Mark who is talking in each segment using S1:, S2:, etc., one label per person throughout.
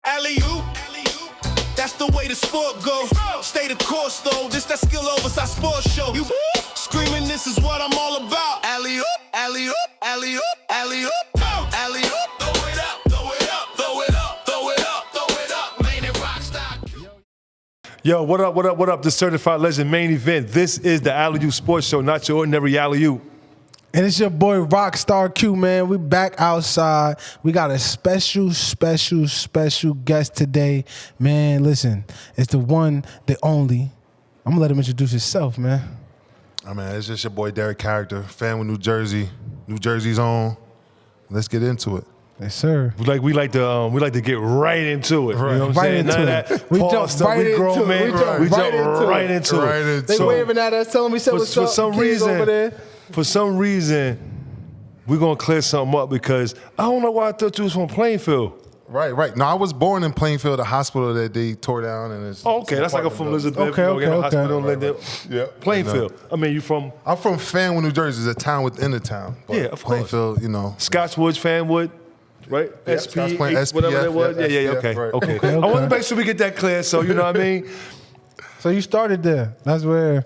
S1: Alley-oop. That's the way the sport goes. Stay the course though. This that skill oversized sports show. You screaming, this is what I'm all about. Alley-oop, alley-oop, alley-oop, alley-oop, alley-oop. Throw it up, throw it up, throw it up, throw it up, throw it up. Main and Rockstar.
S2: Yo, what up, what up, what up? The Certified Legend main event. This is the Alley-oop Sports Show, not your ordinary Alley-oop.
S3: And it's your boy Rockstar Q, man. We back outside. We got a special guest today. Man, listen, it's the one, the only. I'm gonna let him introduce himself, man.
S4: Oh, man, it's just your boy Derrick Caracter, fan with New Jersey, New Jersey's own. Let's get into it.
S3: Yes, sir.
S2: We like to get right into it.
S3: Right.
S2: You know what I'm
S3: Right
S2: saying?
S3: into
S2: None
S3: it.
S2: of that
S3: We
S2: pause
S3: jump
S2: stuff.
S3: right
S2: We grown
S3: into it.
S2: men.
S3: We jump
S2: We
S3: right
S2: jump
S3: into it.
S2: right into
S4: Right
S2: it.
S4: into
S3: They
S4: So-
S3: waving at us, telling me what's
S2: For
S3: up,
S2: some
S3: kids over there.
S2: reason, we're gonna clear something up because I don't know why I thought you was from Plainfield.
S4: Right. No, I was born in Plainfield, a hospital that they tore down. And it's,
S2: Oh, okay, that's like a from Elizabeth.
S3: Okay,
S2: you know, get a
S3: okay.
S2: hospital and let them.
S4: Yeah.
S2: Plainfield. I mean, you from
S4: I'm from Fanwood, New Jersey. It's a town within the town. But
S2: Yeah, of course.
S4: Plainfield, you know.
S2: Scotchwood, Fanwood, right?
S4: Yeah,
S2: SP,
S4: Scottsplain,
S2: H, whatever
S4: SPF,
S2: that was.
S4: yeah,
S2: Yeah,
S4: SPF,
S2: okay,
S4: right.
S2: okay. I want to make sure we get that clear. So you know what I mean.
S3: So you started there. That's where.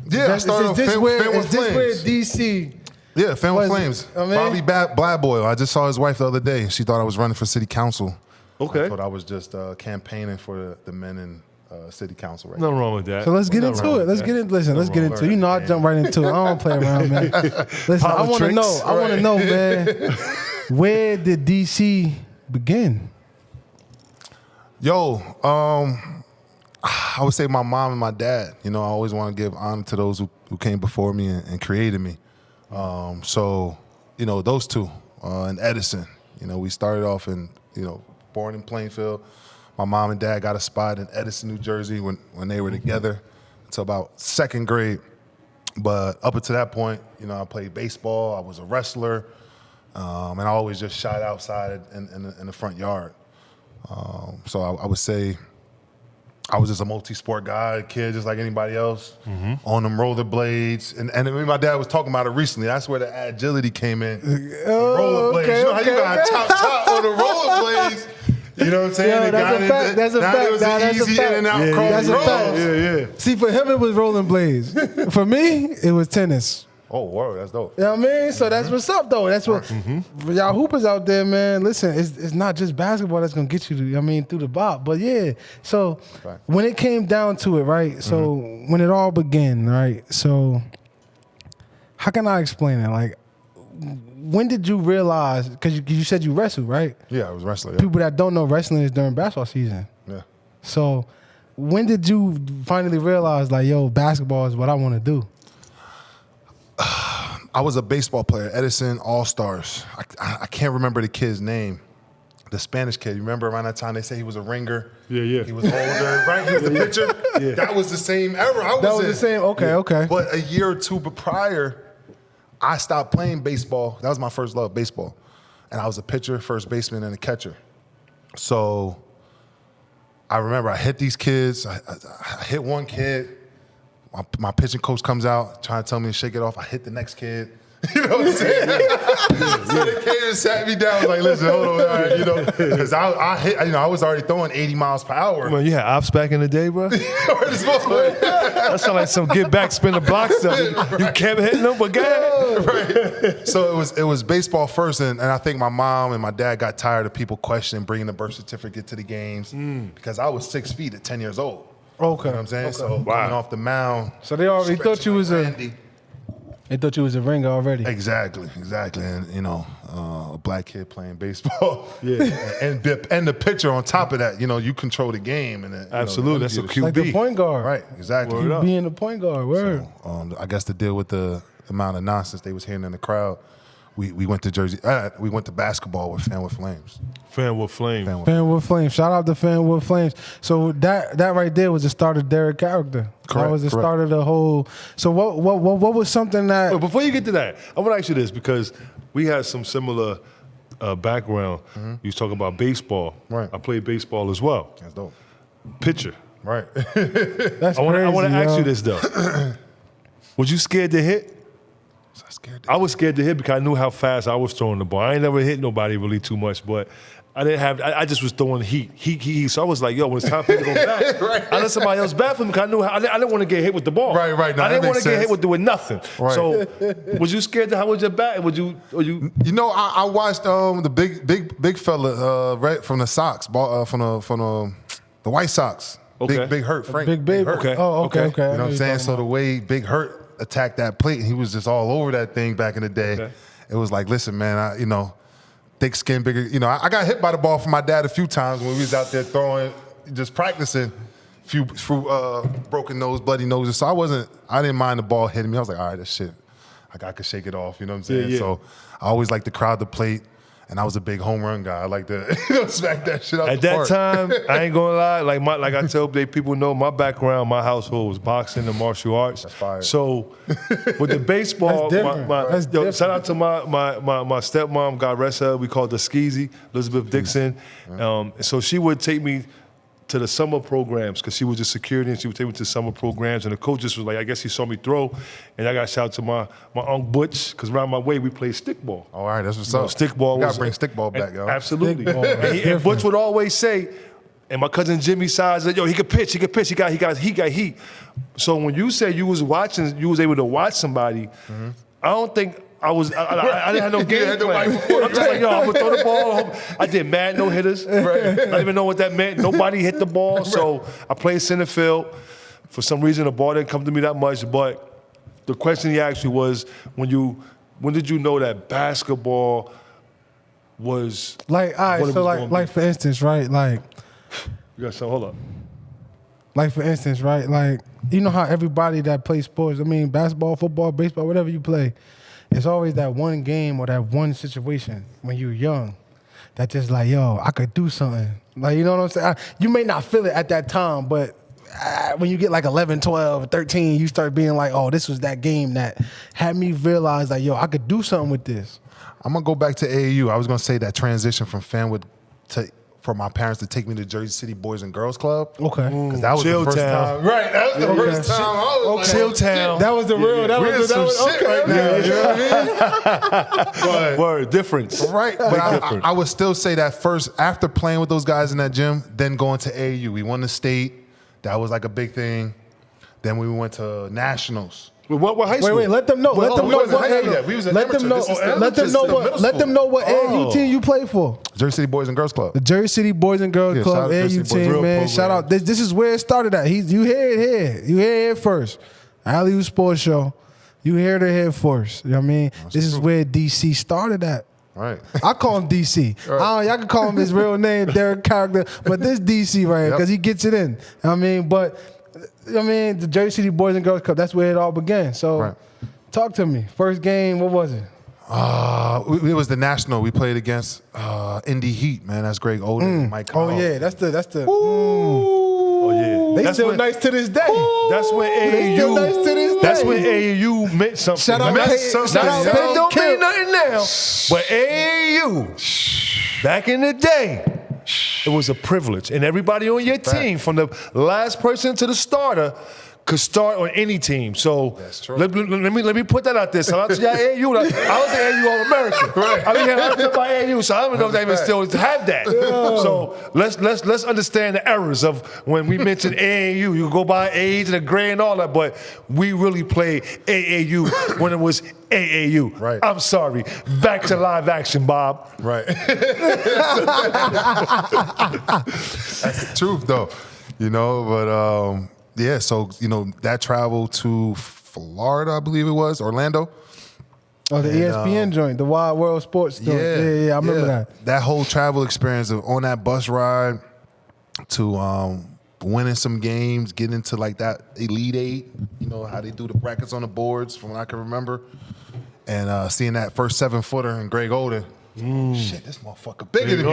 S4: Yeah, I started
S3: Is this
S4: Fan
S3: where
S4: with Flames.
S3: DC?
S4: Yeah, Fan with
S3: Was it?
S4: Flames.
S3: I mean-
S4: Bobby Bladboy. I just saw his wife the other day. She thought I was running for city council.
S2: Okay.
S4: I thought I was just campaigning for the men in city council right
S2: Nothing wrong with that.
S3: So let's get
S2: Nothing
S3: into
S2: wrong
S3: it.
S2: with
S3: Let's
S2: that.
S3: get in. Listen, let's get
S4: wrong.
S3: into it. You know, I jump right into it. I don't play around, man. Listen, I want to know.
S2: Politics.
S3: I want to know, man. Where did DC begin?
S4: Yo, I would say my mom and my dad. You know, I always want to give honor to those who came before me and created me. So, you know, those two and Edison. You know, we started off in, born in Plainfield. My mom and dad got a spot in Edison, New Jersey when they were together until about second grade. But up until that point, I played baseball. I was a wrestler. And I always just shot outside in the front yard. So I would say I was just a multi-sport guy, kid, just like anybody else, on them rollerblades. And me and my dad was talking about it recently. That's where the agility came in. Rollerblades.
S3: okay,
S4: You know how you got top on the rollerblades? You know what I'm saying?
S3: Yo,
S4: They
S3: that's
S4: got
S3: a
S4: it-
S3: fact. That's a
S4: now
S3: fact.
S4: It was
S3: Nah,
S4: an
S3: that's a
S4: easy
S3: fact.
S4: in and out
S2: Yeah,
S4: cross
S3: that's a
S4: road.
S3: fact.
S2: Yeah.
S3: See, for him, it was rolling blades. For me, it was tennis.
S4: Oh, word, that's dope.
S3: You know what I mean? So that's what's up, though. That's what for y'all hoopers out there, man. Listen, it's not just basketball that's gonna get you through the bop. But yeah, so
S4: Right.
S3: when it came down to it, right? So when it all began, right? So how can I explain it? Like, when did you realize? Because you said you wrestled, right?
S4: Yeah, I was wrestling. Yeah.
S3: People that don't know, wrestling is during basketball season.
S4: Yeah.
S3: So when did you finally realize, like, yo, basketball is what I want to do?
S4: I was a baseball player, Edison All-Stars. I can't remember the kid's name. The Spanish kid. You remember around that time they say he was a ringer?
S2: Yeah.
S4: He was older, right? He was the pitcher?
S2: Yeah.
S4: That was the same era I was
S3: That was
S4: in.
S3: the same. Okay.
S4: But a year or two prior, I stopped playing baseball. That was my first love, baseball. And I was a pitcher, first baseman, and a catcher. So I remember I hit these kids. I hit one kid. My pitching coach comes out trying to tell me to shake it off. I hit the next kid. You know what I'm saying? So the kid just sat me down, was like, listen, hold on, all right, because I hit, I was already throwing 80 miles per hour.
S2: Man, you had ops back in the day, bro. That sound like some get back, spin the block stuff. You kept hitting them, but God.
S4: Right. So it was baseball first, and I think my mom and my dad got tired of people questioning bringing the birth certificate to the games because I was 6 feet at 10 years old.
S3: Okay.
S4: You know what I'm saying?
S3: Okay.
S4: So coming off the mound.
S3: So they already thought
S4: stretching
S3: you was
S4: like
S3: a.
S4: Randy.
S3: They thought you was a ringer already.
S4: Exactly. And a black kid playing baseball.
S2: Yeah.
S4: and the pitcher on top of that, you control the game and
S2: Absolutely, that's a
S4: QB.
S2: QB.
S3: Like the point guard.
S4: Right, exactly.
S2: Word up.
S3: Being the point guard. Word.
S4: I guess to deal with the amount of nonsense they was hearing in the crowd, we went to Jersey. We went to basketball with Fan with Flames.
S2: Fan with Flames.
S3: Fanwood Flames. Shout out to Fanwood Flames. So that right there was the start of Derrick Caracter. That
S4: Correct,
S3: was the
S4: correct.
S3: start of the whole. So what was something that?
S2: But before you get to that, I want to ask you this because we had some similar background. You was talking about baseball.
S4: Right.
S2: I played baseball as well.
S4: That's dope.
S2: Pitcher.
S4: Right.
S3: That's
S2: I want
S3: crazy,
S2: to ask
S3: yo.
S2: you this though. Was you scared to hit?
S4: So I scared
S2: I was scared to hit because I knew how fast I was throwing the ball. I ain't never hit nobody really too much, but I just was throwing heat. So I was like, yo, when it's time for me to go back, I let somebody else bat for me because I knew I didn't want to get hit with the ball.
S4: Right. No,
S2: I didn't want to get hit
S4: sense.
S2: with nothing.
S4: Right.
S2: So was you scared how was your bat?
S4: You know, I watched the big fella right from the Sox, from the White Sox.
S2: Okay.
S4: Big Hurt, Frank.
S3: Big.
S2: Okay.
S3: Oh, okay.
S2: Okay.
S3: Okay.
S4: You know what I'm saying? So the way Big Hurt attacked that plate, and he was just all over that thing back in the day.
S2: Okay.
S4: It was like, listen, man, thick skin, bigger. I got hit by the ball from my dad a few times when we was out there throwing, just practicing. Few broken nose, bloody noses. So I didn't mind the ball hitting me. I was like, all right, that shit, I could shake it off. You know what I'm saying?
S2: Yeah.
S4: So I always like to crowd the plate. And I was a big home run guy. I like to smack that shit out
S2: At
S4: the
S2: that
S4: park.
S2: time, I ain't gonna lie. Like I tell people know my background, my household was boxing and martial arts.
S4: That's fire.
S2: So with the baseball,
S3: That's different.
S2: shout out to my stepmom, God rest her. We called her Skeezy, Elizabeth Dixon. So she would take me to the summer programs because she was just security and she would take me to summer programs and the coach just was like, I guess he saw me throw and I got shout out to my Uncle Butch because around my way we played stickball.
S4: All right, that's what's up.
S2: Stickball.
S4: We gotta bring stickball back, yo.
S2: Absolutely.
S3: Stickball.
S2: And Butch would always say, and my cousin Jimmy Sides said, yo, he could pitch, he got heat. So when you said you was able to watch somebody, I don't think I didn't have no game plan. I'm just like, yo, I'm gonna throw the ball. I did mad no hitters. I didn't even know what that meant. Nobody hit the ball, so I played center field. For some reason, the ball didn't come to me that much. But the question he asked me was, when did you know that basketball was
S3: Like, all right,
S2: what it
S3: so
S2: was
S3: like for instance, right? Like,
S2: you got some. Hold up.
S3: like for instance, right? Like, you know how everybody that plays sports, basketball, football, baseball, whatever you play, it's always that one game or that one situation when you're young that just like, yo, I could do something. Like, you know what I'm saying? You may not feel it at that time, but when you get like 11, 12, 13, you start being like, oh, this was that game that had me realize like, yo, I could do something with this.
S4: I'm gonna go back to AAU. I was gonna say that transition from Fanwood for my parents to take me to Jersey City Boys and Girls Club.
S3: Okay.
S4: Because that was the first
S2: Chilltown.
S4: time. Right, that was the first time. I was like,
S2: Chilltown.
S3: That was the real. That
S4: we in
S3: was
S4: some shit right now. You know what I mean?
S2: Word, difference.
S4: Right, but
S2: difference.
S4: I would still say that first, after playing with those guys in that gym, then going to AAU. We won the state. That was like a big thing. Then we went to nationals.
S2: What high school?
S3: Wait, let them know. Let them
S4: we
S3: know
S4: wasn't
S3: what.
S4: high school yet. We was in
S3: Let them
S4: amateur.
S3: know.
S4: This is still
S3: Let them know
S4: middle
S3: what. Let
S4: school.
S3: them know what AAU team you play for.
S4: Jersey City Boys and Girls Club.
S3: The Jersey City Boys and Girls
S4: Yeah,
S3: Club,
S4: shout out to Jersey
S3: AAU
S4: City Boys.
S3: team,
S2: Real
S3: man.
S2: program.
S3: Shout out. This is where it started at. You hear it here. You hear it first. Alley Sports Show. You hear it here first. You know what I mean? This is where DC started at.
S4: Right.
S3: I call him DC. Y'all can call him his real name, Derrick Caracter, but this DC right here because he gets it in. You know what I mean, but the Jersey City Boys and Girls Club. That's where it all began. So,
S4: Right.
S3: talk to me. First game, what was it?
S4: It was the national. We played against Indy Heat, man. That's Greg Oden and Mike
S3: Oh
S4: Kyle.
S3: yeah, that's the.
S2: Oh yeah.
S3: They
S2: That's
S3: still
S2: when-
S3: nice to this day.
S2: That's when
S3: They still nice to this
S2: AAU. That's
S3: day.
S2: when AAU meant something.
S3: Shout out
S2: Meant
S3: Peyton-
S2: something.
S3: shout out
S2: It
S3: Peyton
S2: don't
S3: Kill.
S2: mean nothing now. But AAU, back in the day, it was a privilege, and everybody on your team, from the last person to the starter, could start on any team. So
S4: That's true.
S2: let me put that out there. So out to y'all AAU. I was an AAU All-American. I mean, I was about AAU, so I don't know if they even still have that. So let's understand the errors of when we mention AAU. You go by age and the grade and all that, but we really played AAU when it was AAU.
S4: Right.
S2: I'm sorry. Back to live action, Bob.
S4: Right. That's the truth, though. But yeah, so, that travel to Florida, I believe it was, Orlando.
S3: Oh, the ESPN joint, the Wild World Sports joint. Yeah, I remember that.
S4: That whole travel experience of on that bus ride to winning some games, getting into like that Elite Eight, how they do the brackets on the boards from what I can remember, and seeing that first 7-footer and Greg Oden. Shit, this motherfucker bigger than me.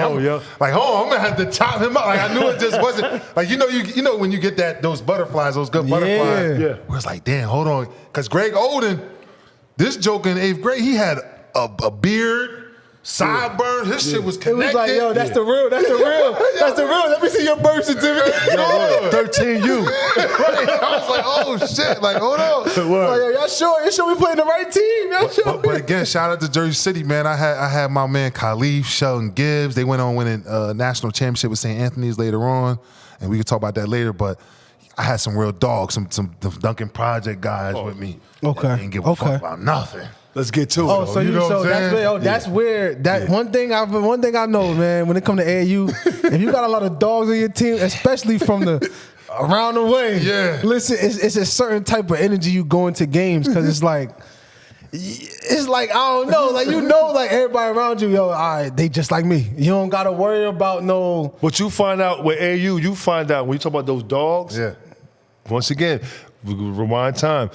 S4: Like, I'm gonna have to chop him up. Like, I knew it just wasn't like you know when you get those butterflies, those good butterflies.
S3: Yeah.
S4: Where it's like, damn, hold on, because Greg Oden, this joke in 8th grade, he had a beard. sideburns. His shit was
S3: It
S4: connected.
S3: was like, yo, that's the real. That's the real. That's the real. Let me see your birth certificate.
S4: Yo,
S2: 13U.
S4: right. I was like, oh shit, like hold on.
S3: Like, yo, y'all sure? You sure we playing the right team? Y'all sure?
S4: But again, shout out to Jersey City, man. I had my man Khalif, Sheldon Gibbs. They went on winning national championship with St. Anthony's later on, and we can talk about that later. But I had some real dogs, some Duncan Project guys with me.
S3: Okay.
S4: They didn't give a fuck about nothing.
S2: Let's get to it.
S3: Oh, so
S4: you know what I'm
S3: that's
S4: saying?
S3: where, that's where that one thing I know, man. When it comes to AAU, if you got a lot of dogs on your team, especially from the around the way, listen, it's a certain type of energy you go into games because it's like I don't know, like like everybody around you, yo, all right, they just like me. You don't gotta worry about no.
S2: But you find out with AAU, you find out when you talk about those dogs.
S4: Yeah.
S2: Once again, we rewind time.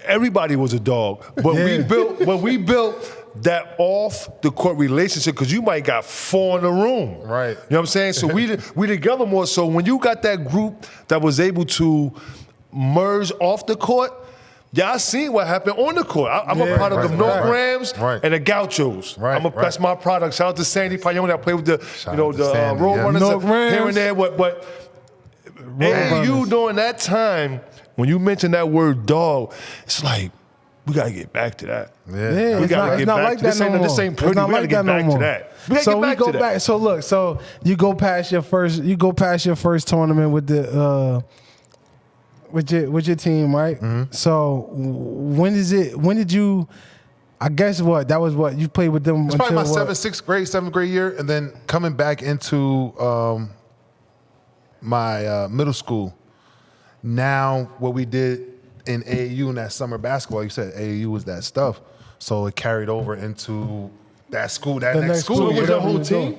S2: Everybody was a dog, but we built that off the court relationship because you might got 4 in the room,
S4: Right.
S2: You know what I'm saying? So we together more. So when you got that group that was able to merge off the court, y'all seen what happened on the court. I'm a product of North Rams and the Gauchos. That's my product. Shout out to Sandy Payone that played with the Road Runners here and there. But AAU during that time, when you mention that word dog, it's like we gotta get back to that.
S3: Yeah,
S2: we gotta get back to that. This ain't pretty. We gotta get back to that.
S3: So look, so you go past your first tournament with the with your team, right? Mm-hmm. So when did you? I guess that was you played with them.
S4: It's probably my 7th grade year, and then coming back into my middle school. Now, what we did in AAU in that summer basketball, you said AAU was that stuff, so it carried over into that school, next school.
S2: So
S4: year.
S2: was that whole team?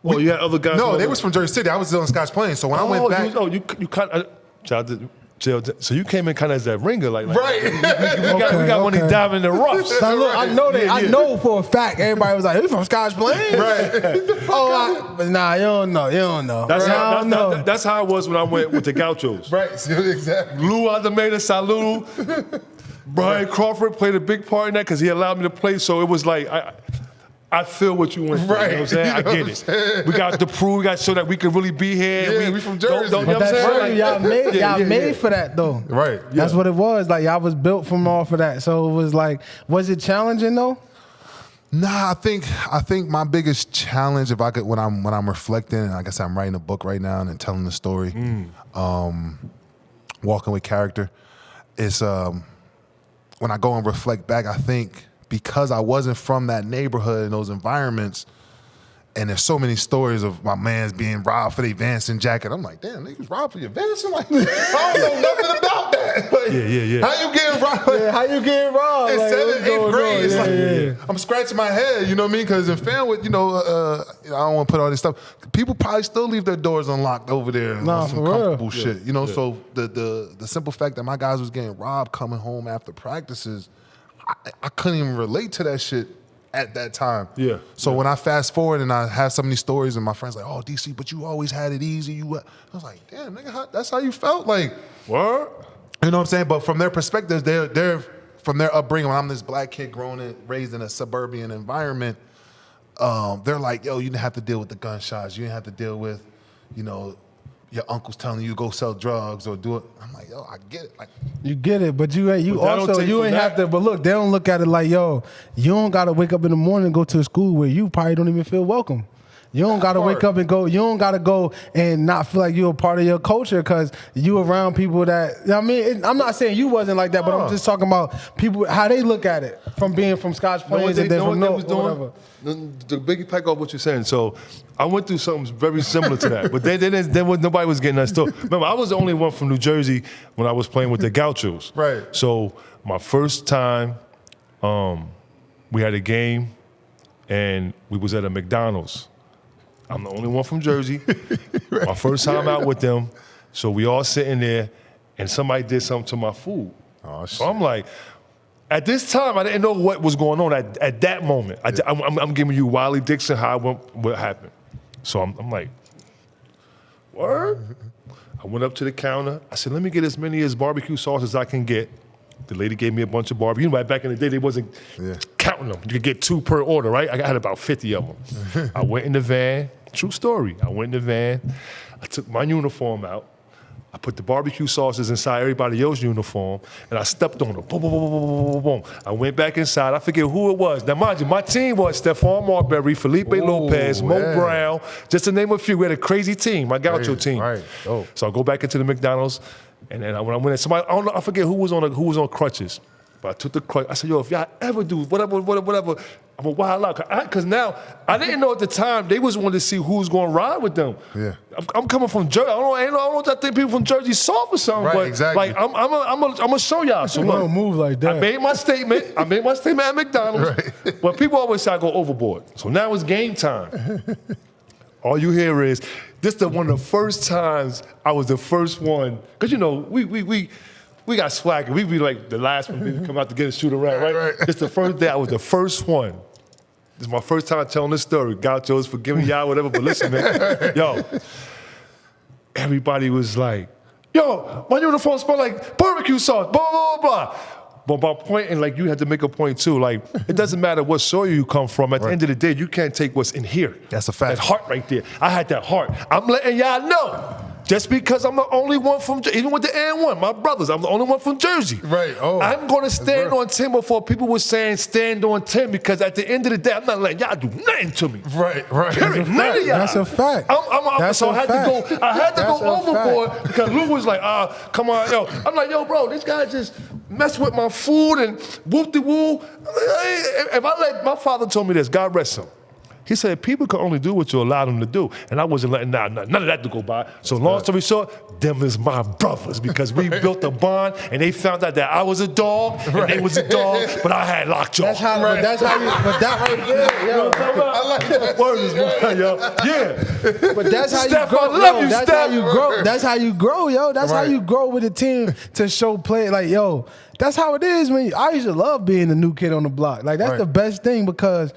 S2: Well, you had other guys.
S4: No, they was from Jersey City. I was still in Scotch Plains, so when I went back,
S2: you kind of. So you came in kind of as that ringer, like
S4: right?
S2: We got one of these diamond in the roughs.
S3: Now look, I know that. I know for a fact everybody was like, "He's from Scotch Plains."
S4: Right.
S3: But nah, you don't know.
S2: That's how it was when I went with the Gauchos.
S4: Right, exactly.
S2: Lou Aldemeda, Saludo. Brian Crawford played a big part in that because he allowed me to play. So it was like I feel what you went through.
S4: Right.
S2: You know what I'm saying? I get it. We got to prove, we got to show that we can really be here.
S4: Yeah, we from Jersey.
S2: You know what I'm saying?
S3: Y'all made for that though.
S4: Right.
S3: That's what it was. Like y'all was built from off of that. So it was like, was it challenging though?
S4: Nah, I think my biggest challenge, if I could, when I'm reflecting, and like I said, I'm writing a book right now and telling the story, walking with character, is when I go and reflect back. I think because I wasn't from that neighborhood and those environments, and there's so many stories of my mans being robbed for their Vanson jacket. I'm like, damn, niggas robbed for your Vanson? Like, I don't know nothing about that. Like,
S2: yeah.
S4: How you getting robbed?
S3: How you getting robbed?
S4: In
S3: Like,
S4: 7th, 8th grade, it's
S3: yeah.
S4: I'm scratching my head, you know what I mean? Because in Fanwood, I don't want to put all this stuff. People probably still leave their doors unlocked over there.
S3: Nah,
S4: on some
S3: for real.
S4: comfortable shit, you know. So the simple fact that my guys was getting robbed coming home after practices, I couldn't even relate to that shit at that time.
S2: Yeah.
S4: So when I fast forward and I have so many stories and my friends like, oh, DC, but you always had it easy. I was like, damn, nigga, that's how you felt? Like,
S2: what?
S4: You know what I'm saying? But from their perspective, they're from their upbringing, when I'm this black kid raised in a suburban environment, they're like, yo, you didn't have to deal with the gunshots. You didn't have to deal with, your uncle's telling you to go sell drugs or do it. I'm like, yo, I get it. Like,
S3: you get it, but you ain't
S2: that.
S3: have to. But look, they don't look at it like, yo, you don't gotta wake up in the morning and go to a school where you probably don't even feel welcome. You don't gotta wake up and go. You don't gotta go and not feel like you're a part of your culture because you around people that. I mean, I'm not saying you wasn't like that, but I'm just talking about people how they look at it from being from Scotch Plains and then from whatever.
S2: The biggie pack off what you're saying. So I went through something very similar to that, but nobody was getting that story. Remember, I was the only one from New Jersey when I was playing with the Gauchos.
S4: Right.
S2: So my first time, we had a game, and we was at a McDonald's. I'm the only one from Jersey. Right. My first time out with them. So we all sitting there, and somebody did something to my food.
S4: Oh, shit.
S2: So I'm like, at this time, I didn't know what was going on at that moment. I'm giving you Wiley Dixon what happened. So I'm like, word? I went up to the counter. I said, let me get as many barbecue sauce as I can get. The lady gave me a bunch of barbecue. You know, back in the day, they wasn't counting them. You could get 2 per order, right? I had about 50 of them. I went in the van. True story. I went in the van. I took my uniform out. I put the barbecue sauces inside everybody else's uniform, and I stepped on them. Boom, boom, boom, boom, boom, boom, boom. I went back inside. I forget who it was. Now, mind you, my team was Stephon Marbury, Felipe Lopez, Mo Brown, just to name a few. We had a crazy team, my Gaucho team.
S4: Right. Oh.
S2: So I go back into the McDonald's, and then when I went in, somebody, I forget who was on crutches. But I took the crutch. I said, yo, if y'all ever do whatever, I'm a wild out. Because now, I didn't know at the time, they was wanting to see who was going to ride with them. Yeah. I'm coming from Jersey. I don't know if I think people from Jersey soft or something.
S4: Right,
S2: but
S4: exactly.
S2: Like, I'm going to show y'all. So
S3: you don't move like that.
S2: I made my statement at McDonald's.
S4: Right.
S2: But people always say I go overboard. So now it's game time. All you hear is, this is one of the first times I was the first one. Because, you know, we got swag, and we be like the last one to come out to get a shoot around, right? It's the first day. I was the first one. This is my first time telling this story. Gauchos, forgive me, y'all, whatever, but listen, man. Yo, everybody was like, yo, my uniform smell like barbecue sauce, blah, blah, blah. But my point, and like you had to make a point too, like it doesn't matter what soil you come from. At the end of the day, you can't take what's in here.
S4: That's a fact.
S2: That heart right there. I had that heart. I'm letting y'all know. Just because I'm the only one from, even with the N1, my brothers, I'm the only one from Jersey.
S4: Right. Oh.
S2: I'm going to stand on 10 before people were saying stand on 10, because at the end of the day, I'm not letting y'all do nothing to me.
S4: Right.
S2: Period. None of y'all.
S3: That's a fact.
S2: So I had to go overboard because Lou was like, come on, yo. I'm like, yo, bro, this guy just messed with my food and whoop-de-woo. If I let, my father told me this, God rest him. He said, people can only do what you allow them to do. And I wasn't letting none of that to go by. So long story short, them is my brothers, because we built a bond, and they found out that I was a dog, and they was a dog, but I had lockjaw.
S3: That's how right there, yo.
S2: I like that. Word is mine, yo. Yeah.
S3: But that's how
S2: Steph,
S3: you grow.
S2: I love you,
S3: That's
S2: Steph.
S3: how you grow. That's how you grow, yo. That's how
S4: Right.
S3: you grow with a team to show play. Like, yo, that's how it is, man. I used to love being the new kid on the block. Like, that's the best thing, because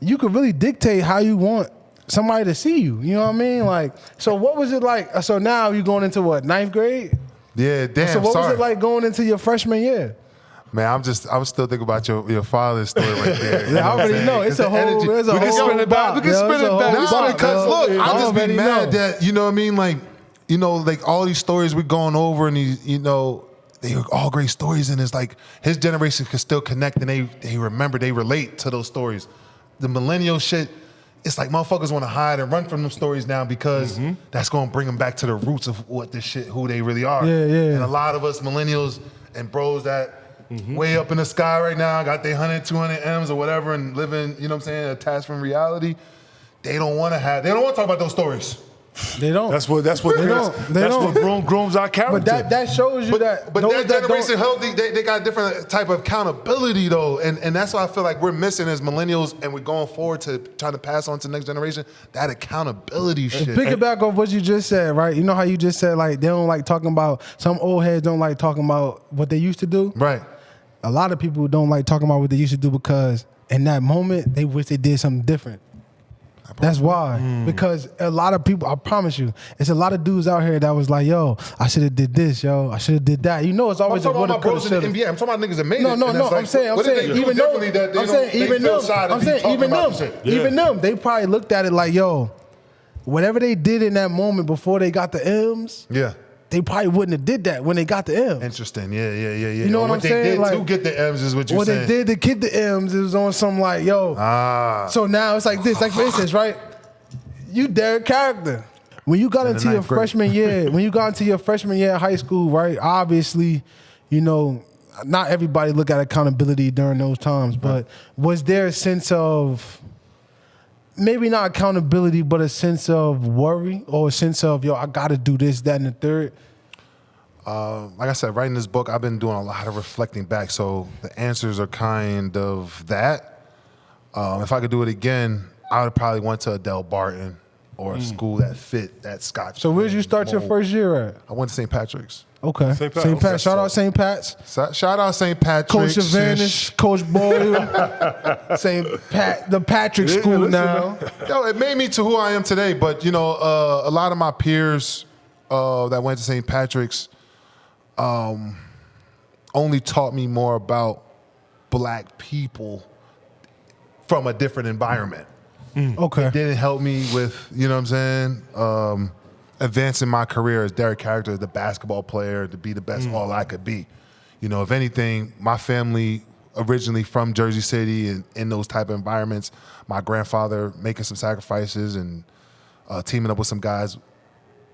S3: you could really dictate how you want somebody to see you. You know what I mean? Like, so what was it like? So now you going into what, 9th grade?
S4: Yeah, damn.
S3: So what was
S4: sorry.
S3: it like going into your freshman year?
S4: Man, I'm still thinking about your father's story right there.
S3: Yeah, I already know. It's a whole. There's a
S2: We can
S3: whole
S2: spin it back.
S3: bop,
S2: We can
S3: yo.
S2: spin
S3: It's
S2: it
S3: a
S2: back.
S3: whole
S2: Nah,
S3: bop,
S4: Because
S3: yo.
S4: look,
S3: I
S4: I just be
S3: already
S4: mad
S3: know.
S4: that, you know what I mean? Like, you know, like all these stories we're going over, and these, you know, they are all great stories, and it's like his generation can still connect, and they remember, they relate to those stories. The millennial shit, it's like motherfuckers want to hide and run from them stories now, because that's going to bring them back to the roots of what this shit, who they really are.
S3: Yeah, yeah.
S4: And a lot of us millennials and bros that way up in the sky right now, got their 100, 200 M's or whatever, and living, you know what I'm saying, attached from reality, they don't want to talk about those stories.
S3: They don't.
S2: That's what grooms our character.
S3: But that shows you that.
S4: But
S3: those
S4: that
S3: that
S4: generation
S3: don't-
S4: healthy, they got a different type of accountability though, and that's what I feel like we're missing as millennials, and we're going forward to trying to pass on to the next generation, that accountability shit.
S3: Pick it back off what you just said, right? You know how you just said, like, they don't like talking about, some old heads don't like talking about what they used to do?
S4: Right.
S3: A lot of people don't like talking about what they used to do because in that moment, they wish they did something different. That's why. Because a lot of people, I promise you, it's a lot of dudes out here that was like, yo, I should have did this, yo. I should have did that. You know, it's
S4: I'm
S3: always a
S4: talking
S3: woulda,
S4: about my bros
S3: coulda,
S4: in the
S3: shoulda.
S4: NBA. I'm talking about niggas that made
S3: No,
S4: it.
S3: no,
S4: and
S3: no.
S4: it's like,
S3: I'm saying,
S4: what did they do
S3: even them.
S4: differently that they
S3: I'm saying,
S4: they
S3: even
S4: feel
S3: them.
S4: shy to
S3: I'm
S4: be
S3: saying,
S4: talking
S3: even
S4: about
S3: them.
S4: this shit?
S3: Even them. They probably looked at it like, yo, whatever they did in that moment before they got the M's,
S4: Yeah.
S3: they probably wouldn't have did that when they got the M's.
S4: Interesting. Yeah.
S3: You know what I'm saying?
S4: What they did
S3: Like,
S4: to get the M's is what you're
S3: What
S4: saying.
S3: they did to get the M's, it was on some like, yo. So now it's like this. Like, for instance, right? You Derrick Caracter. When you got
S4: In the
S3: into your
S4: ninth grade.
S3: freshman year, when you got into your freshman year of high school, right? Obviously, you know, not everybody look at accountability during those times, but was there a sense of, maybe not accountability, but a sense of worry or a sense of, yo, I got to do this, that, and the third?
S4: Like I said, writing this book, I've been doing a lot of reflecting back, so the answers are kind of that. If I could do it again, I would probably went to a Del Barton or a school that fit that Scotch.
S3: So where'd you start your first year at?
S4: I went to St. Patrick's.
S3: Okay.
S2: St. Pat.
S3: St. Pat.
S2: Okay.
S3: Shout out St. Pat's.
S4: Shout out St. Patrick's.
S3: Coach Savanish, Coach Boyle, St. Pat, the Patrick School
S2: listen,
S3: now.
S4: Yo, it made me to who I am today. But you know, a lot of my peers that went to St. Patrick's, only taught me more about black people from a different environment.
S3: Okay.
S4: It didn't help me with, you know what I'm saying, advancing my career as Derrick Caracter, the basketball player, to be the best all I could be. You know, if anything, my family originally from Jersey City and in those type of environments, my grandfather making some sacrifices and teaming up with some guys,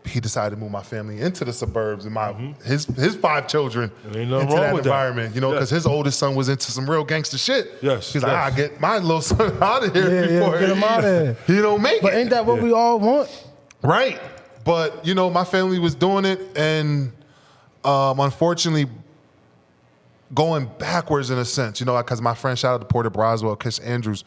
S4: he decided to move my family into the suburbs and his 5 children
S2: Ain't nothing
S4: into
S2: wrong
S4: that
S2: with that.
S4: environment, you know, because his oldest son was into some real gangster shit.
S2: Yes,
S4: He's like,
S2: yes.
S4: I get my little son out of here
S3: Yeah,
S4: before
S3: get him out of here.
S4: he don't make
S3: But
S4: it.
S3: ain't that what we all want?
S4: Right. But, you know, my family was doing it and unfortunately going backwards in a sense, you know, because my friend, shout out to Porter Broswell, Chris Andrews,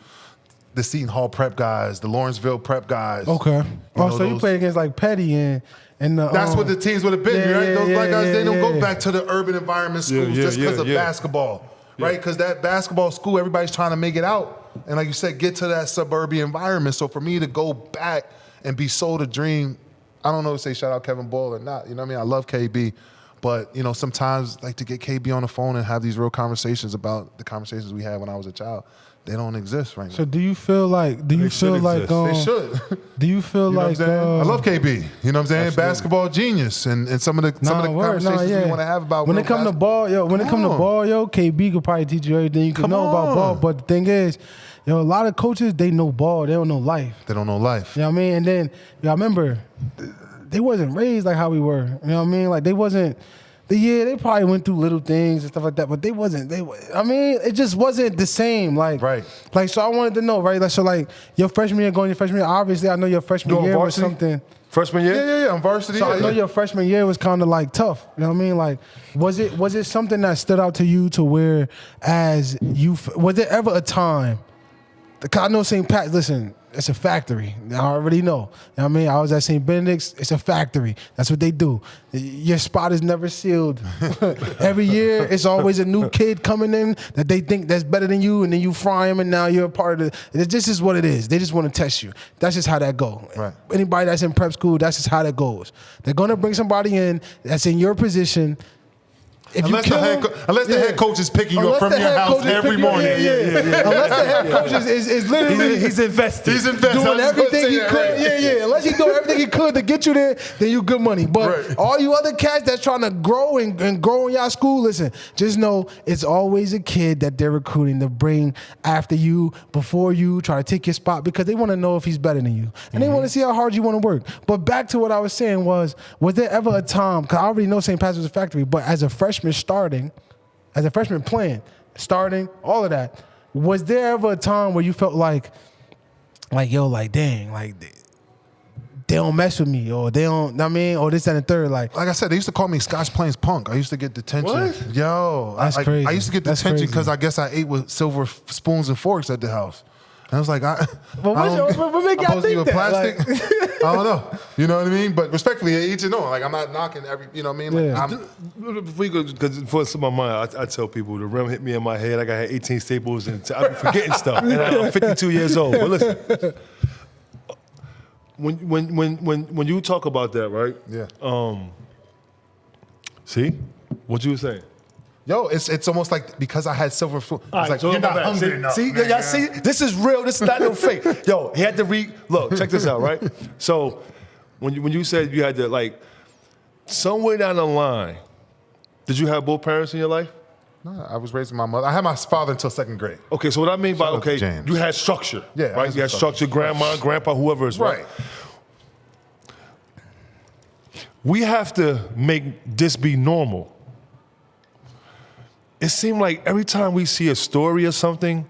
S4: the Seton Hall prep guys, the Lawrenceville prep guys.
S3: Okay.
S4: know,
S3: So you
S4: those-
S3: played against like Petty and the.
S4: That's what the teams would have been, right? Those black guys, they don't go
S3: yeah.
S4: back to the urban environment schools just because of basketball, right? Because that basketball school, everybody's trying to make it out. And like you said, get to that suburban environment. So for me to go back and be sold a dream, I don't know if to say shout out Kevin Ball or not. You know what I mean? I love KB. But, you know, sometimes like to get KB on the phone and have these real conversations about the conversations we had when I was a child, they don't exist right now.
S3: So do you feel like? Do you feel
S2: should
S3: like?
S2: exist.
S4: They should.
S3: Do you feel
S4: You know what I'm
S3: like?
S4: saying? I love KB. You know what I'm saying? Basketball genius, and some of the conversations we want to have about
S3: when
S4: real
S3: it come to ball, yo. When it come to
S4: on.
S3: ball, yo, KB could probably teach you everything you can
S4: Come
S3: know about ball.
S4: on.
S3: But the thing is, yo, a lot of coaches they know ball, they don't know life.
S4: They don't know life.
S3: You know what I mean? And then, I remember, they wasn't raised like how we were. You know what I mean? Like they wasn't. Yeah, they probably went through little things and stuff like that, but they wasn't. I mean, it just wasn't the same. Like,
S4: Right.
S3: Like, so I wanted to know, right? Like, so like your freshman year, going your freshman year. Obviously, I know your freshman
S2: You on
S3: year was
S2: varsity?
S3: something.
S2: Freshman year?
S4: Yeah. I'm varsity.
S3: So I know
S4: yeah.
S3: your freshman year was kind of like tough. You know what I mean? Like, was it something that stood out to you to where, as you, was there ever a time? Because I know St. Pat's. Listen, it's a factory. I already know. You know what I mean? I was at St. Benedict's. It's a factory. That's what they do. Your spot is never sealed. Every year, it's always a new kid coming in that they think that's better than you, and then you fry him, and now you're a part of it. This is what it is. They just want to test you. That's just how that goes.
S4: Right.
S3: Anybody that's in prep school, that's just how that goes. They're going to bring somebody in that's in your position. If
S4: Unless
S3: you
S4: the
S3: kill
S4: head
S3: him,
S4: unless the head coach is picking you up from your house every morning.
S3: Unless the head coach is literally
S2: He's invested.
S4: He's invested.
S3: doing everything he
S4: Right.
S3: could. Yeah. Unless he's doing everything he could to get you there, then you good money. But
S4: Right.
S3: all you other cats that's trying to grow and grow in y'all school, listen, just know it's always a kid that they're recruiting to bring after you, before you, try to take your spot because they want to know if he's better than you. And they want to see how hard you want to work. But back to what I was saying was there ever a time, because I already know St. Patrick's was a factory, but as a freshman starting, as a freshman playing, starting, all of that, was there ever a time where you felt like yo, like dang, like they don't mess with me, or they don't, I mean, or this, that, and the third, like
S4: Like I said, they used to call me Scotch Plains Punk. I used to get detention.
S2: What?
S4: Yo,
S3: That's crazy.
S4: I used to get
S3: That's
S4: detention
S3: crazy.
S4: because I guess I ate with silver spoons and forks at the house. And I was like,
S3: But what make y'all
S4: I'm supposed to eat
S3: think
S4: with
S3: that?
S4: plastic? I don't know. You know what I mean? But respectfully, each and all. Like, I'm not knocking every, you know what I mean? Like,
S3: Yeah.
S2: Before you go, because before it's in my mind, I tell people the rim hit me in my head. I got 18 staples and I'm forgetting stuff. And I'm 52 years old. But listen, when you talk about that, right?
S4: Yeah.
S2: See what you were saying.
S4: Yo, it's almost like because I had silver food. It's
S2: All right,
S4: like,
S2: so
S4: you're
S2: my
S4: not
S2: bad.
S4: hungry
S2: See,
S4: enough.
S2: see,
S4: nigga.
S2: y'all see, this is real. This is not no fake. Yo, he had to look, check this out, right? So when you said you had to, like, somewhere down the line, did you have both parents in your life?
S4: No, I was raising my mother. I had my father until second grade.
S2: Okay, so what I mean by,
S4: Shout out to
S2: okay,
S4: James.
S2: you had structure.
S4: Yeah, I
S2: right?
S4: had
S2: You had
S4: some
S2: structure, grandma, grandpa, whoever is right. We have to make this be normal. It seemed like every time we see a story or something,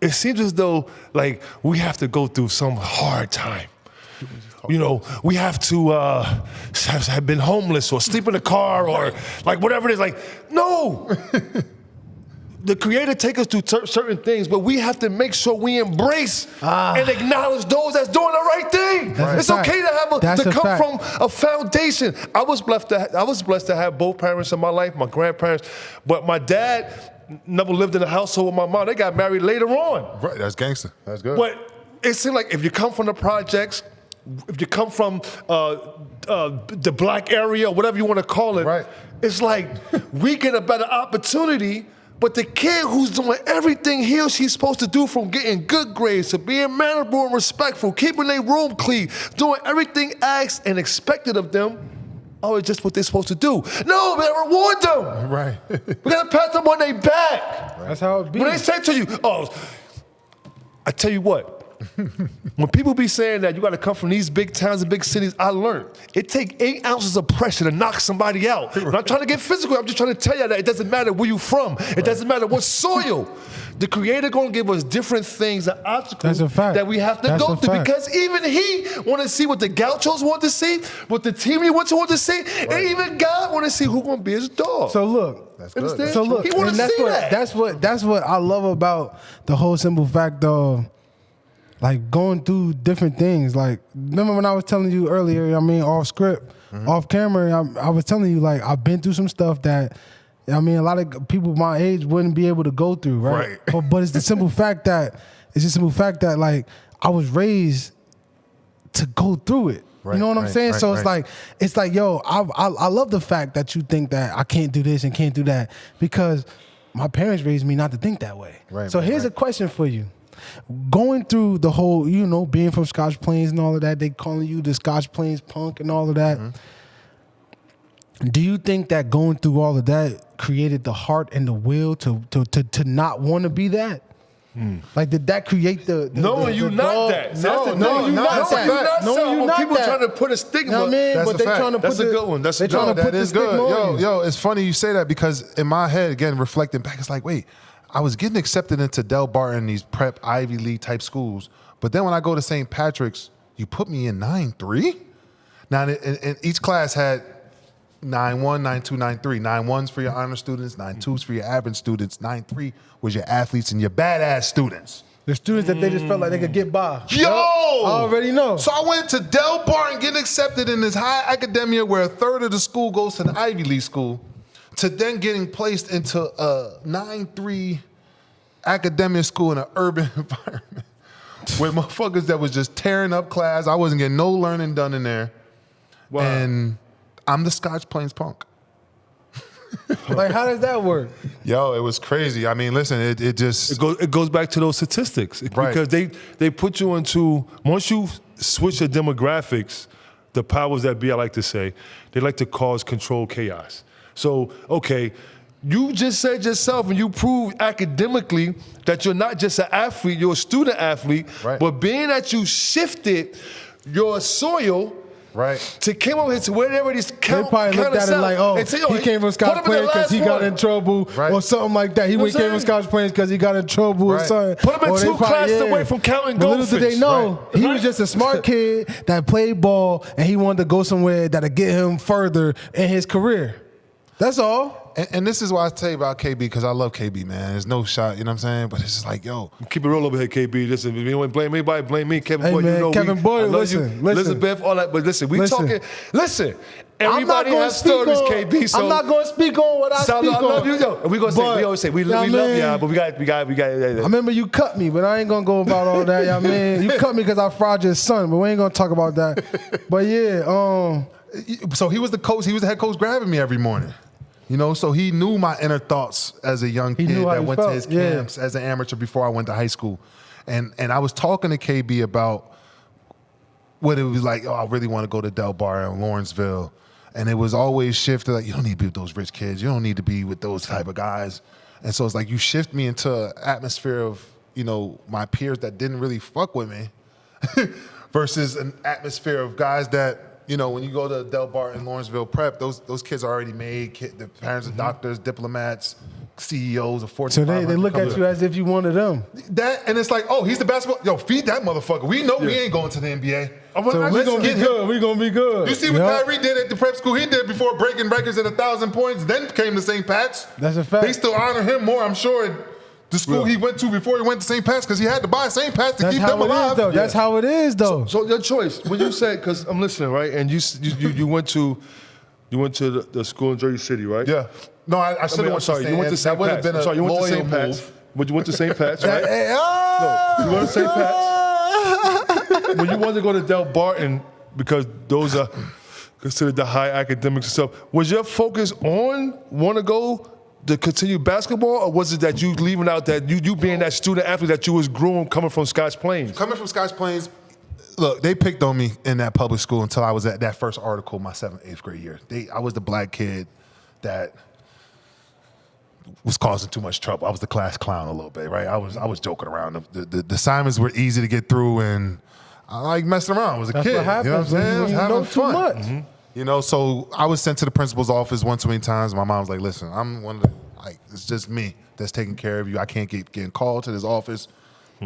S2: it seems as though like we have to go through some hard time. You know, we have to have been homeless or sleep in a car or like whatever it is. Like, no. The Creator take us through certain things, but we have to make sure we embrace and acknowledge those that's doing the right thing.
S3: That's
S2: It's
S3: a fact.
S2: okay to have
S3: That's
S2: to
S3: a
S2: come
S3: fact.
S2: from a foundation. I was blessed to have both parents in my life, my grandparents, but my dad never lived in a household with my mom. They got married later on.
S4: Right, that's gangster. That's good.
S2: But it seemed like if you come from the projects, if you come from the black area, whatever you want to call it.
S4: Right.
S2: It's like we get a better opportunity, but the kid who's doing everything he or she's supposed to do, from getting good grades to being mannerable and respectful, keeping their room clean, doing everything asked and expected of them, oh, it's just what they're supposed to do. No, man, reward them.
S4: Right.
S2: We gotta pat them on their back.
S3: That's how it be.
S2: When they say to you, oh, I tell you what, when people be saying that you gotta come from these big towns and big cities, I learned it take 8 ounces of pressure to knock somebody out. I'm not trying to get physical, I'm just trying to tell you that it doesn't matter where you from. It doesn't matter what soil. The Creator gonna give us different things and obstacles
S3: That's a fact.
S2: that we have to
S3: That's
S2: go
S3: a
S2: through.
S3: fact.
S2: Because even He wanna see what the Gauchos want to see, what the team He want to see, and even God wanna see who gonna be His dog.
S3: So look,
S4: That's good.
S2: Understand?
S3: So look,
S2: He wanna
S3: and that's
S2: see
S3: what
S2: that.
S3: that's what I love about the whole simple fact of like going through different things. Like, remember when I was telling you earlier, I mean, off script, off camera, I was telling you, like, I've been through some stuff that, I mean, a lot of people my age wouldn't be able to go through, right? But it's the simple fact that, like, I was raised to go through it.
S4: Right,
S3: You know what I'm
S4: right,
S3: saying?
S4: right,
S3: So
S4: right.
S3: it's like, yo, I love the fact that you think that I can't do this and can't do that, because my parents raised me not to think that way.
S4: Right,
S3: So
S4: right,
S3: here's
S4: right.
S3: a question for you. Going through the whole, you know, being from Scotch Plains and all of that, they calling you the Scotch Plains punk and all of that. Do you think that going through all of that created the heart and the will to not want to be that? Like, did that create the
S2: Knowing you
S3: the
S2: not
S3: dog?
S2: that. See,
S3: No,
S2: that's the
S3: no,
S2: thing.
S3: you
S2: No,
S3: not
S2: no,
S3: that.
S2: you not
S3: No,
S2: that.
S3: you
S2: When
S3: not
S2: people
S3: that.
S2: trying to put a stigma.
S3: You know what I mean?
S4: That's
S3: But
S4: a
S3: they
S4: fact.
S3: trying to
S2: That's
S3: put
S2: a
S3: the,
S2: good one. That's a
S3: they
S2: good
S3: trying
S2: one.
S3: to put
S4: That
S3: the
S4: is good.
S3: stigma on you.
S4: Yo, it's funny you say that, because in my head, again, reflecting back, it's like, wait, I was getting accepted into Del Barton, these prep Ivy League type schools. But then when I go to St. Patrick's, you put me in 9-3? Now, and each class had 9-1, 9-2, 9-3. 9-1s for your honor students, 9-2s for your average students, 9-3 was your athletes and your badass students.
S3: The students that they just felt like they could get by.
S4: Yo!
S3: I already know.
S4: So I went to Del Barton, getting accepted in this high academia where a third of the school goes to the Ivy League school, to then getting placed into a 9-3 academia school in an urban environment with motherfuckers that was just tearing up class. I wasn't getting no learning done in there.
S2: Wow.
S4: And I'm the Scotch Plains punk.
S3: Like, how does that work?
S4: Yo, it was crazy. I mean, listen, it just...
S2: It goes back to those statistics.
S4: Right.
S2: Because they put you into, once you switch your demographics, the powers that be, I like to say, they like to cause control chaos. So, okay, you just said yourself and you proved academically that you're not just an athlete, you're a student athlete,
S4: Right.
S2: but being that you shifted your soil
S4: Right.
S2: to come over here to where they already
S3: They probably looked at it like, oh, he came from Scotch Plains because he got in trouble,
S4: Right.
S3: or something like that. He
S2: You know what
S3: came
S2: I'm
S3: from
S2: saying?
S3: Scotch Plains because he got in trouble or
S4: Right.
S3: something.
S2: Put him in
S3: Or they
S2: two classes away from counting
S3: But little did they
S2: goldfish.
S3: know,
S4: Right.
S3: he was just a smart kid that played ball and he wanted to go somewhere that'll get him further in his career. That's all.
S4: And this is why I tell you about KB, because I love KB, man. There's no shot, you know what I'm saying? But it's just like, yo,
S2: Keep it real over here, KB. Listen, if you want to blame anybody, blame me. Kevin
S3: Hey,
S2: Boyd,
S3: man,
S2: you know
S3: Kevin Boyd,
S2: I love
S3: listen,
S2: you.
S3: listen.
S2: Elizabeth, all that. But listen, we
S3: Listen.
S2: talking. Listen,
S3: I'm not
S2: everybody
S3: going to
S2: has
S3: speak
S2: stories,
S3: on.
S2: KB. So
S3: I'm not going to speak on what I
S2: So
S3: speak
S2: I
S3: on.
S2: love you, yo. And we gonna say,
S3: But,
S2: we always say, we
S3: you know
S2: love
S3: what I mean?
S2: y'all, but we got.
S3: I remember you cut me, but I ain't gonna go about all that, y'all man. You cut me because I fraud your son, but we ain't gonna talk about that. But yeah,
S4: so he was the coach, he was the head coach grabbing me every morning. You know, so he knew my inner thoughts as a young kid
S3: knew how
S4: that
S3: you
S4: went to
S3: felt,
S4: his
S3: yeah.
S4: camps as an amateur before I went to high school. And I was talking to KB about what it was like, oh, I really want to go to Del Bar in Lawrenceville. And it was always shifted, like, you don't need to be with those rich kids. You don't need to be with those type of guys. And so it's like you shift me into an atmosphere of, you know, my peers that didn't really fuck with me versus an atmosphere of guys that, you know, when you go to Del Bar in Lawrenceville Prep, those kids are already made. The parents are doctors, diplomats, CEOs of Fortune
S3: so they
S4: 500
S3: look at
S4: companies.
S3: you as if you one of them.
S4: That, and it's like, oh, he's the basketball. Yo, feed that motherfucker. We know we ain't going to the NBA.
S3: So we
S4: Let's
S3: gonna be
S4: get him.
S3: good. We gonna be good.
S4: You see what
S3: Yup.
S4: Kyrie did at the prep school? He did before breaking records at 1,000 points, then came to St. Pat's.
S3: That's a fact.
S4: They still honor him more, I'm sure, at the school he went to before he went to St. Pat's, because he had to buy St. Pat's to
S3: That's
S4: keep
S3: how
S4: them
S3: it is,
S4: alive.
S3: though. That's how it is, though.
S2: So your choice, when you said, because I'm listening, right? And you went to the school in Jersey City, right?
S4: Yeah. No, I should have
S2: I'm
S4: went
S2: sorry,
S4: to
S2: you went to St.
S4: That would have
S2: Pat's.
S4: been
S2: I'm
S4: a
S2: sorry, you went to
S4: loyal
S2: St. Pat's.
S4: move.
S2: But you went to St. Pat's, right?
S3: Hey,
S2: No, you went to St. Pat's. When you wanted to go to Del Barton, because those are considered the high academics and stuff. Was your focus on want to go to continue basketball, or was it that you leaving out that you being that student athlete that you was groomed coming from Scotch Plains?
S4: Coming from Scotch Plains, look, they picked on me in that public school until I was at that first article my 7th, 8th grade year. I was the black kid that was causing too much trouble. I was the class clown a little bit, right? I was joking around. The assignments were easy to get through, and I like messing around. I was a
S3: That's
S4: kid.
S3: what happens
S4: you know what I'm saying? I was
S3: when you
S4: having
S3: know too
S4: fun.
S3: much.
S2: Mm-hmm.
S4: You know, so I was sent to the principal's office one too many times. My mom was like, listen, I'm one of the, it's just me that's taking care of you. I can't get getting called to this office.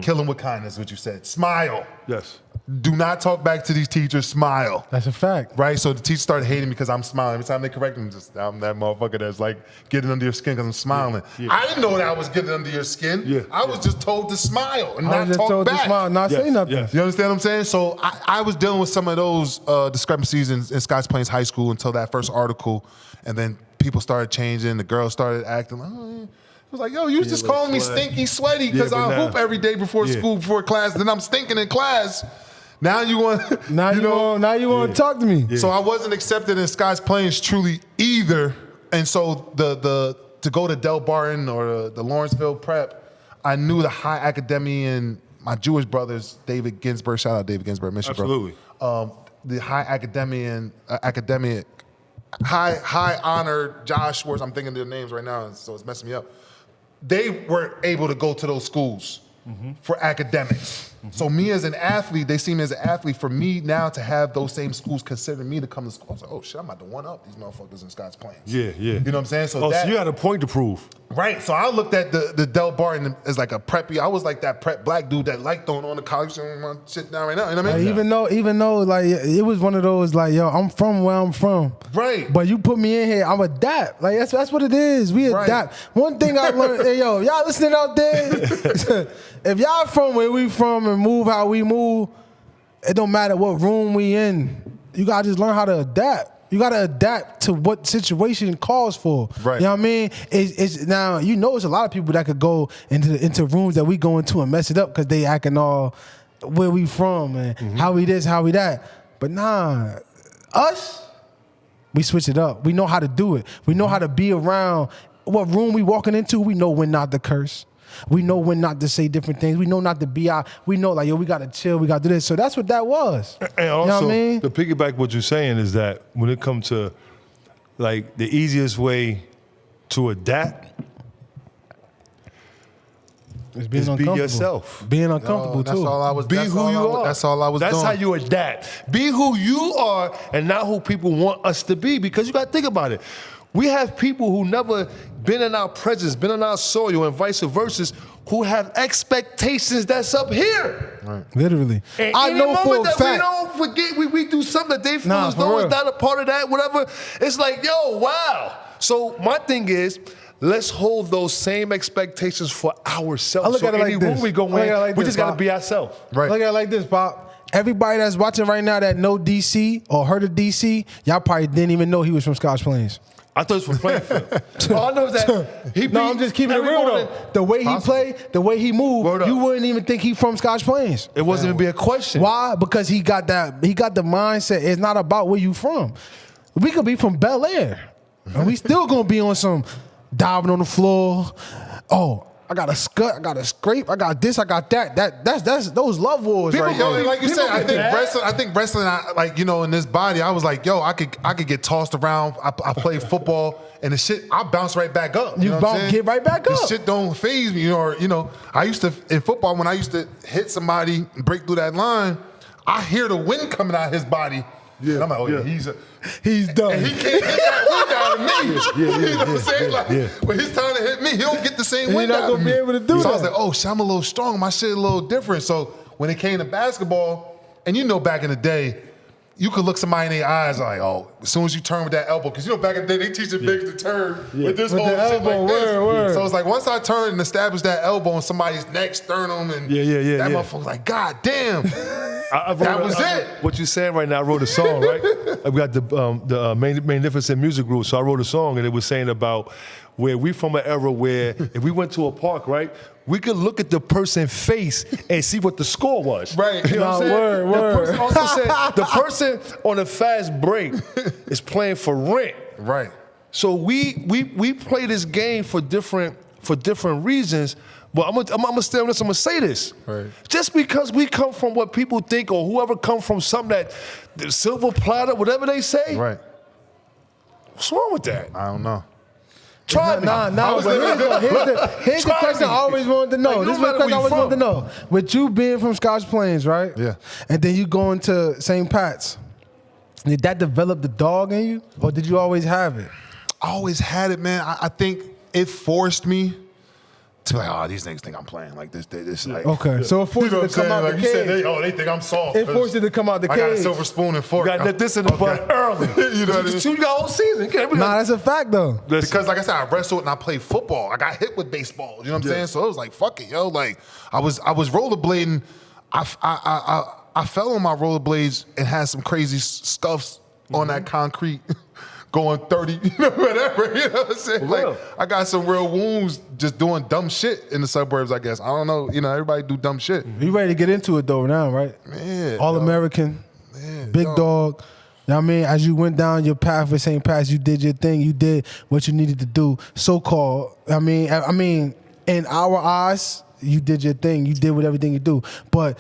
S4: Kill him with kindness, what you said. Smile.
S2: Yes.
S4: Do not talk back to these teachers. Smile.
S3: That's a fact.
S4: Right? So the teacher started hating me because I'm smiling. Every time they correct me, I'm that motherfucker that's like getting under your skin because I'm smiling.
S2: Yeah.
S4: I didn't know that I was getting under your skin.
S2: Yeah.
S4: I was just told to smile and
S3: I
S4: not
S3: was just
S4: talk
S3: told
S4: back.
S3: to smile, not say
S2: Yes,
S3: nothing.
S2: yes.
S4: You understand what I'm saying? So I was dealing with some of those discrepancies in Scotch Plains High School until that first article, and then people started changing. The girls started acting like, oh, yeah. It was like, yo, you was just calling me stinky, sweaty because
S2: Yeah, but
S4: I
S2: now-
S4: hoop every day before school, before class. Then I'm stinking in class. Now you want,
S3: Now you want to talk to me.
S4: So I wasn't accepted in Scotch Plains truly either, and so the to go to Del Barton or the Lawrenceville Prep, I knew the high academy and my Jewish brothers, David Ginsburg, shout out David Ginsburg, miss you, bro.
S2: Absolutely.
S4: The high academy and academic, high honor Josh Schwartz. I'm thinking their names right now, so it's messing me up. They weren't able to go to those schools for academics. So me as an athlete, they see me as an athlete. For me now to have those same schools consider me to come to school, I was like, oh shit, I'm about to one up these motherfuckers in Scotch Plains.
S2: Yeah.
S4: You know what I'm saying?
S2: So you had a point to prove.
S4: Right. So I looked at the Del Barton as like a preppy. I was like that prep black dude that liked throwing on the college shit down right now. You know what I mean?
S3: Even though like it was one of those like, yo, I'm from where I'm from.
S4: Right.
S3: But you put me in here, I'm adapt. Like that's what it is. We adapt. One thing I learned, hey yo, y'all listening out there? If y'all from where we from and move how we move, it don't matter what room we in. You gotta just learn how to adapt. You gotta adapt to what situation calls for.
S4: Right.
S3: You know what I mean? It's now you know it's a lot of people that could go into rooms that we go into and mess it up because they acting all where we from and how we this, how we that. But nah, us, we switch it up. We know how to do it. We know how to be around what room we walking into. We know when not to curse. We know when not to say different things. We know not to be out. We know like, yo, we got to chill. We got to do this. So that's what that was.
S2: And also,
S3: you know what I mean?
S2: to piggyback what you're saying is that when it comes to like the easiest way to adapt
S3: It's
S2: is be yourself.
S3: Being uncomfortable
S4: that's
S3: too.
S4: all I was.
S2: Be
S4: that's
S2: who
S4: all
S2: you
S4: I was,
S2: are.
S4: That's all I was
S2: That's
S4: doing.
S2: how you adapt. Be who you are and not who people want us to be. Because you got to think about it. We have people who never been in our presence, been in our soil, and vice versa, who have expectations that's up here.
S4: Right.
S3: Literally.
S2: And
S3: I
S2: any
S3: know for
S2: moment
S3: a
S2: that
S3: fact.
S2: we don't forget, we do something that they feel
S3: Nah,
S2: as
S3: for
S2: though
S3: real.
S2: it's not a part of that, whatever. It's like, yo, wow. So my thing is, let's hold those same expectations for ourselves.
S3: I look
S2: so
S3: at it
S2: any
S3: like
S2: room
S3: this.
S2: we go
S3: I look at it
S2: in,
S3: like
S2: we
S3: this,
S2: just got to
S3: Pop.
S2: be ourselves.
S4: Right.
S3: Look at it like this, Pop. Everybody that's watching right now that know DC or heard of DC, y'all probably didn't even know he was from Scotch Plains.
S2: I thought it was from Plainfield. All I know is that he
S3: No,
S2: beat
S3: I'm just keeping it
S2: every
S3: real
S2: morning.
S3: though. The way he played, the way he moved,
S2: Word up.
S3: you wouldn't even think he from Scotch Plains.
S2: It wasn't even be a question.
S3: Why? Because he got the mindset. It's not about where you from. We could be from Bel Air, and we still gonna be on some diving on the floor. Oh, I got a scut, I got a scrape, I got this, I got that. That's those love wars
S2: People
S3: right
S4: Yo,
S3: there.
S4: like you
S2: People
S4: said, I
S2: get
S4: think
S2: mad.
S4: wrestling, like, you know, in this body, I was like, yo, I could get tossed around. I play football, and the shit, I bounce right back up.
S3: You
S4: know what I'm saying?
S3: get right back
S4: This
S3: up.
S4: shit don't faze me, or I used to in football when I used to hit somebody and break through that line, I hear the wind coming out of his body. Yeah, and I'm like, oh yeah,
S3: He's done.
S4: and he can't get that wind out of me. You know what I'm saying? Like, when it's time to hit me, he don't get the same
S3: He
S4: wind
S3: not
S4: out
S3: gonna
S4: of
S3: be
S4: me.
S3: able to do
S4: so I was
S3: that.
S4: like, oh shit, I'm a little strong. My shit a little different. So when it came to basketball, and back in the day, you could look somebody in their eyes like, oh, as soon as you turn with that elbow, because back in the day they teach the bigs to turn with this
S3: With
S4: whole
S3: the
S4: shit
S3: elbow,
S4: like this.
S3: word.
S4: So it's like once I turned and established that elbow on somebody's neck, sternum, and that motherfucker was like, God damn. That was it.
S2: What you saying right now? I wrote a song, right? We got the Magnificent Music Group, so I wrote a song, and it was saying about where we from an era where if we went to a park, right, we could look at the person's face and see what the score was.
S4: Right.
S2: You know what I'm saying?
S3: Word.
S2: The person also said the person on a fast break is playing for rent.
S4: Right.
S2: So we play this game for different reasons. But I'm gonna stay on this. I'm gonna say this.
S4: Right.
S2: Just because we come from what people think, or whoever come from something that the silver platter, whatever they say.
S4: Right.
S2: What's wrong with that?
S4: I don't know.
S2: Try me.
S3: Nah, but here's the
S2: Try
S3: question I
S2: me.
S3: always wanted to know.
S2: Like,
S3: This is
S2: no
S3: the
S2: matter
S3: question I
S2: where
S3: always
S2: you
S3: wanted to
S2: from.
S3: know. With you being from Scotch Plains, right?
S4: Yeah.
S3: And then you going to St. Pat's. Did that develop the dog in you, or did you always have it?
S4: I always had it, man. I think it forced me to be like, oh, these niggas think I'm playing like this. Like,
S3: Okay, so it forced you to come out the
S4: Like you said,
S3: cage.
S4: they think I'm soft.
S3: It forced you to come out the
S4: I got a
S3: cage.
S4: silver spoon and fork.
S2: You got to nip this in the butt early.
S4: You know what I mean?
S2: You got a whole season.
S3: Nah, that's a fact though.
S4: Because like I said, I wrestled and I played football. I got hit with baseball. You know what I'm saying? So it was like, fuck it, yo. Like I was rollerblading. I fell on my rollerblades and had some crazy scuffs on that concrete. Going 30, whatever, you know what I'm saying? Like, I got some real wounds just doing dumb shit in the suburbs, I guess. I don't know, everybody do dumb shit.
S3: You ready to get into it though now, right?
S4: Yeah.
S3: All American, big dog. You know what I mean? As you went down your path with St. Pat's, you did your thing. You did what you needed to do, so-called. I mean, in our eyes, you did your thing. You did what everything you do. But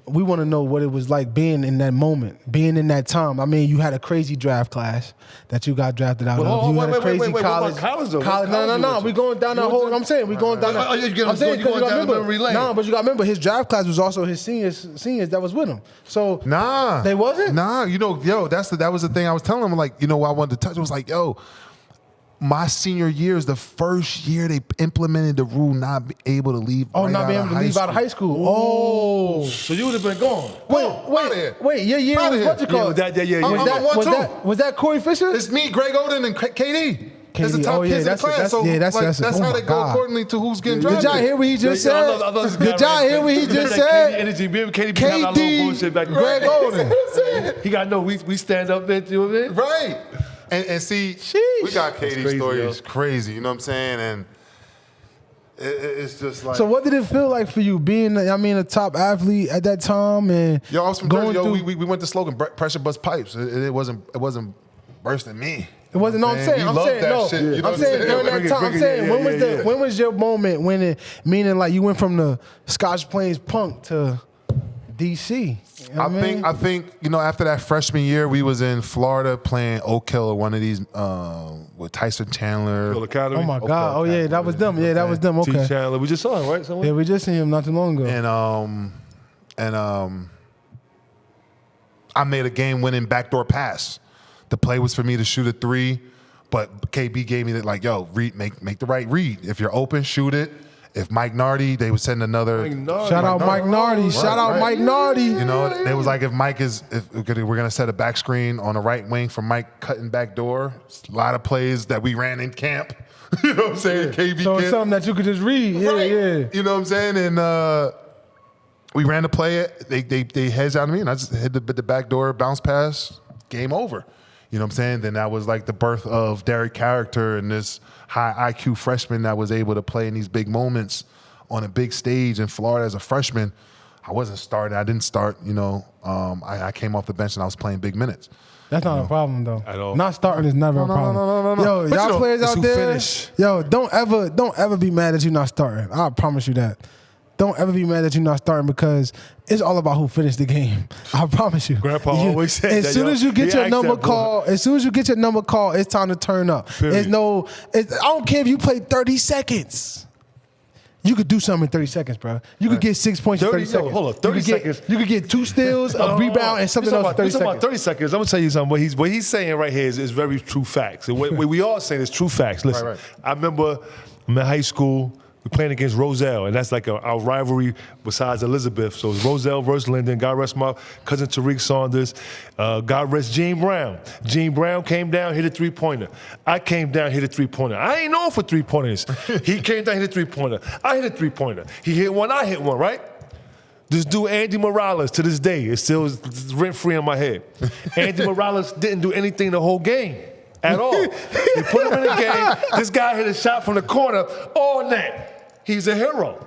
S3: we want to know what it was like being in that moment, being in that time. I mean, you had a crazy draft class that you got drafted out of. You had a crazy college.
S2: College though?
S3: No. We going down that whole. I'm saying we going down.
S2: Oh, you're
S3: I'm saying because you got to remember.
S2: memory lane.
S3: No, but you got to remember his draft class was also his seniors that was with him. So
S4: Nah.
S3: they wasn't.
S4: Nah, that was the thing I was telling him. Like, I wanted to touch. It was like, yo, my senior year is the first year they implemented the rule not be able to leave.
S3: Oh, not being able to leave out of high school. Oh,
S2: So you would have been gone.
S3: wait. Your year was what you call? Was that Corey Fisher?
S4: It's me, Greg Oden, and KD. It's the top
S3: Oh, yeah,
S4: kids in the
S3: that's-
S4: class.
S3: that's-
S4: That's
S3: oh
S4: how
S3: my
S4: they go
S3: God.
S4: accordingly to who's getting
S3: Did
S4: drafted.
S3: y'all hear what he just said? Did y'all hear what he just said?
S2: Energy, KD be having our little bullshit back
S3: Greg Oden.
S2: He got we stand up there, you know what I mean?
S4: Right. And see,
S3: Sheesh.
S4: we got KD's
S2: crazy,
S4: story
S2: yo.
S4: is crazy, you know what I'm saying? And it's just like...
S3: So what did it feel like for you being, a top athlete at that time and
S4: Yo, I was from
S3: going
S4: Jersey. Yo,
S3: through?
S4: we went to slogan, pressure bust pipes. It wasn't bursting me.
S3: It wasn't. No, I'm saying.
S4: We
S3: I'm
S4: love
S3: saying
S4: that
S3: no.
S4: shit, you know
S3: I'm
S4: what I'm
S3: saying
S4: saying?
S3: during that time. I'm saying when was your moment when it meaning like you went from the Scotch Plains punk to DC? You know what I mean?
S4: I think after that freshman year, we was in Florida playing Oak Hill or one of these with Tyson Chandler.
S2: Academy.
S3: Oh my God! Oh yeah, that was them. Yeah, that was them.
S2: T.
S3: Okay.
S2: Chandler. We just saw him, right? Somewhere?
S3: Yeah, we just seen him not too long ago.
S4: And I made a game-winning backdoor pass. The play was for me to shoot a three, but KB gave me that like, yo, make the right read. If you're open, shoot it. If Mike Nardi, they would send another.
S3: Shout out Mike Nardi. Shout out Mike Nardi.
S4: They was like, if we're gonna set a back screen on the right wing for Mike cutting back door. A lot of plays that we ran in camp. You know what I'm saying? KB
S3: So it's
S4: camp.
S3: something that you could just read. Yeah,
S4: Right.
S3: yeah.
S4: You know what I'm saying? And we ran the play. They hedged out of me, and I just hit the back door, bounce pass, game over. You know what I'm saying? Then that was like the birth of Derrick Caracter and this high IQ freshman that was able to play in these big moments on a big stage in Florida as a freshman. I wasn't starting. I didn't start, I came off the bench and I was playing big minutes.
S3: That's not a problem though.
S2: At all.
S3: Not starting is never a problem.
S4: No.
S3: Yo,
S4: But
S3: y'all players
S2: it's
S3: out
S2: who
S3: there.
S2: finish.
S3: Yo, don't ever be mad that you're not starting. I promise you that. Don't ever be mad that you're not starting because it's all about who finished the game. I promise you.
S2: Grandpa always said
S3: as
S2: that,
S3: soon
S2: yo.
S3: as you get
S2: He
S3: your
S2: asked
S3: number
S2: that boy.
S3: call, it's time to turn up.
S2: Period.
S3: I don't care if you play 30 seconds. You could do something in 30 seconds, bro. You could get 6 points in 30 seconds.
S2: Hold on, 30 seconds.
S3: You could get 2 steals, a rebound, and something else in 30
S2: You're talking about
S3: seconds.
S2: 30 seconds. I'm gonna tell you something. What he's saying right here is very true facts. And what we all saying is true facts. Listen,
S4: Right.
S2: I remember I'm in high school. We're playing against Roselle, and that's like our rivalry besides Elizabeth. So it's Roselle versus Linden. God rest my cousin Tariq Saunders. God rest Gene Brown. Gene Brown came down, hit a three-pointer. I came down, hit a three-pointer. I ain't known for three-pointers. He came down, hit a three-pointer. I hit a three-pointer. He hit one, I hit one, right? This dude, Andy Morales, to this day, it's still rent-free in my head. Andy Morales didn't do anything the whole game at all. They put him in the game. This guy hit a shot from the corner all net. He's a hero.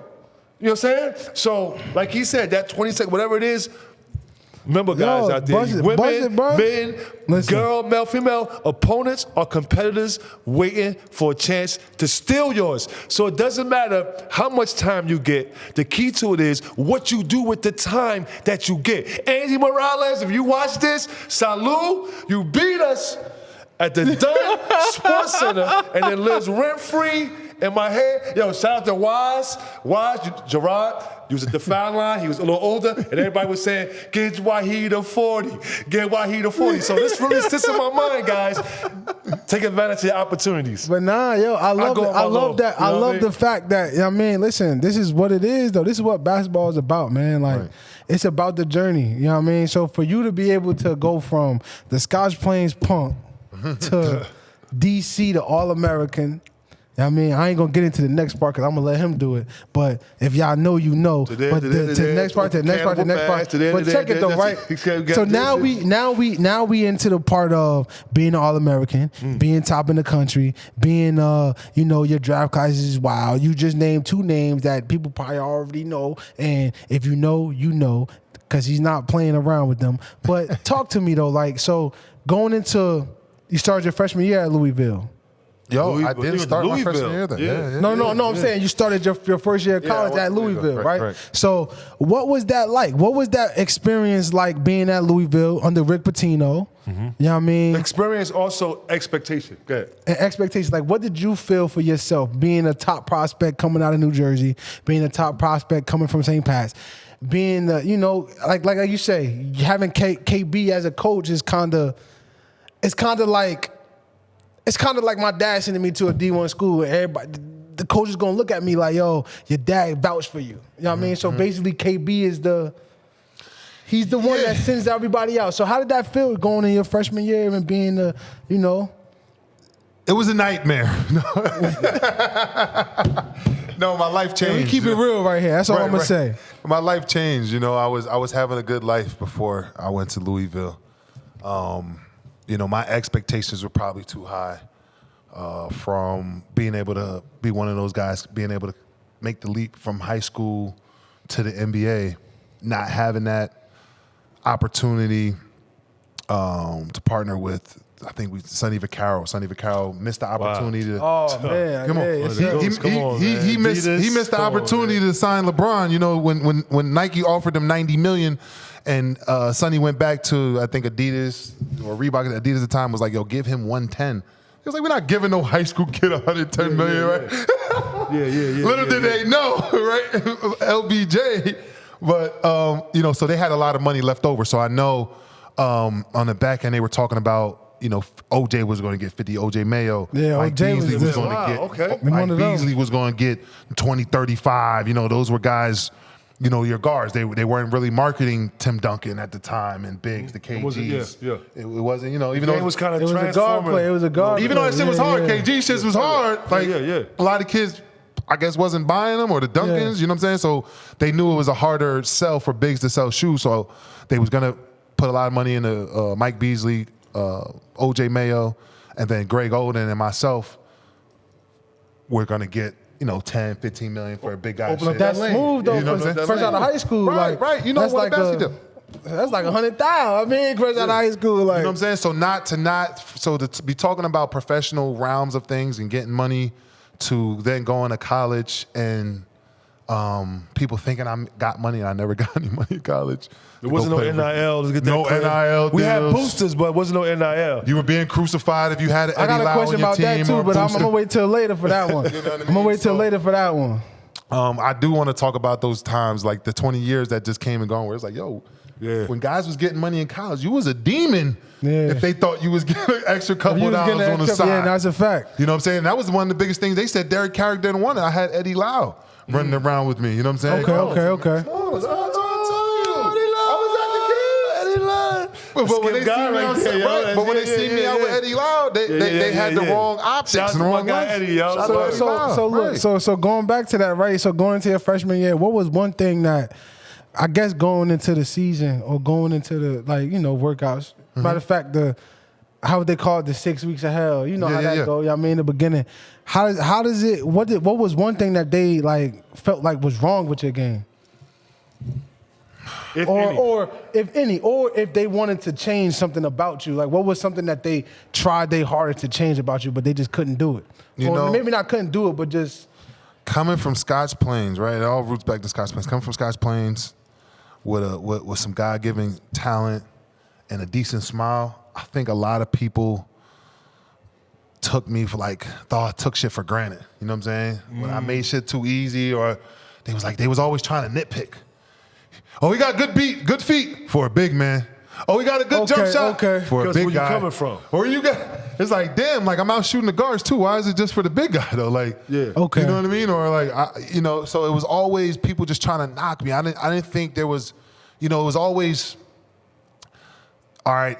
S2: You know what I'm saying? So, like he said, that 20 seconds, whatever it is, remember, guys out there, women, men, girl, male, female, opponents are competitors waiting for a chance to steal yours. So it doesn't matter how much time you get. The key to it is what you do with the time that you get. Andy Morales, if you watch this, salute, you beat us at the Dunn Sports Center and it lives rent-free in my head. Yo, shout out to Wise, Gerard. He was at the foul line. He was a little older, and everybody was saying, "Get Wahid a 40, get Wahid a 40." So this really sits in my mind, guys. Take advantage of your opportunities.
S3: But nah, yo, I love it. I love that. I love the fact that, I mean, listen, this is what it is, though. This is what basketball is about, man. Like, it's about the journey. You know what I mean? So for you to be able to go from the Scotch Plains punk to DC to All-American. I mean, I ain't gonna get into the next part because I'm gonna let him do it. But if y'all know, you know. But to the next part. But check it though, right? So now we into the part of being an All-American, being top in the country, being your draft class is wild. You just named 2 names that people probably already know, and if you know, you know, because he's not playing around with them. But talk to me though, like, so going into, you started your freshman year at Louisville.
S4: Yo, I didn't start my freshman year then. Yeah.
S3: No, I'm saying you started your first year of college at Louisville, right? So what was that like? What was that experience like being at Louisville under Rick Pitino? You know what I mean?
S2: Experience, also expectation. Go ahead.
S3: And expectation. Like, what did you feel for yourself being a top prospect coming out of New Jersey, being a top prospect coming from St. Pat's? Being the, like you say, having KB as a coach is kind of like my dad sending me to a D1 school and everybody, the coach is gonna look at me like, yo, your dad vouched for you. You know what I mean? So basically KB is he's the one that sends everybody out. So how did that feel going in your freshman year and being It
S4: was a nightmare. No, my life changed.
S3: We keep it real right here. That's all I'm gonna say.
S4: My life changed. I was having a good life before I went to Louisville. My expectations were probably too high from being able to be one of those guys, being able to make the leap from high school to the NBA, not having that opportunity to partner with, I think Sonny Vaccaro. Sonny Vaccaro missed the opportunity to.
S3: Oh man,
S4: come on! He missed the opportunity to sign LeBron. When Nike offered him $90 million, and Sonny went back to, I think, Adidas or Reebok. Adidas at the time was like, "Yo, give him 110." He was like, "We're not giving no high school kid $110 million, right?"
S2: Yeah.
S4: Little did they know, right? LBJ, but so they had a lot of money left over. So I know on the back end they were talking about. OJ was going to get 50. OJ Mayo.
S3: Yeah,
S4: Mike Beasley was going to get.
S2: Okay.
S4: Mike Beasley was going to get 20, 35. Those were guys. Your guards. They weren't really marketing Tim Duncan at the time and Biggs, the KGs. It wasn't. Even though
S2: it was kind of
S3: it was a guard play. It was a guard.
S4: Even though that shit was hard, KG shit was hard. Like a lot of kids, I guess, wasn't buying them or the Duncans. You know what I'm saying? So they knew it was a harder sell for Biggs to sell shoes. So they was gonna put a lot of money into Mike Beasley. OJ Mayo, and then Greg Oden and myself, we're going to get, 10, 15 million for a big guy.
S3: That's smooth, though, fresh out of high school.
S4: Right.
S3: That's
S4: what
S3: like that's like 100,000. I mean, fresh out of high school. Like,
S4: you know what I'm saying? So to be talking about professional realms of things and getting money to then going to college and people thinking I got money and I never got any money in college.
S2: There wasn't no NIL to get that
S4: No
S2: clear.
S4: NIL deals.
S2: We had boosters, but it wasn't no NIL.
S4: You were being crucified if you had an Eddie Lau on your team.
S3: I got a question about that too, but I'm going to wait till later for that one. I'm going to wait till later for that one.
S4: I do want to talk about those times, like the 20 years that just came and gone, where it's like, yo, when guys was getting money in college, you was a demon if they thought you was getting an extra couple of dollars on the side.
S3: Yeah, that's a fact.
S4: You know what I'm saying? That was one of the biggest things. They said Derrick Caracter didn't want it. I had Eddie Lau running around with me. You know what I'm saying?
S3: Okay.
S4: But when they see me out with Eddie Lau, they had the wrong optics and the wrong
S2: guy Eddie, yo.
S3: So going back to that, right? So going into your freshman year, what was one thing that I guess going into the season or going into the workouts. Matter of fact, how would they call it, the 6 weeks of hell? You know how that go. I mean, in the beginning, how does it? What was one thing that they felt like was wrong with your game? Or if they wanted to change something about you, like what was something that they tried their hardest to change about you, but they just couldn't do it? Maybe not couldn't do it, but just
S4: coming from Scotch Plains, right? It all roots back to Scotch Plains. Coming from Scotch Plains with some God-given talent and a decent smile, I think a lot of people took me for thought I took shit for granted. You know what I'm saying? When I made shit too easy, or they was always trying to nitpick. Oh, he got good feet for a big man. Oh, he got a good jump shot for a big
S2: where
S4: guy.
S2: You coming from?
S4: Or it's like, damn, I'm out shooting the guards too. Why is it just for the big guy though? You know what I mean? Or so it was always people just trying to knock me. I didn't think there was, it was always, all right,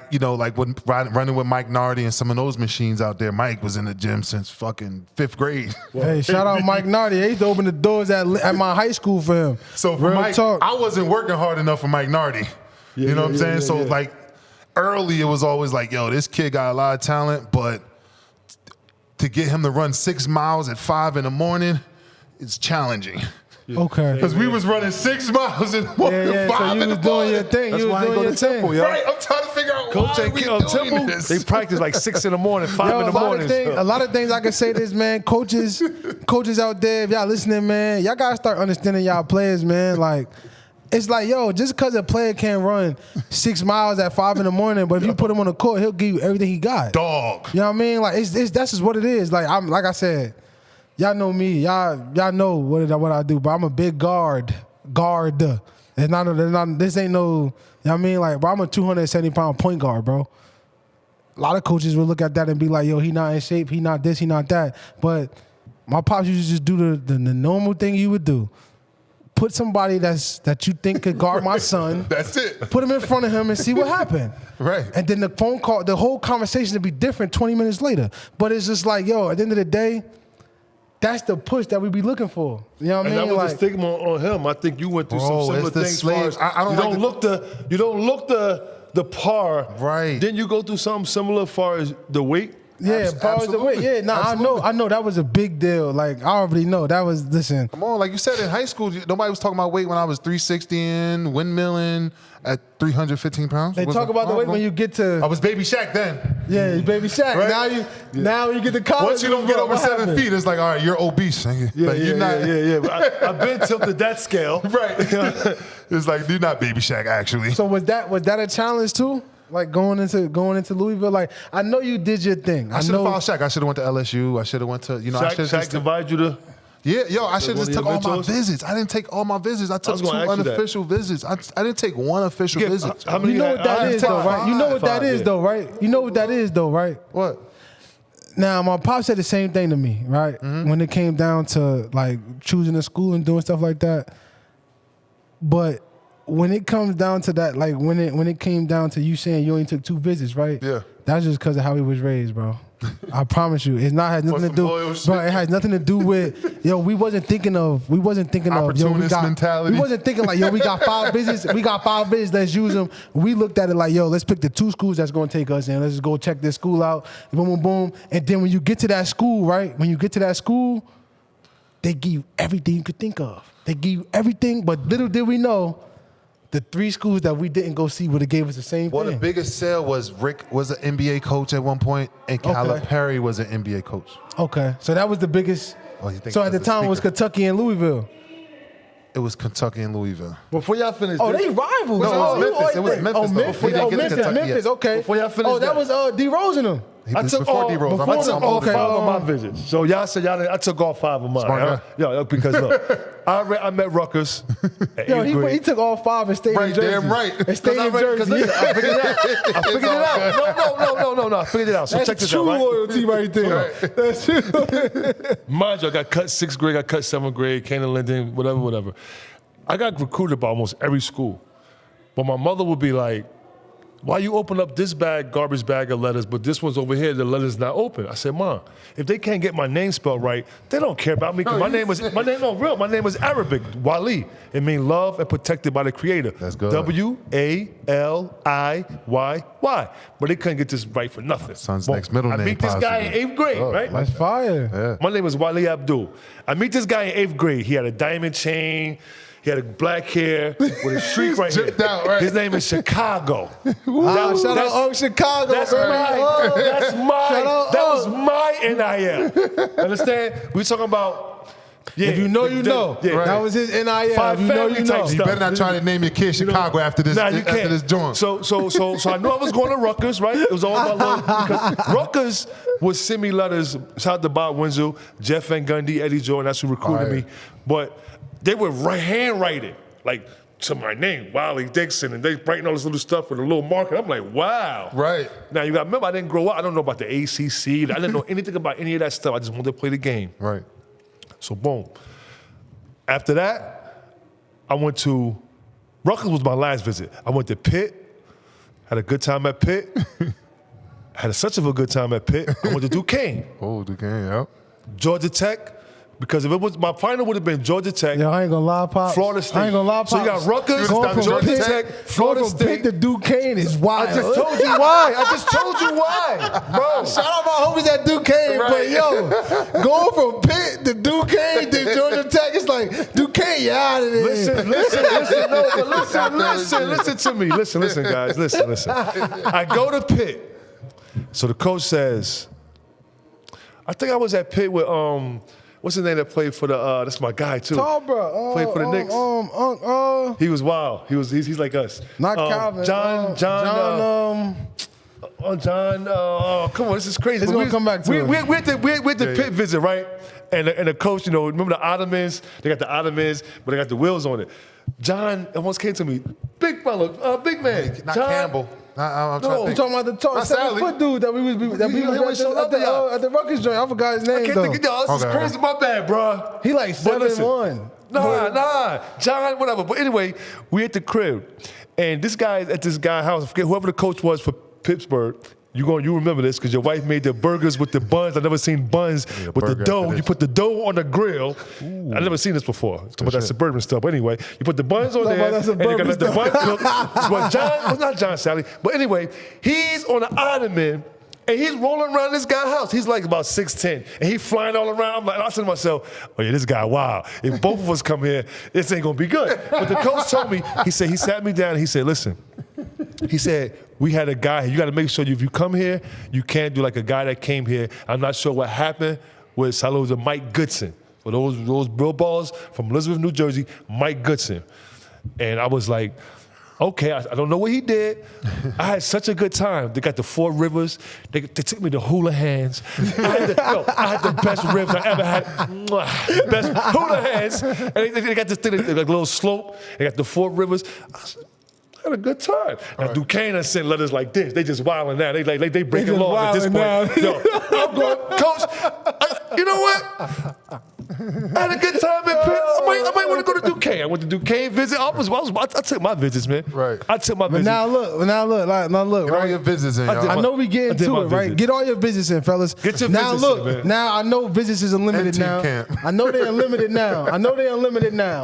S4: when running with Mike Nardi and some of those machines out there. Mike was in the gym since fucking 5th grade.
S3: Hey, shout out Mike Nardi. He used to open the doors at my high school for him.
S4: So for Mike, I wasn't working hard enough for Mike Nardi. You know what I'm saying? So early it was always yo, this kid got a lot of talent, but to get him to run 6 miles at 5 in the morning, it's challenging.
S3: Okay.
S4: Because we was running 6 miles at 5
S3: so
S4: in the morning.
S3: you was doing your thing.
S2: That's
S3: you was
S2: why
S3: doing
S2: I go
S3: your
S2: to Temple,
S3: thing.
S2: yo.
S4: Right, I'm trying to figure out
S2: Coach
S4: why
S2: ain't
S4: we
S2: Temple.
S4: doing this.
S2: They practice 6 in the morning, 5 in the morning.
S3: A lot of things I can say this, man. Coaches out there, if y'all listening, man, y'all gotta start understanding y'all players, man. It's just because a player can't run 6 miles at 5 in the morning, but if you put him on the court, he'll give you everything he got.
S4: Dog.
S3: You know what I mean? That's just what it is. Like I said, y'all know me. Y'all know what I do, but I'm a big guard. It's not. This ain't no. You know what I mean? Bro, I'm a 270-pound point guard, bro. A lot of coaches will look at that and be like, yo, he not in shape, he not this, he not that. But my pops used to just do the normal thing you would do. Put somebody that you think could guard my son.
S4: That's it.
S3: Put him in front of him and see what happened.
S4: Right.
S3: And then the whole conversation would be different 20 minutes later. But it's just yo, at the end of the day, that's the push that we be looking for. You know what I mean?
S2: And that was the stigma on him. I think you went through some similar things.
S4: Slaves.
S2: You don't look the par.
S4: Right.
S2: Didn't you go through something similar as far as the weight?
S3: Yeah, bars the weight. Yeah, I know that was a big deal. I already know that was. Listen,
S4: come on, like you said in high school, nobody was talking about weight when I was 360 and windmilling at 315 pounds.
S3: They talk about the weight when you get to.
S4: I was Baby Shaq then.
S3: Yeah, Baby Shaq.
S4: Right?
S3: Now you get to college.
S4: Once you don't get over 7 feet, it's all right, you're obese. You're not.
S2: But I've been tilted that scale.
S4: Right. It's you're not Baby Shaq actually.
S3: So was that a challenge too? Going into Louisville, I know you did your thing.
S4: I should have followed Shaq. I should have went to LSU. I should have went to
S2: Shaq divide you to.
S4: Yeah, I should have just took all my visits. I didn't take all my visits. I took 2 unofficial visits. I didn't take 1 official visit.
S3: You know what that is though, right? You know what that is though, right? You know what that is though, right?
S4: What?
S3: Now, my pop said the same thing to me, right? Mm-hmm. When it came down to choosing a school and doing stuff like that. But when it comes down to that, when it came down to you saying you only took 2 visits, right?
S4: Yeah.
S3: That's just because of how he was raised, bro. I promise you, has nothing to do. Bro, it has nothing to do with we wasn't thinking of
S4: opportunist mentality.
S3: We wasn't thinking we got 5 visits. We got 5 visits. Let's use them. We looked at it let's pick the 2 schools that's going to take us in. Let's just go check this school out. Boom, boom, boom. And then when you get to that school, right? When you get to that school, they give you everything you could think of. They give you everything, but little did we know. The 3 schools that we didn't go see would have gave us the same thing.
S4: Well, the biggest sale was Rick was an NBA coach at one point, and Calipari was an NBA coach.
S3: Okay, so that was the biggest. So at the time, it was Kentucky and Louisville.
S4: It was Kentucky and Louisville.
S2: Before y'all finish,
S3: they rivals.
S4: No, it was Memphis.
S3: Oh, Memphis. Okay.
S2: Before y'all finish,
S3: that was D Rose and them.
S2: I took all 5 of my visits. So y'all said I took all 5 of mine.
S4: Smart
S2: guy. Because look, I met Rutgers.
S3: He took all 5 and stayed in Jersey.
S4: Damn right.
S3: And stayed in Jersey.
S2: I figured it out. I figured it out. No. I figured it out. So
S3: that's
S2: check this
S3: true
S2: out. Right?
S3: Loyalty right there. That's true.
S2: Mind you, I got cut 6th grade, I got cut 7th grade, Canaan Linden, whatever. I got recruited by almost every school. But my mother would be like, why you open up this garbage bag of letters, but this one's over here, the letter's not open? I said, Mom, if they can't get my name spelled right, they don't care about me. 'Cause my name my name is Arabic, Wali. It means love and protected by the Creator.
S4: That's good.
S2: W-A-L-I-Y-Y. But they couldn't get this right for nothing.
S4: Son's
S2: Boom.
S4: next middle name
S2: I meet this guy in
S4: possibly.
S2: 8th grade, right?
S3: That's fire.
S2: My name is Wali Abdul. I meet this guy in 8th grade. He had a diamond chain. He had a black hair with a streak right here.
S4: Dripped out, right?
S2: His name is Chicago.
S3: Shout out Chicago.
S2: That's
S3: baby.
S2: that was my NIL. Understand? We talking about. Yeah,
S3: If you know, you know.
S2: Yeah,
S3: That was his NIL.
S2: Five
S3: If you know,
S2: family
S3: you
S2: type
S3: know.
S2: stuff.
S4: You better not try to name your kid Chicago after this.
S2: Nah, you
S4: after
S2: can't.
S4: this joint.
S2: So I knew I was going to Rutgers, right? It was all about love. Because Rutgers would send me letters. Shout out to Bob Wenzel, Jeff Van Gundy, Eddie Jordan. That's who recruited me. But they would handwrite it, like to my name, Wally Dixon, and they writing all this little stuff with a little marker. I'm like, wow.
S4: Right.
S2: Now you got to remember, I didn't grow up. I don't know about the ACC. I didn't know anything about any of that stuff. I just wanted to play the game.
S4: Right.
S2: So boom. After that, I went to Rutgers was my last visit. I went to Pitt, had a good time at Pitt. Had such of a good time at Pitt. I went to Duquesne,
S4: Oh, Duquesne, yep.
S2: Georgia Tech, because if it was my final would have been Georgia Tech,
S3: Yo, I ain't gonna lie, Pops.
S2: Florida State.
S3: I ain't gonna lie, Pops.
S2: So you got Rutgers,
S3: Going from
S2: Georgia
S3: Pitt-
S2: Tech, Florida
S3: going from Pitt
S2: State.
S3: to Duquesne is wild.
S2: I just told you why. I just told you why, bro.
S3: Shout out my homies at Duquesne, but yo, going from Pitt to Duquesne to Georgia Tech, it's like Duquesne, you out of there.
S2: Listen, no, but listen to me. Listen, guys, listen. I go to Pitt. So the coach says, I think I was at Pitt with what's his name that played for the that's my guy too.
S3: Tall, bro.
S2: Played for the Knicks. He was wild. He's like us.
S3: Not Calvin.
S2: John. Come on, this is crazy.
S3: It's gonna come back to
S2: we
S3: it.
S2: at the Pitt visit, right? And the coach, remember the Ottomans? They got the Ottomans, but they got the wheels on it. John almost came to me, big fella, big man.
S4: Not
S2: John,
S4: Campbell. I'm trying to
S3: You
S4: think.
S3: talking about the tall
S4: Not
S3: 7
S4: Sally.
S3: foot dude that we was
S2: he always showed up
S3: at the Rutgers joint? I forgot his
S2: I
S3: name
S2: can't
S3: though.
S2: think of y'all. This is
S4: Okay.
S2: crazy. My bad, bro.
S3: He like
S2: But listen,
S3: 7'1".
S2: Nah, John, whatever. But anyway, we at the crib, and this guy is at this guy's house. I forget whoever the coach was for Pittsburgh. You remember this because your wife made the burgers with the buns. I never seen buns with the
S4: burger
S2: dough.
S4: after
S2: You
S4: this.
S2: put the dough on the grill. I never seen this before. It's about that
S4: shit.
S2: suburban stuff. But anyway, you put the buns on
S3: Talk
S2: there,
S3: about that
S2: and you got
S3: suburban
S2: the bun cook. Well, not John Sally. But anyway, he's on the ottoman. And he's rolling around this guy's house. He's like about 6'10", and he's flying all around. I said to myself, "Oh yeah, this guy, wow! If both of us come here, this ain't gonna be good." But the coach told me, he sat me down, and he said, "Listen," he said, "We had a guy here. You got to make sure if you come here, you can't do like a guy that came here. I'm not sure what happened with Salud and Mike Goodson. For those real balls from Elizabeth, New Jersey, Mike Goodson." And I was like, okay, I don't know what he did. I had such a good time. They got the 4 rivers. They took me to Hula Hands. I had the best ribs I ever had. Mwah. Best Hula Hands. And they got this thing, like a little slope. They got the 4 rivers. I had a good time. Now Duquesne has sent letters like this. They just wilding now. They breaking
S3: just
S2: laws at this
S3: wilding
S2: point. Yo, I'm going, Coach. You know what? I had a good time at Pitt. I might want to go to Duquesne. I went to Duquesne visit. I took my visits, man.
S4: Right.
S2: I took my
S3: But
S2: visits.
S3: now look,
S4: Get all
S3: right?
S4: your visits in,
S2: I did
S4: y'all.
S3: I know we get
S2: I did
S3: into
S2: my
S3: it, right?
S2: visit.
S3: Get all your visits in, fellas.
S2: Get your
S3: now
S2: visits
S3: look,
S2: in, man.
S3: now I know visits is unlimited
S4: And team
S3: now.
S4: camp.
S3: I know they're unlimited now.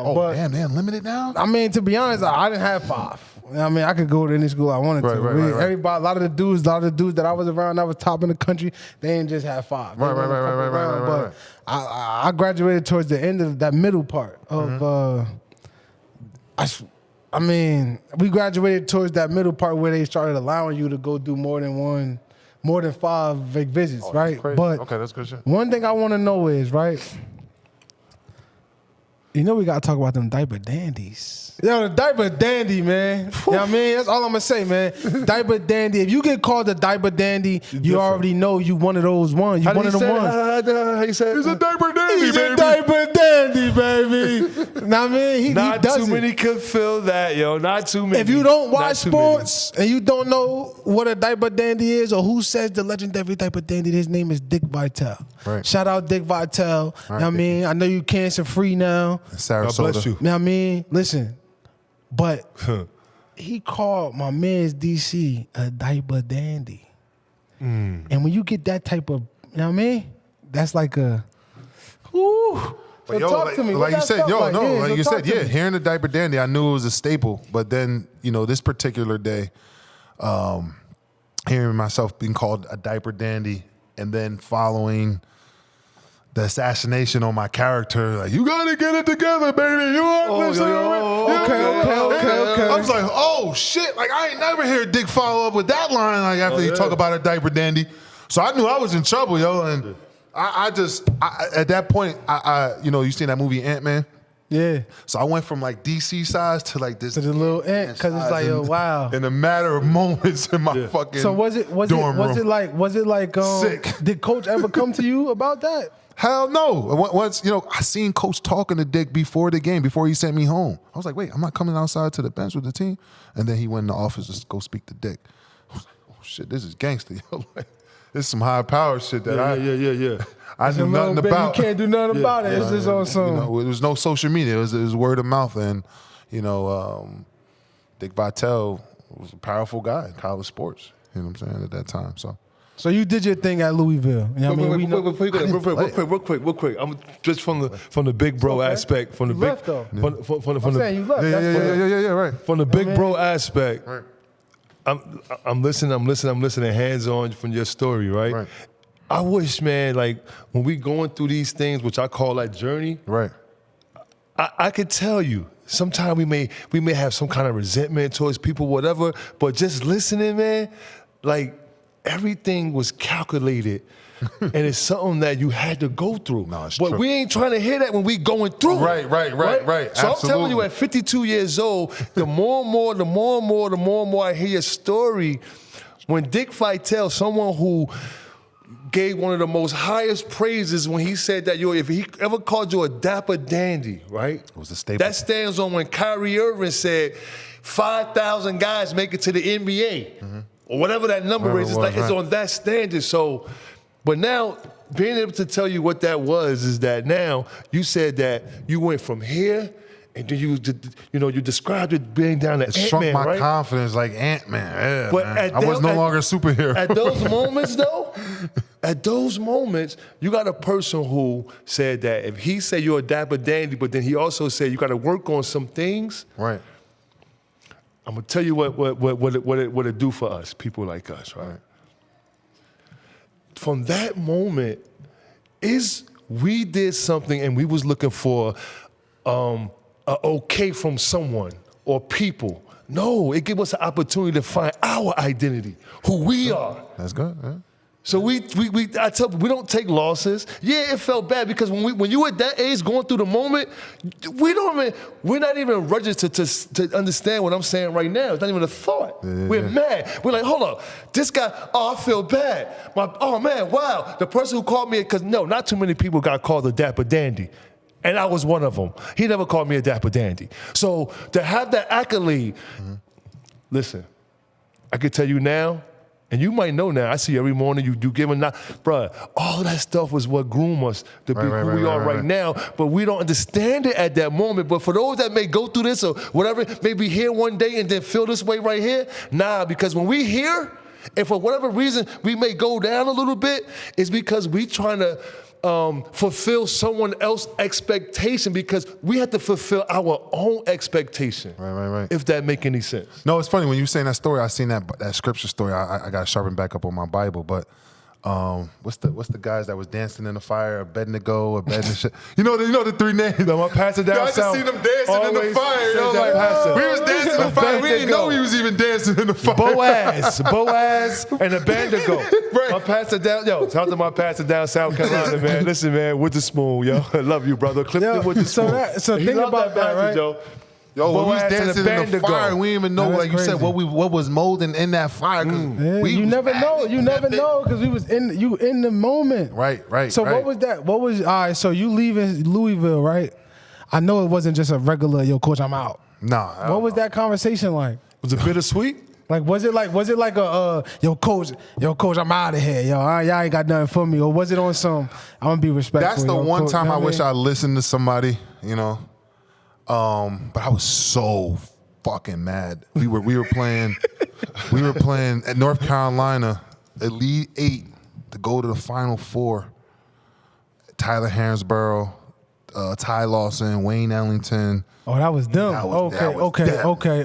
S4: Oh,
S3: but
S4: damn, they unlimited now?
S3: I mean, to be honest, I didn't have 5. I mean, I could go to any school I wanted to.
S4: Right.
S3: Everybody, a lot of the dudes that I was around, that was top in the country, they didn't just have 5. They
S4: Right.
S3: went a couple rounds,
S4: Right.
S3: But I graduated towards the end of that middle part of. I mean, we graduated towards that middle part where they started allowing you to go do more than 5 visits, right?
S4: Crazy.
S3: But
S4: Okay, that's good shit.
S3: one thing I want to know is, right? You know we gotta talk about them diaper dandies. Yo, the diaper dandy, man. You know what I mean? That's all I'm gonna say, man. Diaper dandy. If you get called a diaper dandy, you already know you one of those ones. You one of them ones.
S2: How you say?
S4: He's a diaper dandy,
S3: He's
S4: baby.
S3: a diaper dandy, baby. Know what I mean? He
S2: Not
S3: does
S2: too
S3: it.
S2: many could feel that, yo. Not too many.
S3: If you don't
S2: Not
S3: watch
S2: too many.
S3: sports and you don't know what a diaper dandy is or who says the legendary diaper dandy, his name is Dick Vitale.
S4: Right.
S3: Shout out Dick Vitale. You know what I mean? I know you cancer free now.
S4: Sarasota.
S2: God bless you.
S3: You know what I mean? Listen, but he called my man's DC a diaper dandy. And when you get that type of, you know what I mean? That's like a, whoo. So talk to me.
S4: Like you said,
S3: me.
S4: hearing the diaper dandy, I knew it was a staple. But then, this particular day, hearing myself being called a diaper dandy and then following the assassination on my character, like, you gotta get it together, baby. You are
S3: Okay.
S4: I was like, oh shit! Like, I ain't never hear Dick follow up with that line. Like, after he talk about a diaper dandy, so I knew I was in trouble, yo. And I just at that point, you seen that movie Ant-Man?
S3: Yeah.
S4: So I went from like DC size to like this
S3: to the little ant, because it's like, oh wow.
S4: In a matter of moments in my fucking
S3: So was it like
S4: sick?
S3: Did Coach ever come to you about that?
S4: Hell no. Once, I seen Coach talking to Dick before the game, before he sent me home. I was like, wait, I'm not coming outside to the bench with the team. And then he went in the office to go speak to Dick. I was like, oh shit, this is gangster, yo. Like, this is some high power shit that I knew nothing about.
S3: You can't do nothing about it. It's just on some.
S4: There was no social media. It was word of mouth. And, Dick Vitale was a powerful guy in college sports. You know what I'm saying, at that time.
S3: So you did your thing at Louisville. You know what I mean?
S2: Real quick. I'm just from the big bro aspect. From the big,
S3: left though.
S2: From
S3: saying you left.
S4: Yeah, right.
S2: From the big bro aspect, right. I'm listening hands on from your story, right? I wish, man, like when we going through these things, which I call that journey,
S4: right?
S2: I could tell you. Sometimes we may have some kind of resentment towards people, whatever. But just listening, man, like. Everything was calculated, and it's something that you had to go through.
S4: No, it's
S2: but
S4: true.
S2: we ain't trying to hear that when we going through it.
S4: Right.
S2: So
S4: Absolutely.
S2: I'm telling you, at 52 years old, the more and more I hear your story, when Dick Vitale, someone who gave one of the most highest praises when he said that, if he ever called you a dapper dandy, right?
S4: It was a staple.
S2: That stands on when Kyrie Irving said 5,000 guys make it to the NBA. Mm-hmm. Or whatever that number is, it's on that standard. So, but now, being able to tell you what that was is that now you said that you went from here, and then you described it being down to Ant-Man,
S4: shrunk my
S2: right?
S4: confidence like Ant-Man. Yeah,
S2: but
S4: man. I was no longer a superhero.
S2: At those moments, though, you got a person who said that if he said you're a dapper dandy, but then he also said you got to work on some things.
S4: Right.
S2: I'm gonna tell you what it do for us, people like us, right? From that moment, we did something and we was looking for a okay from someone or people. No, it gave us an opportunity to find our identity, who we are.
S4: That's good. Yeah.
S2: So we don't take losses. Yeah, it felt bad because when you at that age going through the moment, we're not even registered to understand what I'm saying right now. It's not even a thought. We're mad. We're like, hold up, this guy. Oh, I feel bad. Oh man, wow. The person who called me, because no, not too many people got called a dapper dandy. And I was one of them. He never called me a dapper dandy. So to have that accolade, listen, I could tell you now. And you might know now, I see every morning you do give a knock. Bruh, all that stuff was what groomed us to be who we are right now. But we don't understand it at that moment. But for those that may go through this or whatever, may be here one day and then feel this way right here, nah, because when we here, and for whatever reason we may go down a little bit, it's because we trying to fulfill someone else's expectation because we have to fulfill our own expectation.
S4: Right.
S2: If that make any sense.
S4: No, it's funny when you saying that story. I seen that scripture story. I got sharpened back up on my Bible, but what's the guys that was dancing in the fire? Abednego, shit. You know the three names.
S2: No, my pastor down
S4: I just seen them dancing in the fire. We was dancing in the fire. We didn't know he was even dancing in the fire.
S2: Boaz, and Abednego. Right. My pastor down, shout out to my pastor down South Carolina, man. Listen, man, with the spoon, I love you, brother. Clifton with the spoon.
S3: So think about that, right?
S4: Yo, we was dancing in the fire, and we didn't even know, like you said, what was molding in that fire.
S3: You never know, because we was in the moment.
S4: Right.
S3: So what was that? All right, so you leaving Louisville, right? I know it wasn't just a regular, yo, coach, I'm out.
S4: Nah.
S3: What was that conversation like?
S2: Was it bittersweet?
S3: Like, was it like a yo, coach, I'm out of here, y'all ain't got nothing for me, or was it on some, I'm gonna be respectful?
S4: That's the one
S3: coach,
S4: time I wish I listened to somebody, but I was so fucking mad. We were playing at North Carolina, Elite 8 to go to the Final Four. Tyler Hansborough, Ty Lawson, Wayne Ellington.
S3: Oh, that was them.
S4: That was
S3: Okay.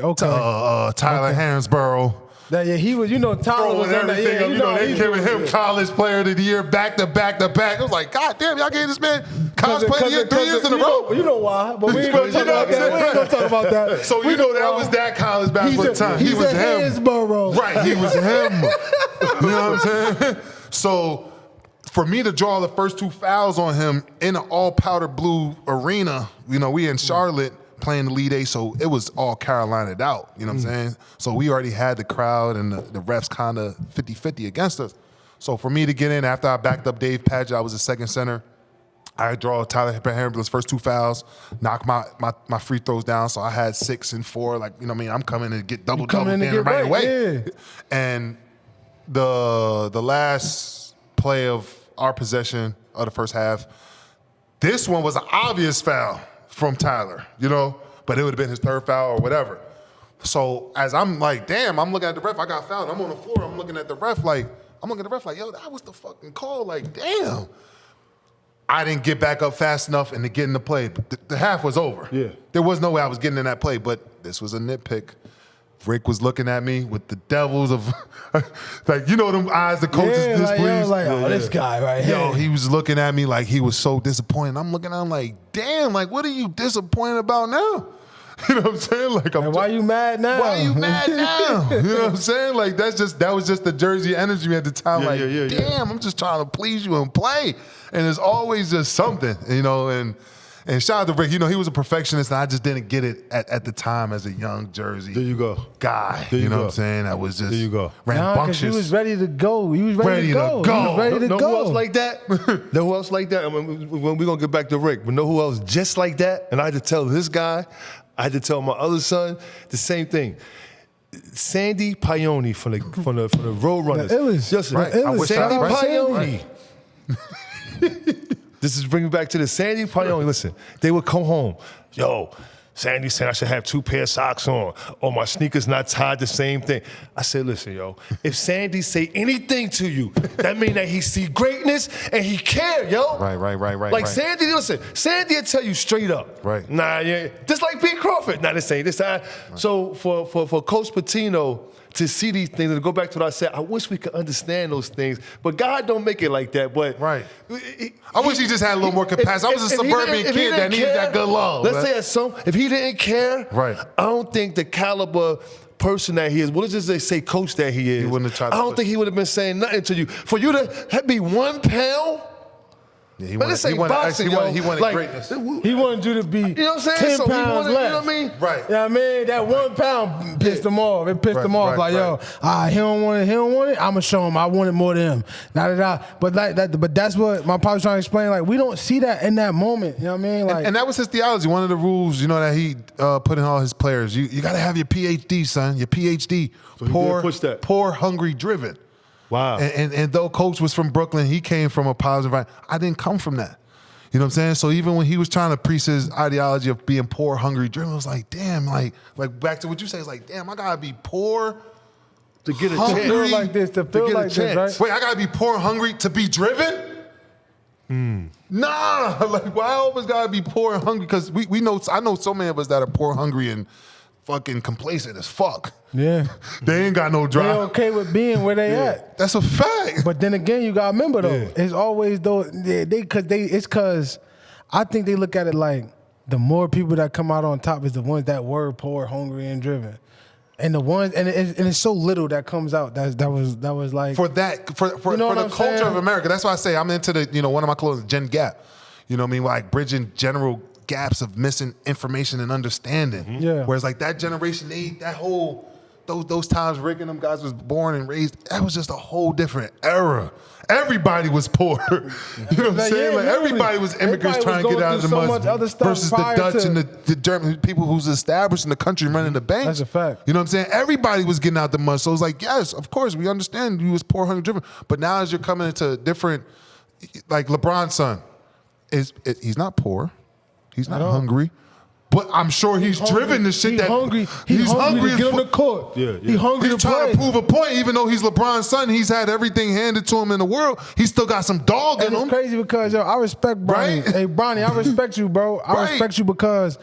S4: Tyler Hansborough.
S3: Yeah, he was. Tyler was on that. Yeah,
S4: they giving him College Player of the Year back to back to back. It was like, God damn, y'all gave this man College Player of the Year 3 years in a row.
S3: You know why? But we ain't gonna talk about that. We ain't gonna talk about that.
S4: So that was that college basketball time. He was him.
S3: Hansborough.
S4: Right, he was him. You know what I'm saying? So for me to draw the first 2 fouls on him in an all powder blue arena, we in Charlotte playing the Elite 8, so it was all Carolinaed out. You know what I'm saying? So we already had the crowd and the refs kind of 50-50 against us. So for me to get in after I backed up Dave Padgett, I was the second center. I draw Tyler Hansborough's first 2 fouls, knock my free throws down, so I had 6 and 4. Like, I'm coming to get double right away.
S3: Yeah.
S4: And the last play of our possession of the first half, this one was an obvious foul from Tyler, but it would have been his 3rd foul or whatever. So as I'm like, damn, I'm looking at the ref, I got fouled. I'm on the floor, I'm looking at the ref like, yo, that was the fucking call. Like, damn. I didn't get back up fast enough and to get in the play. The half was over.
S2: Yeah.
S4: There was no way I was getting in that play, but this was a nitpick. Rick was looking at me with the devils of, like, them eyes the coaches displeased.
S3: This guy right here.
S4: Yo, he was looking at me like he was so disappointed. I'm looking at him like, damn, like, what are you disappointed about now? You know what I'm saying? Like,
S3: why you mad now?
S4: Why you mad now? You know what I'm saying? Like, that was just the Jersey energy at the time. Damn, I'm just trying to please you and play. And there's always just something, and shout out to Rick. He was a perfectionist, and I just didn't get it at the time as a young Jersey guy.
S2: There you
S4: know
S2: go.
S4: what I'm saying? That was just
S2: there you go.
S4: rambunctious.
S3: He was ready to go. He was ready to go.
S2: Know who else like that? Know who else like that? When we're going to get back to Rick, but know who else just like that? And I had to tell this guy, I had to tell my other son the same thing. Sandy Pione from the Roadrunners.
S3: It was
S2: Sandy
S3: right.
S2: Pione. This is bringing me back to the Sandy Pione. Listen, they would come home. Yo, Sandy said I should have 2 pair of socks on, or my sneakers not tied the same thing. I said, listen, yo, if Sandy say anything to you, that mean that he see greatness and he care, yo.
S4: Right.
S2: Like Sandy, listen, Sandy will tell you straight up.
S4: Right.
S2: Nah, yeah, just like Pete Crawford. Nah, this ain't this time. Right. So for Coach Pitino to see these things and to go back to what I said, I wish we could understand those things, but God don't make it like that. But
S4: right. I wish he just had a little more capacity. I was a suburban kid that needed that good love.
S2: Let's say if he didn't care,
S4: right.
S2: I don't think the caliber person that he is, let's just say coach that he is,
S4: he wouldn't have tried to
S2: I don't think he would have been saying nothing to you. For you to be 1 pound,
S4: yeah, he wanted greatness.
S3: He wanted you to be 10 pounds less.
S2: You know what I mean?
S4: Right.
S3: You know what I mean? That 1 pound pissed him off. It pissed him off. Yo, he don't want it. I'm gonna show him I want it more than him. But like that. But that's what my pops trying to explain. Like, we don't see that in that moment. You know what I mean? Like,
S4: and that was his theology. One of the rules, that he put in all his players. You got to have your PhD, son. Your PhD.
S2: So
S4: poor, hungry, driven.
S2: Wow.
S4: And though Coach was from Brooklyn, he came from a positive environment. I didn't come from that. You know what I'm saying? So even when he was trying to preach his ideology of being poor, hungry, driven, it was like, damn, like back to what you say, it's like, damn, I gotta be poor
S2: to get a
S4: hungry,
S2: chance.
S3: Feel like this, to feel
S2: get
S3: like
S2: a chance.
S3: this, right?
S4: Wait, I gotta be poor, hungry to be driven? Nah, like, why I always gotta be poor and hungry? Because we know, I know so many of us that are poor, hungry, and fucking complacent as fuck.
S3: Yeah.
S4: They ain't got no drive.
S3: They okay with being where they at.
S4: That's a fact.
S3: But then again, you gotta remember though, it's always though it's cause I think they look at it like the more people that come out on top is the ones that were poor, hungry, and driven. And the ones and it's so little that comes out that was like
S4: for the culture of America. That's why I say I'm into the one of my clothes, Gen Gap. You know what I mean? Like bridging general gaps of missing information and understanding.
S3: Mm-hmm. Yeah.
S4: Whereas like that generation, those times Rick and them guys was born and raised, that was just a whole different era. Everybody was poor. You know what I'm saying? Like everybody was immigrants trying to get out of the mud versus the Dutch and the German people who's established in the country running the banks.
S3: That's a fact.
S4: You know what I'm saying? Everybody was getting out the mud. So it's like, yes, of course, we understand you was poor, hungry, driven. But now as you're coming into different, like LeBron's son, he's not poor. He's not hungry. But I'm sure he's driven the shit
S3: He's
S4: that
S3: hungry.
S4: he's hungry
S3: to
S4: as
S3: get on
S4: fuck.
S3: the court.
S2: Yeah, yeah.
S3: He hungry
S4: He's
S3: to
S4: trying
S3: play.
S4: to prove a point, even though he's LeBron's son. He's had everything handed to him in the world. He still got some dog in
S3: And it's
S4: him.
S3: crazy because, yo, I respect Bronny.
S4: Right?
S3: Hey, Bronny, I respect you, bro. I
S4: Right.
S3: respect you because,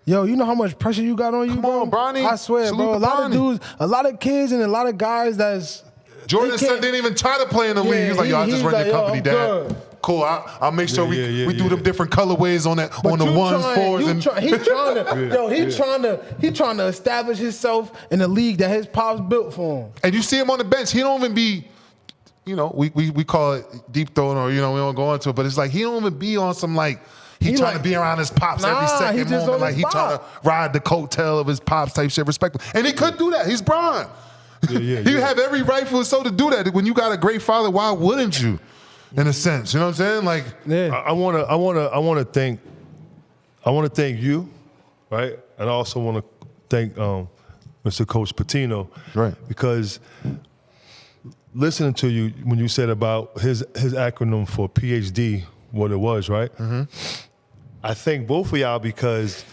S3: yo, you know how much pressure you got on you,
S4: Come
S3: bro?
S4: on, Bronny.
S3: I swear,
S4: Salute
S3: bro. A
S4: to
S3: lot of
S4: Bronny.
S3: dudes, a lot of kids and a lot of guys that's...
S4: Jordan's
S3: they
S4: son
S3: can't-
S4: didn't even try to play in the
S3: Yeah,
S4: league. He was like, yo, I
S3: he's
S4: just run
S3: like,
S4: your
S3: yo,
S4: company,
S3: I'm
S4: Dad.
S3: good.
S4: Cool, I'll make sure we do
S2: yeah.
S4: them different colorways on the
S3: But you
S4: ones,
S3: trying-
S4: fours,
S3: you
S4: and
S3: try- he trying to, yo, he trying to establish himself in the league that his pops built for him.
S4: and you see him on the bench. He don't even be, you know, we call it deep throwing, or you know, we don't go into it, but it's like he don't even be on some like he trying to be around his pops
S3: Nah,
S4: every
S3: he
S4: second
S3: just
S4: moment,
S3: on
S4: like
S3: his
S4: he trying to
S3: pop.
S4: ride the coattail of his pops type shit. Respect, and he could do that. He's Bron.
S2: Yeah,
S4: He have every rightful so to do that. When you got a great father, why wouldn't you? In a sense, you know what I'm saying? Like,
S3: Yeah.
S2: I want to thank you, right? And I also want to thank Mr. Coach Pitino,
S4: Right.
S2: Because listening to you when you said about his acronym for PhD, what it was, right? Mm-hmm. I thank both of y'all because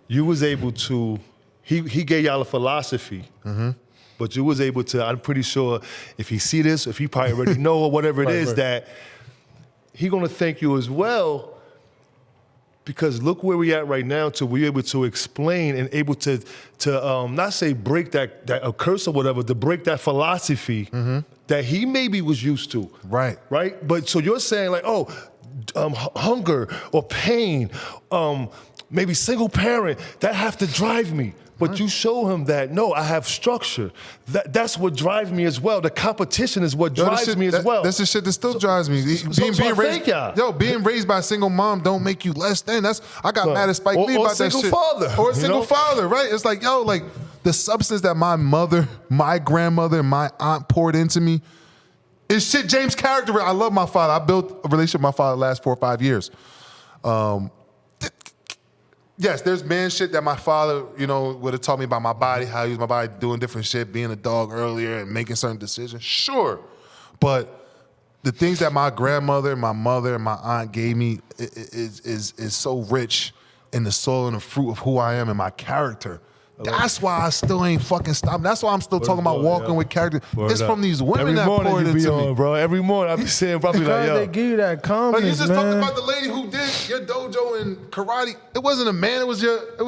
S2: you was able to. He gave y'all a philosophy. Mm-hmm. But you was able to, I'm pretty sure if he see this, if he probably already know or whatever it is, that he gonna thank you as well, because look where we at right now to be able to explain and able to not say break that a curse or whatever, to break that philosophy that he maybe was used to.
S4: Right.
S2: Right? But so you're saying like, hunger or pain, maybe single parent, that have to drive me. But you show him that, no, I have structure. That's what drives me as well. The competition is what drives me as well.
S4: That's the shit that still drives me. Being raised by a single mom don't make you less than. I got mad at Spike Lee about that shit.
S2: Or a single father.
S4: Or a single father, right? It's like, yo, like the substance that my mother, my grandmother, and my aunt poured into me is shit James Caracter. I love my father. I built a relationship with my father the last 4 or 5 years. Yes, there's man shit that my father, you know, would have taught me about my body, how I use my body, doing different shit, being a dog earlier and making certain decisions. Sure. But the things that my grandmother, my mother, and my aunt gave me is so rich in the soil and the fruit of who I am and my character. That's why I still ain't fucking stopping. That's why I'm still talking about walking with character. It's from these women that poured into me.
S2: Bro. Every morning I be saying probably like,
S3: Because
S2: yo.
S3: they give you that
S4: Like
S3: confidence,
S4: you just
S3: man.
S4: talked about the lady who did your dojo in karate. It wasn't a man. It was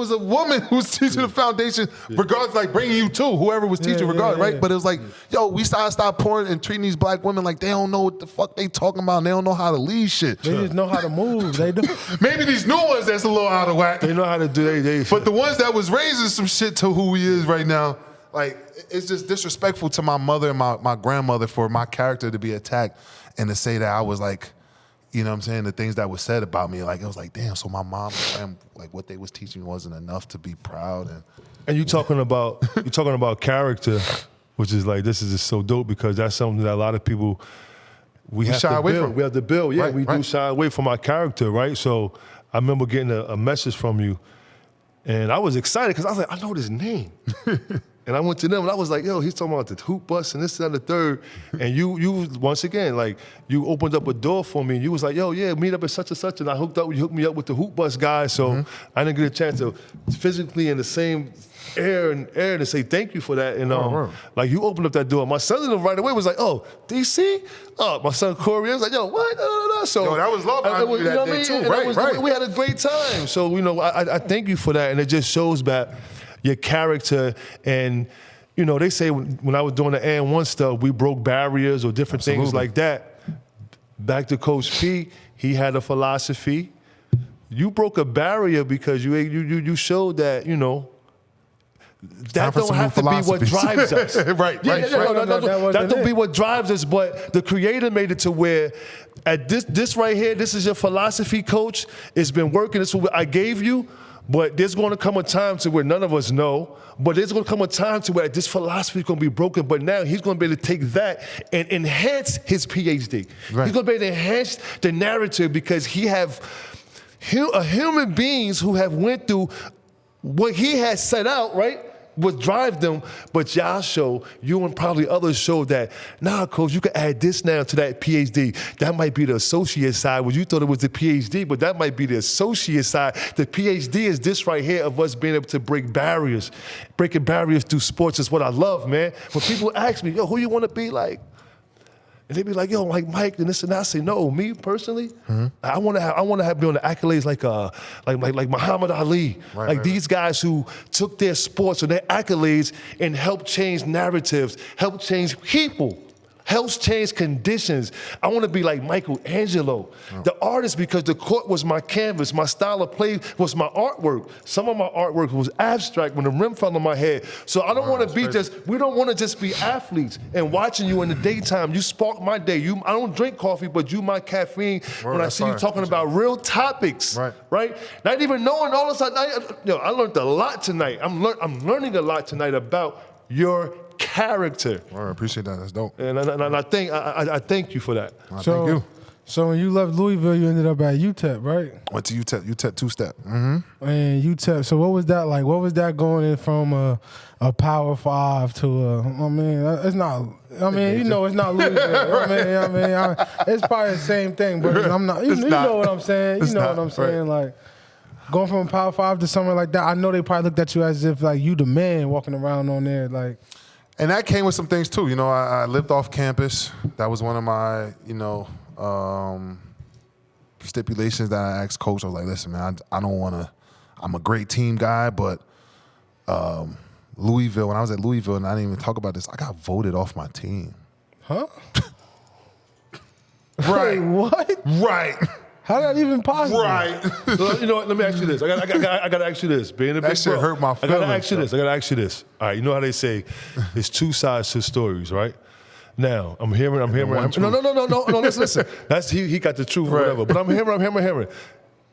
S4: a woman who was teaching the foundation, regardless, like bringing you to whoever was teaching, regardless, right? But it was like, yo, we stop pouring and treating these black women like they don't know what the fuck they talking about. And they don't know how to lead shit.
S3: They just know how to move. They do.
S4: Maybe these new ones that's a little out of whack.
S2: They know how to do they
S4: But the ones that was raising some shit to who he is right now, like, it's just disrespectful to my mother and my grandmother for my character to be attacked and to say that I was like, you know what I'm saying, the things that was said about me, like, it was like, damn, so my mom and like what they was teaching me wasn't enough to be proud.
S2: And you talking about character, which is like, this is just so dope because that's something that a lot of people we have
S4: shy
S2: to
S4: away
S2: build.
S4: from.
S2: We have to build. Yeah,
S4: Right,
S2: we do
S4: right.
S2: shy away from our character, right? So I remember getting a message from you, and I was excited because I was like, I know this name. And I went to them and I was like, yo, he's talking about the hoop bus and this and the third. And you once again, like, you opened up a door for me and you was like, yo, yeah, meet up at such and such. And you hooked me up with the hoop bus guy. So I didn't get a chance to physically in the same air to say thank you for that. And like, you opened up that door. My son right away was like, oh, DC? Oh, my son Corey was like, yo, what? No. So
S4: Yo, that was love behind you that day too. Right.
S2: We had a great time. So, you know, I thank you for that. And it just shows back your character. And, you know, they say when I was doing the and one stuff, we broke barriers or different things like that. Back to Coach P, he had a philosophy. You broke a barrier because you showed that, you know, that don't have to be what drives us.
S4: Right.
S2: That don't be what drives us, but the creator made it to where at this right here, this is your philosophy, coach. It's been working. This is what I gave you, but there's going to come a time to where none of us know, but there's going to come a time to where this philosophy is going to be broken, but now he's going to be able to take that and enhance his PhD.
S4: Right.
S2: He's going to be able to enhance the narrative because he have human beings who have went through what he has set out, right? what drive them, but y'all show, you and probably others show that, nah, coach, you can add this now to that PhD. That might be the associate side, where you thought it was the PhD, but that might be the associate side. The PhD is this right here of us being able to break barriers. Breaking barriers through sports is what I love, man. When people ask me, yo, who you want to be like? And they be like, yo, like Mike, and this and that. I say, no, me personally, I want to be on the accolades like Muhammad Ali, these guys who took their sports or their accolades and helped change narratives, helped change people, helps change conditions. I want to be like Michelangelo, the artist, because the court was my canvas. My style of play was my artwork. Some of my artwork was abstract when the rim fell on my head. So I don't want to be we don't want to just be athletes and watching you in the daytime. You spark my day. I don't drink coffee, but you my caffeine when I see you talking about real topics, right? Not even knowing all this. I learned a lot tonight. I'm learning a lot tonight about your character.
S4: I appreciate that. That's dope.
S2: And I thank you for that.
S4: Thank you.
S3: So when you left Louisville, you ended up at UTEP, right?
S4: Went to UTEP two-step.
S3: And UTEP. So what was that like? What was that going in from a Power 5 to it's not. I mean, you know, it's not Louisville. It's probably the same thing, but I'm not. You know what I'm saying? You know what I'm saying? Like going from a Power 5 to somewhere like that. I know they probably looked at you as if like you the man walking around on there, like.
S4: And that came with some things too. You know, I lived off campus. That was one of my, stipulations that I asked coach. I was like, listen, man, I don't want to, I'm a great team guy, but Louisville, when I was at Louisville, and I didn't even talk about this, I got voted off my team.
S3: Huh?
S4: Right.
S3: Wait, what?
S4: Right.
S3: How did that even possible?
S4: Right.
S2: So, you know what? Let me ask you this. I got to ask you this. Being a big
S4: shit
S2: bro,
S4: hurt my
S2: I got to
S4: feelings,
S2: ask you this. I got to ask you this. All right. You know how they say, there's two sides to stories, right? Now I'm hearing. No. Listen. That's he got the truth, or whatever. But I'm hearing.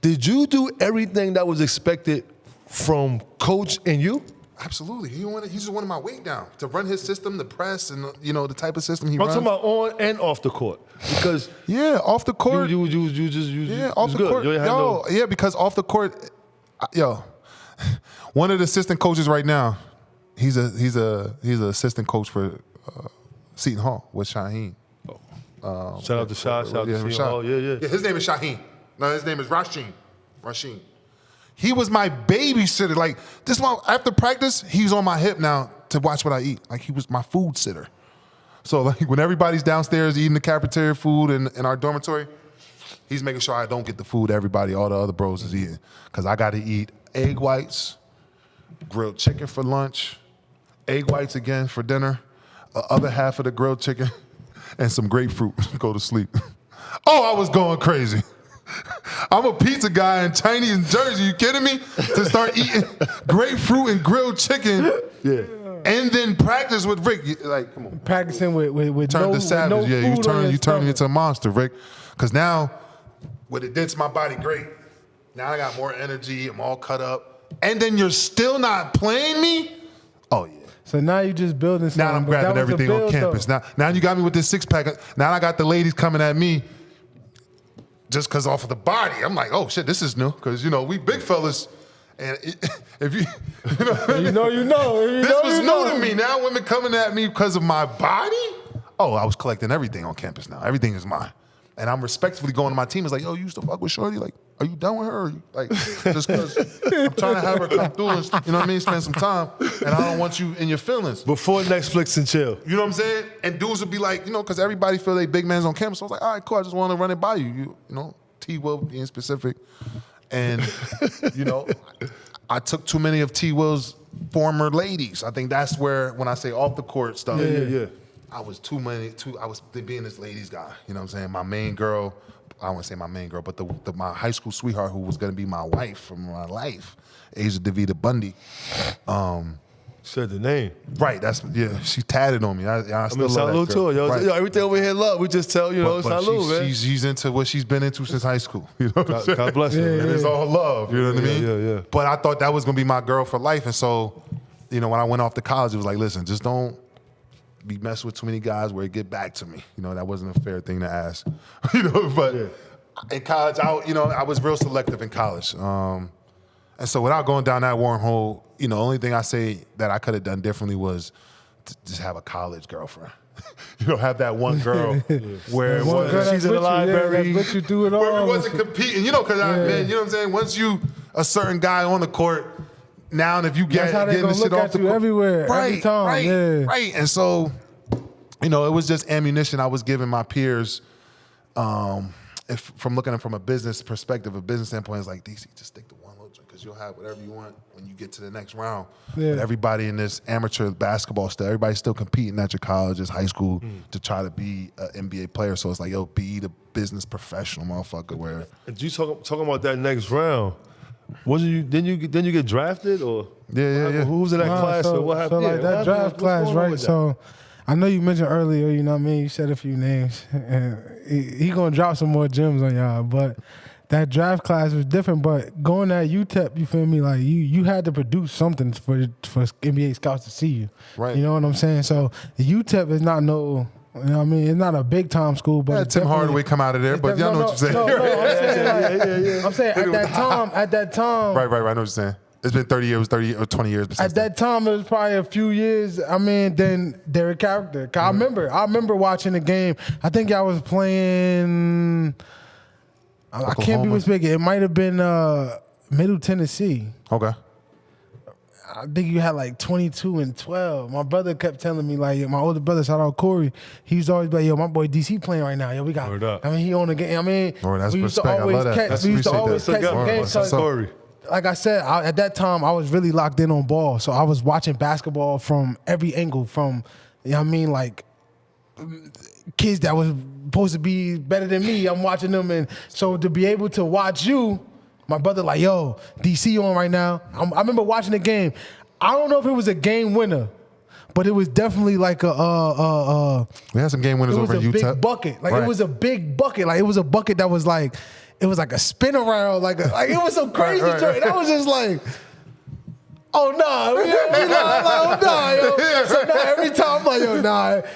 S2: Did you do everything that was expected from coach and you?
S4: Absolutely. He just wanted my weight down to run his system, the press, and the type of system he runs.
S2: I'm talking about on and off the court, because
S4: off the court.
S2: You just
S4: off the court. Because off the court, one of the assistant coaches right now, he's a assistant coach for Seton Hall with Shaheen.
S2: Shout out to Shah. Shout out to Seton Hall. Yeah.
S4: His name is Shaheen. No, his name is Rasheen. He was my babysitter. Like, this one, after practice, he's on my hip now to watch what I eat. Like, he was my food sitter. So, like, when everybody's downstairs eating the cafeteria food in our dormitory, he's making sure I don't get the food everybody, all the other bros is eating. Because I got to eat egg whites, grilled chicken for lunch, egg whites again for dinner, the other half of the grilled chicken, and some grapefruit to go to sleep. Oh, I was going crazy. I'm a pizza guy in Chinese in Jersey. You kidding me? To start eating grapefruit and grilled chicken, and then practice with Rick. Like, come on,
S3: practicing with
S4: turn to savage.
S3: You
S4: turn me into a monster, Rick. Because now, what it did to my body, great. Now I got more energy. I'm all cut up, and then you're still not playing me. Oh yeah.
S3: So now you just building something.
S4: Now I'm grabbing everything on campus. Now you got me with this 6-pack. Now I got the ladies coming at me. Just because off of the body, I'm like, oh shit, this is new. Because we big fellas, and if you know. This was new to me. Now women coming at me because of my body. Oh, I was collecting everything on campus now. Everything is mine, and I'm respectfully going to my team. It's like, yo, you used to fuck with Shorty. Like, are you done with her? Or you, like, just because I'm trying to have her come through and spend some time, and I don't want you in your feelings.
S2: Before Netflix and chill.
S4: You know what I'm saying? And dudes would be like, because everybody feel they big mans on campus. So I was like, all right, cool. I just want to run it by you. T-Will being specific. And, I took too many of T-Will's former ladies. I think that's where, when I say off the court stuff, I was I was being this ladies guy. You know what I'm saying? My main girl, I don't want to say my main girl, but my high school sweetheart who was going to be my wife from my life, Asia Davida Bundy.
S2: Said the name.
S4: Right, she tatted on me. I still love
S2: salute
S4: that girl.
S2: to her.
S4: Right.
S2: Yo, everything over here love. We just tell, salute, man.
S4: She's into what she's been into since high school.
S2: God bless her.
S4: And it's all love, you know what I mean?
S2: Yeah.
S4: But I thought that was going to be my girl for life. And so, when I went off to college, it was like, listen, just don't be messing with too many guys where it get back to me. That wasn't a fair thing to ask. But in college, I was real selective in college. And And so without going down that wormhole, you know, the only thing I say that I could have done differently was to just have a college girlfriend. You know, have that one girl where
S3: One girl
S2: she's
S3: that's
S2: in the
S3: with you,
S2: library.
S3: that's with you through it all.
S4: where we wasn't competing, you know, because man, you know what I'm saying? Once you a certain guy on the court, now if you
S3: That's how they
S4: getting the
S3: gonna
S4: shit
S3: look
S4: off
S3: at
S4: the
S3: you
S4: court,
S3: everywhere, every time.
S4: right,
S3: Yeah.
S4: right. And so, you know, it was just ammunition I was giving my peers. If from looking at it from a business perspective, a business standpoint, it's like, DC, just stick to one little drink because you'll have whatever you want when you get to the next round.
S3: Yeah.
S4: But everybody in this amateur basketball still, everybody's still competing at your colleges, high school to try to be an NBA player. So it's like, yo, be the business professional, motherfucker. Where
S2: And you talking about that next round? Wasn't you? Didn't you get drafted or?
S4: Yeah.
S2: Who was in that class?
S3: So,
S2: or what happened?
S3: So like
S2: Yeah,
S3: that
S2: what
S3: draft
S2: happened? What's
S3: class,
S2: going on
S3: right?
S2: with that?
S3: So I know you mentioned earlier, you know what I mean? You said a few names. And he gonna drop some more gems on y'all, but that draft class was different. But going at UTEP, you feel me? Like you had to produce something for NBA scouts to see you.
S4: Right.
S3: You know what I'm saying? So UTEP is not no. You know what I mean? It's not a big time school, but
S4: yeah,
S3: it's
S4: Tim
S3: definitely-
S4: Hardaway come out of there, but y'all know what you're saying.
S3: No, I'm saying at that time,
S4: Right. I know what you're saying. It's been 30 years, 30 or 20 years.
S3: At that time, it was probably a few years. I mean, then Derrick Caracter. 'Cause I remember watching the game. I think y'all was playing. I can't be
S4: Oklahoma.
S3: mistaken. It might have been Middle Tennessee.
S4: Okay.
S3: I think you had like 22 and 12. My brother kept telling me, like, my older brother, shout out Corey, he used to always be like, yo, my boy DC playing right now. Yo, we got,
S2: Word up.
S3: I mean, he on the game. I mean,
S4: Word, that's
S3: we used to
S4: respect. I
S3: always
S4: love that.
S3: catch,
S4: That's-
S3: we used to
S4: appreciate
S3: always
S4: that.
S3: catch some
S2: Word,
S3: games.
S2: what's up,
S3: So,
S2: Corey?
S3: like I said, at that time, I was really locked in on ball. So I was watching basketball from every angle, from, you know what I mean, like, kids that was supposed to be better than me, I'm watching them. And so to be able to watch you, my brother like, yo, DC on right now. I remember watching the game. I don't know if it was a game winner, but it was definitely like
S4: We had some game winners
S3: it was
S4: over
S3: a
S4: in Utah.
S3: big bucket. Like
S4: Right.
S3: it was a big bucket. Like it was a bucket that was like, it was like a spin around. Like it was some crazy
S4: Right.
S3: joint. I was just like, oh nah, you know what I mean? Like, oh nah, yo. So now every time I'm like,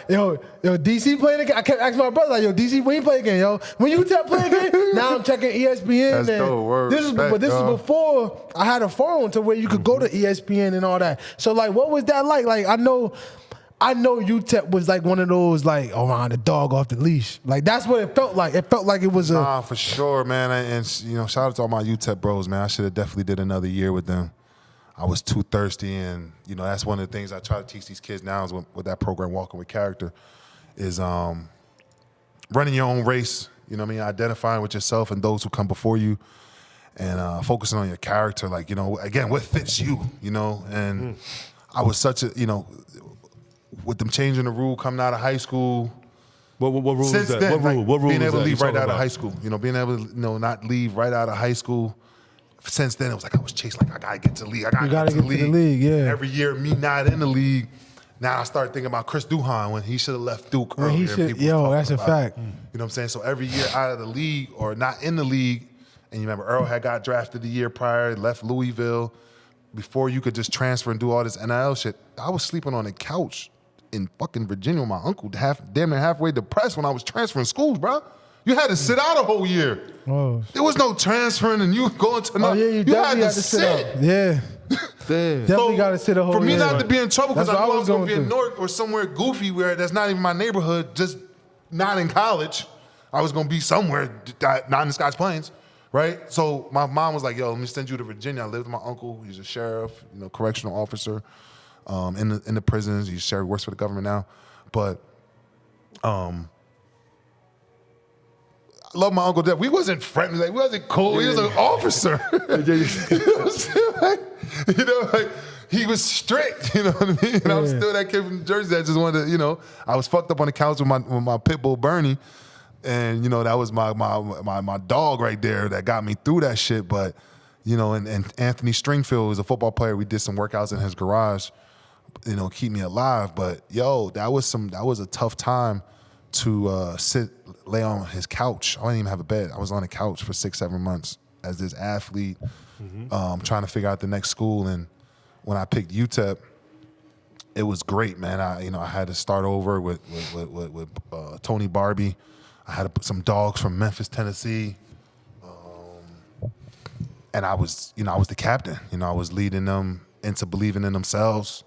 S3: yo, DC playing again. I kept asking my brother, like, yo, DC, when you play again, yo? When you play again? Now I'm checking ESPN.
S4: That's
S3: and
S4: dope, word,
S3: this is,
S4: respect,
S3: but this is
S4: dog.
S3: before I had a phone to where you could go to ESPN and all that. So like, what was that like? Like I know UTEP was like one of those like, oh man, the dog off the leash. Like that's what it felt like. It felt like it was a.
S4: Nah, for sure, man. And you know, shout out to all my UTEP bros, man. I should have definitely did another year with them. I was too thirsty, and you know that's one of the things I try to teach these kids now is with that program, Walking with Character, is running your own race. You know what I mean? Identifying with yourself and those who come before you, and focusing on your character. Like, you know, again, what fits you. You know, and I was such a, you know, with them changing the rule coming out of high school.
S2: What rule is
S4: Since
S2: that?
S4: then,
S2: What rule?
S4: like,
S2: What rule
S4: being
S2: is
S4: able to
S2: that
S4: leave
S2: you
S4: right
S2: talking
S4: out of
S2: about?
S4: high school. You know, being able to, you know, not leave right out of high school. Since then, it was like I was chased. Like I gotta get to the league. I gotta,
S3: You gotta
S4: get to the league.
S3: yeah.
S4: Every year, me not in the league. Now I start thinking about Chris Duhon when he should have left Duke
S3: When
S4: earlier.
S3: he should-
S4: People
S3: yo,
S4: talking
S3: that's a
S4: about
S3: fact.
S4: it. You know what I'm saying? So every year out of the league or not in the league, and you remember Earl had got drafted the year prior, left Louisville. Before you could just transfer and do all this NIL shit, I was sleeping on a couch in fucking Virginia with my uncle, damn near halfway depressed when I was transferring schools, bro. You had to sit out a whole year.
S3: Oh.
S4: There was no transferring and you going to no.
S3: Oh yeah, you definitely had to sit out. Yeah.
S2: Damn.
S3: Definitely got to sit a whole
S4: For me
S3: year.
S4: not to be in trouble because
S3: That's
S4: I
S3: what
S4: knew
S3: I
S4: I
S3: was
S4: was going to be
S3: going
S4: in
S3: through.
S4: Newark or somewhere goofy where that's not even my neighborhood, just not in college. I was going to be somewhere not in the Scotch Plains, right? So my mom was like, yo, let me send you to Virginia. I lived with my uncle. He's a sheriff, you know, correctional officer in the prisons. He's sheriff, works for the government now. But I love my uncle. We wasn't friendly. Like, we wasn't cool. He was an officer. You know what I'm saying? Like, you know, like, he was strict, you know what I mean? And I'm still that kid from New Jersey that just wanted to, you know, I was fucked up on the couch with my pit bull Bernie. And, you know, that was my dog right there that got me through that shit. But, you know, and Anthony Stringfield was a football player. We did some workouts in his garage, you know, keep me alive. But yo, that was a tough time to lay on his couch. I didn't even have a bed. I was on a couch for 6-7 months as this athlete, trying to figure out the next school. And when I picked UTEP, it was great, man. I had to start over with Tony Barbie. I had to put some dogs from Memphis, Tennessee. and I was the captain. I was leading them into believing in themselves.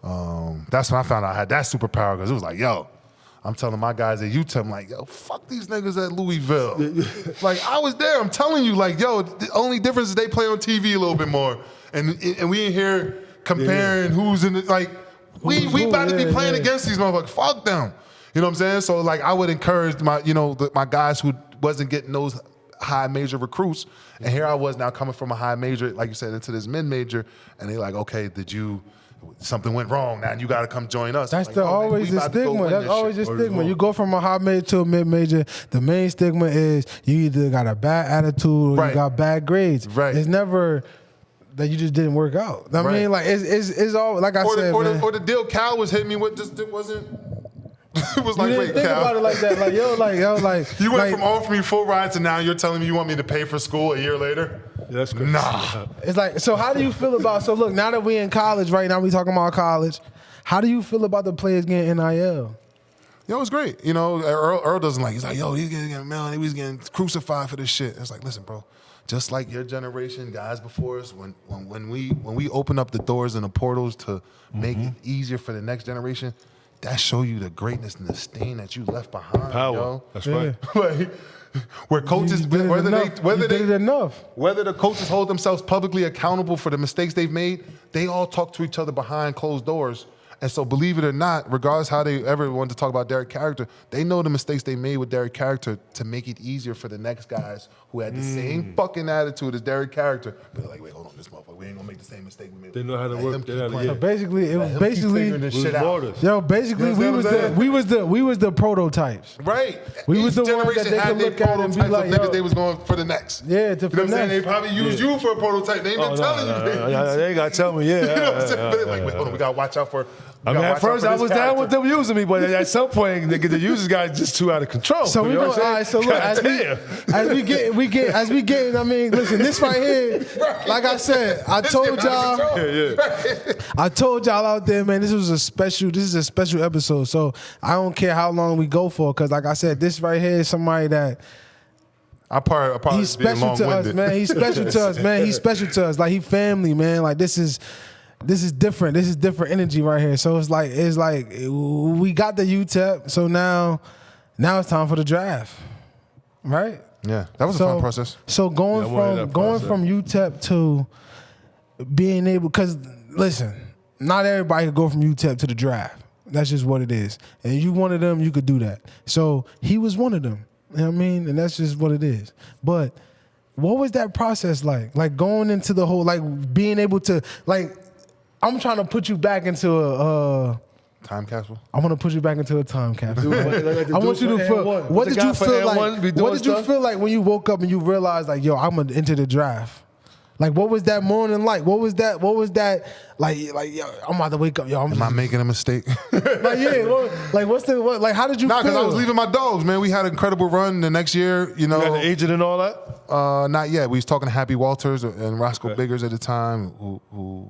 S4: That's when I found out I had that superpower, because it was like, yo, I'm telling my guys at UTEP, I'm like, yo, fuck these niggas at Louisville. Like, I was there. I'm telling you, like, yo, the only difference is they play on TV a little bit more. And we in here comparing who's in the, like, we about to be playing against these motherfuckers. Fuck them. You know what I'm saying? So, like, I would encourage my guys who wasn't getting those high major recruits. And here I was now coming from a high major, like you said, into this mid major. And they like, okay, something went wrong. Now you got to come join us.
S3: That's
S4: like,
S3: always the stigma. That's always the stigma. You go from a high major to a mid major. The main stigma is you either got a bad attitude or you got bad grades.
S4: Right.
S3: It's never that you just didn't work out. I mean, like it's all like I said, man.
S4: Or the deal Cal was hitting me with just it wasn't. It was
S3: You
S4: like,
S3: didn't
S4: wait,
S3: think
S4: Cal.
S3: about it like that. Like
S4: You went
S3: like,
S4: from offering me full rides to now you're telling me you want me to pay for school a year later?
S2: That's crazy.
S4: Nah.
S3: It's like, so how do you feel about, so look, now that we in college right now, we talking about college, how do you feel about the players getting NIL?
S4: Yo, it's great. Earl doesn't like, he's like, yo, he's getting a million, he's getting crucified for this shit. It's like, listen, bro, just like your generation, guys before us, when we open up the doors and the portals to make it easier for the next generation, that show you the greatness and the stain that you left behind.
S2: Power.
S4: Yo.
S2: That's right.
S4: Like, where coaches, whether the coaches hold themselves publicly accountable for the mistakes they've made, they all talk to each other behind closed doors. And so, believe it or not, regardless how they ever want to talk about Derrick Caracter, they know the mistakes they made with Derrick Caracter to make it easier for the next guys who had the same fucking attitude as Derrick Caracter. But they're like, wait, hold on, this motherfucker, we ain't gonna make the same mistake we made.
S2: They know how to
S4: Let
S2: work.
S4: him
S2: They
S4: keep
S2: know how to
S4: playing.
S3: So basically, it was basically,
S4: This shit out.
S3: yo, basically
S4: You know what I'm saying?
S3: we was the prototypes.
S4: Right.
S3: We
S4: Each
S3: was the ones that
S4: generation
S3: they
S4: had
S3: could
S4: their
S3: look at and be
S4: prototypes
S3: like,
S4: of niggas
S3: yo.
S4: they was going for the next.
S3: Yeah, to
S4: You know what I'm saying?
S3: finesse.
S4: They probably used you for a prototype. They ain't been telling you.
S2: They ain't got to tell me, yeah.
S4: You know what I'm saying? But like, wait, hold on, we gotta watch out for.
S2: I mean, at first I was down with them using me, but at some point, the users got just too out of control.
S3: So we
S2: know
S3: go.
S2: what I'm
S3: All right. So look, as we get. I mean, listen. This right here, like I said, I told y'all. I told y'all out there, man. This is a special episode. So I don't care how long we go for, because like I said, this right here is somebody that. He's special to us, man. He's special to us, man. He's special to us. Like, he family, man. Like, this is different. This is different energy right here. So it's like we got the UTEP. So now it's time for the draft, right?
S4: Yeah, that was a fun process.
S3: So going from UTEP to being able, because listen, not everybody could go from UTEP to the draft. That's just what it is. And you one of them, you could do that. So he was one of them. You know what I mean? And that's just what it is. But what was that process like? Like, going into the whole, like, being able to, like, I'm trying to put you back into a
S4: time capsule.
S3: I want to put you back into a time capsule. I want you to
S2: for
S3: feel.
S2: N1.
S3: What
S2: Was
S3: did
S2: the
S3: you
S2: guy for
S3: feel like?
S2: N1 be
S3: What
S2: doing
S3: did you
S2: stuff?
S3: feel like when you woke up and you realized, like, yo, I'm gonna enter the draft? Like, what was that morning like? What was that? Like, yo, I'm about to wake up, yo.
S4: Am I making a mistake?
S3: Like, yeah. Like, how did you
S4: Nah,
S3: feel?
S4: because I was leaving my dogs, man. We had an incredible run the next year.
S2: You got the agent and all that?
S4: Not yet. We was talking to Happy Walters and Roscoe Biggers at the time, who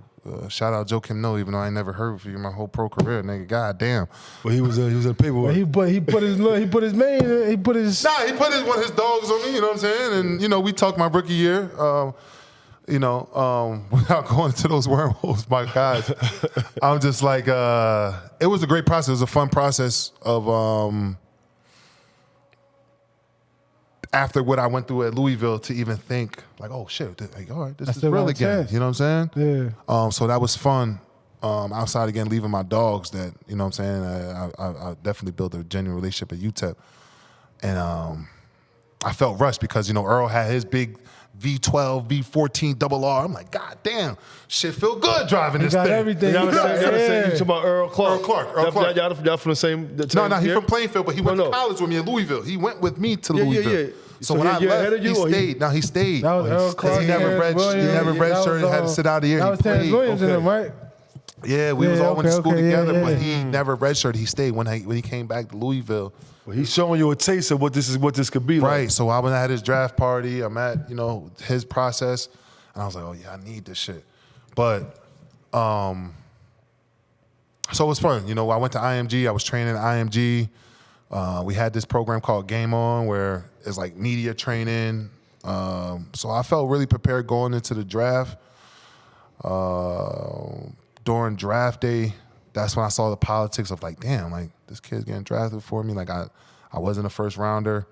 S4: shout out Joe Kim No, even though I ain't never heard of you my whole pro career, nigga. God damn.
S2: Well, he was in paperwork.
S3: He put his one of his
S4: dogs on me. You know what I'm saying? And we talked my rookie year. Without going into those wormholes, my guys, I'm just like, it was a great process. It was a fun process of after what I went through at Louisville to even think like, oh shit, like, all right, this is real again. You know what I'm saying?
S3: Yeah.
S4: So that was fun. Outside again, leaving my dogs. That you know what I'm saying. I definitely built a genuine relationship at UTEP, and I felt rushed because Earl had his big V12, V14 double R. I'm like, God damn, shit feel good driving this
S3: got
S4: thing.
S3: everything.
S2: You talking about Earl Clark?
S4: Earl Clark.
S2: Y'all from the same
S4: No, he's
S2: year?
S4: from Plainfield, but he went to college with me in Louisville. He went with me to
S2: Yeah.
S4: Louisville. So when I
S2: ahead
S4: left,
S2: of you,
S4: he
S2: or
S4: stayed. No, he stayed.
S3: That was Earl Clark.
S4: He never redshirted, had to sit out a year.
S3: That
S4: He
S3: was Terrence
S4: played.
S3: Williams in him, right?
S4: Yeah, we was all went to school together, but
S3: yeah.
S4: he never redshirted. He stayed when he came back to Louisville.
S2: Well, he's showing you a taste of what this could be like.
S4: Right. So I went at his draft party. I'm at his process, and I was like, oh yeah, I need this shit. But so it was fun. I went to IMG. I was training at IMG. We had this program called Game On, where it's like media training, So I felt really prepared going into the draft. During draft day, that's when I saw the politics of like, damn, like this kid's getting drafted for me. Like I wasn't a first rounder.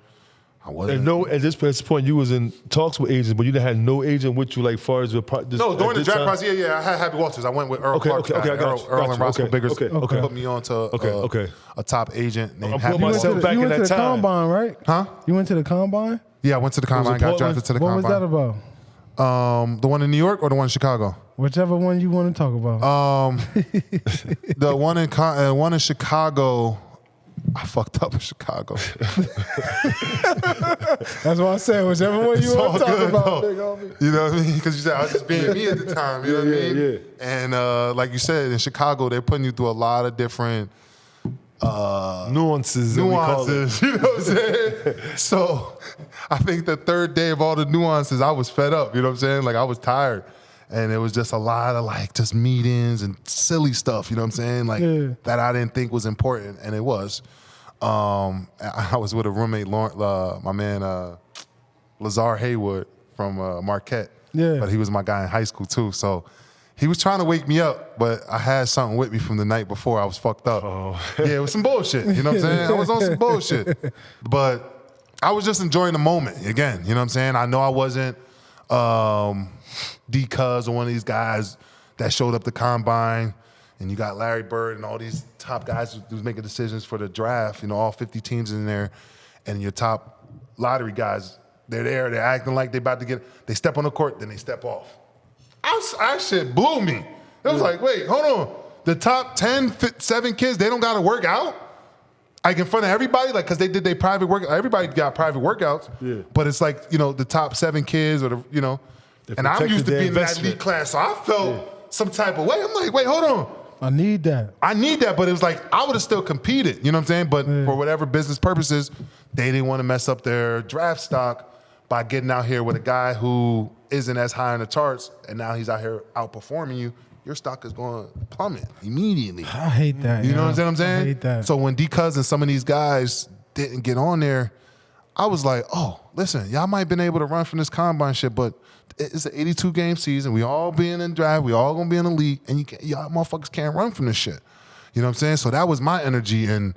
S4: I wasn't.
S2: And no, at this point, you was in talks with agents, but you didn't have no agent with you, like far as your
S4: No, during the draft process, yeah, I had Happy Walters. I went with Earl Clark.
S2: I got you.
S4: Earl and Roscoe Biggers put me on to
S2: Okay.
S4: a top agent named
S2: I'm
S4: Happy
S2: putting
S4: Walters.
S2: myself back
S3: You
S2: in
S3: went to
S2: that
S3: the
S2: time.
S3: combine, right?
S4: Huh?
S3: You went to the combine?
S4: Yeah, I went to the combine. Got
S2: Portland?
S4: drafted to the
S3: What
S4: combine.
S3: was that about?
S4: The one in New York or the one in Chicago?
S3: Whichever one you want to talk about.
S4: The one in Chicago. I fucked up in Chicago.
S3: That's why I said whichever one you
S4: It's
S3: want
S4: all
S3: to talk
S4: good,
S3: about.
S4: though.
S3: Big homie.
S4: You know what I mean? Because you said I was just being me at the time. You know what I mean?
S2: Yeah.
S4: And like you said, in Chicago, they're putting you through a lot of different
S2: Nuances. We call it.
S4: You know what I'm saying? So I think the third day of all the nuances, I was fed up. You know what I'm saying? Like I was tired. And it was just a lot of like just meetings and silly stuff, you know what I'm saying? Like that I didn't think was important, and it was. I was with a roommate, my man Lazar Haywood from Marquette.
S3: Yeah.
S4: But he was my guy in high school too. So he was trying to wake me up, but I had something with me from the night before. I was fucked up. Yeah, it was some bullshit. You know what I'm saying? I was on some bullshit. But I was just enjoying the moment again. You know what I'm saying? I know I wasn't D-Cuz or one of these guys that showed up the combine, and you got Larry Bird and all these top guys who's making decisions for the draft, you know, all 50 teams in there, and your top lottery guys, they're there, they're acting like they about to they step on the court, then they step off. That shit blew me. It was like, wait, hold on. The top 10, 7 kids, they don't got to work out? Like in front of everybody, like, because they did their private workout. Everybody got private workouts.
S2: Yeah.
S4: But it's like, you know, the top 7 kids or the, you know. And I'm used to being in that elite class, so I felt some type of way. I'm like, wait, hold on.
S3: I need that.
S4: But it was like, I would have still competed, you know what I'm saying? But for whatever business purposes, they didn't want to mess up their draft stock by getting out here with a guy who isn't as high on the charts, and now he's out here outperforming you. Your stock is going to plummet immediately.
S3: I hate that.
S4: You know what I'm saying?
S3: I hate that.
S4: So when D-Cuz and some of these guys didn't get on there, I was like, oh, listen, y'all might have been able to run from this combine shit, but it's an 82-game season. We all being in draft. We all going to be in the league, and y'all motherfuckers can't run from this shit. You know what I'm saying? So that was my energy, and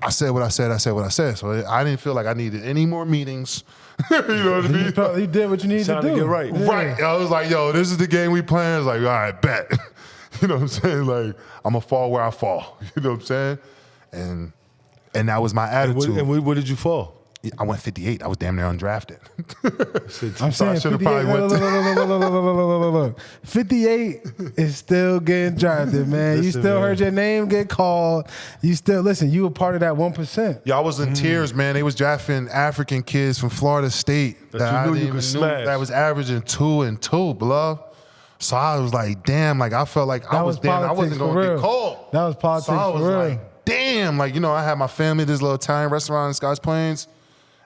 S4: I said what I said. I said what I said. So I didn't feel like I needed any more meetings. You know what I mean?
S3: You did what you needed to do.
S2: Trying to get right.
S3: Yeah.
S4: Right. I was like, yo, this is the game we playing. I was like, all right, bet. You know what I'm saying? Like, I'm going to fall where I fall. You know what I'm saying? And that was my attitude.
S2: And where did you fall?
S4: I went 58. I was damn near undrafted.
S3: I'm
S4: So I
S3: saying
S4: should've
S3: 58,
S4: probably went
S3: look. 58 is still getting drafted, man. You
S2: Listen,
S3: still
S2: man.
S3: heard your name get called. You still, listen, you were part of that 1%.
S4: Y'all was in tears, man. They was drafting African kids from Florida State
S2: That you
S4: I
S2: knew
S4: didn't
S2: you could
S4: even
S2: smash.
S4: that was averaging 2 and 2, beloved. So I was like, damn, like I felt like I was damn, I wasn't
S3: politics for
S4: gonna get
S3: real.
S4: called.
S3: That was politics
S4: So I was
S3: for real.
S4: like, damn, like, you know, I had my family at this little Italian restaurant in Scotch Plains.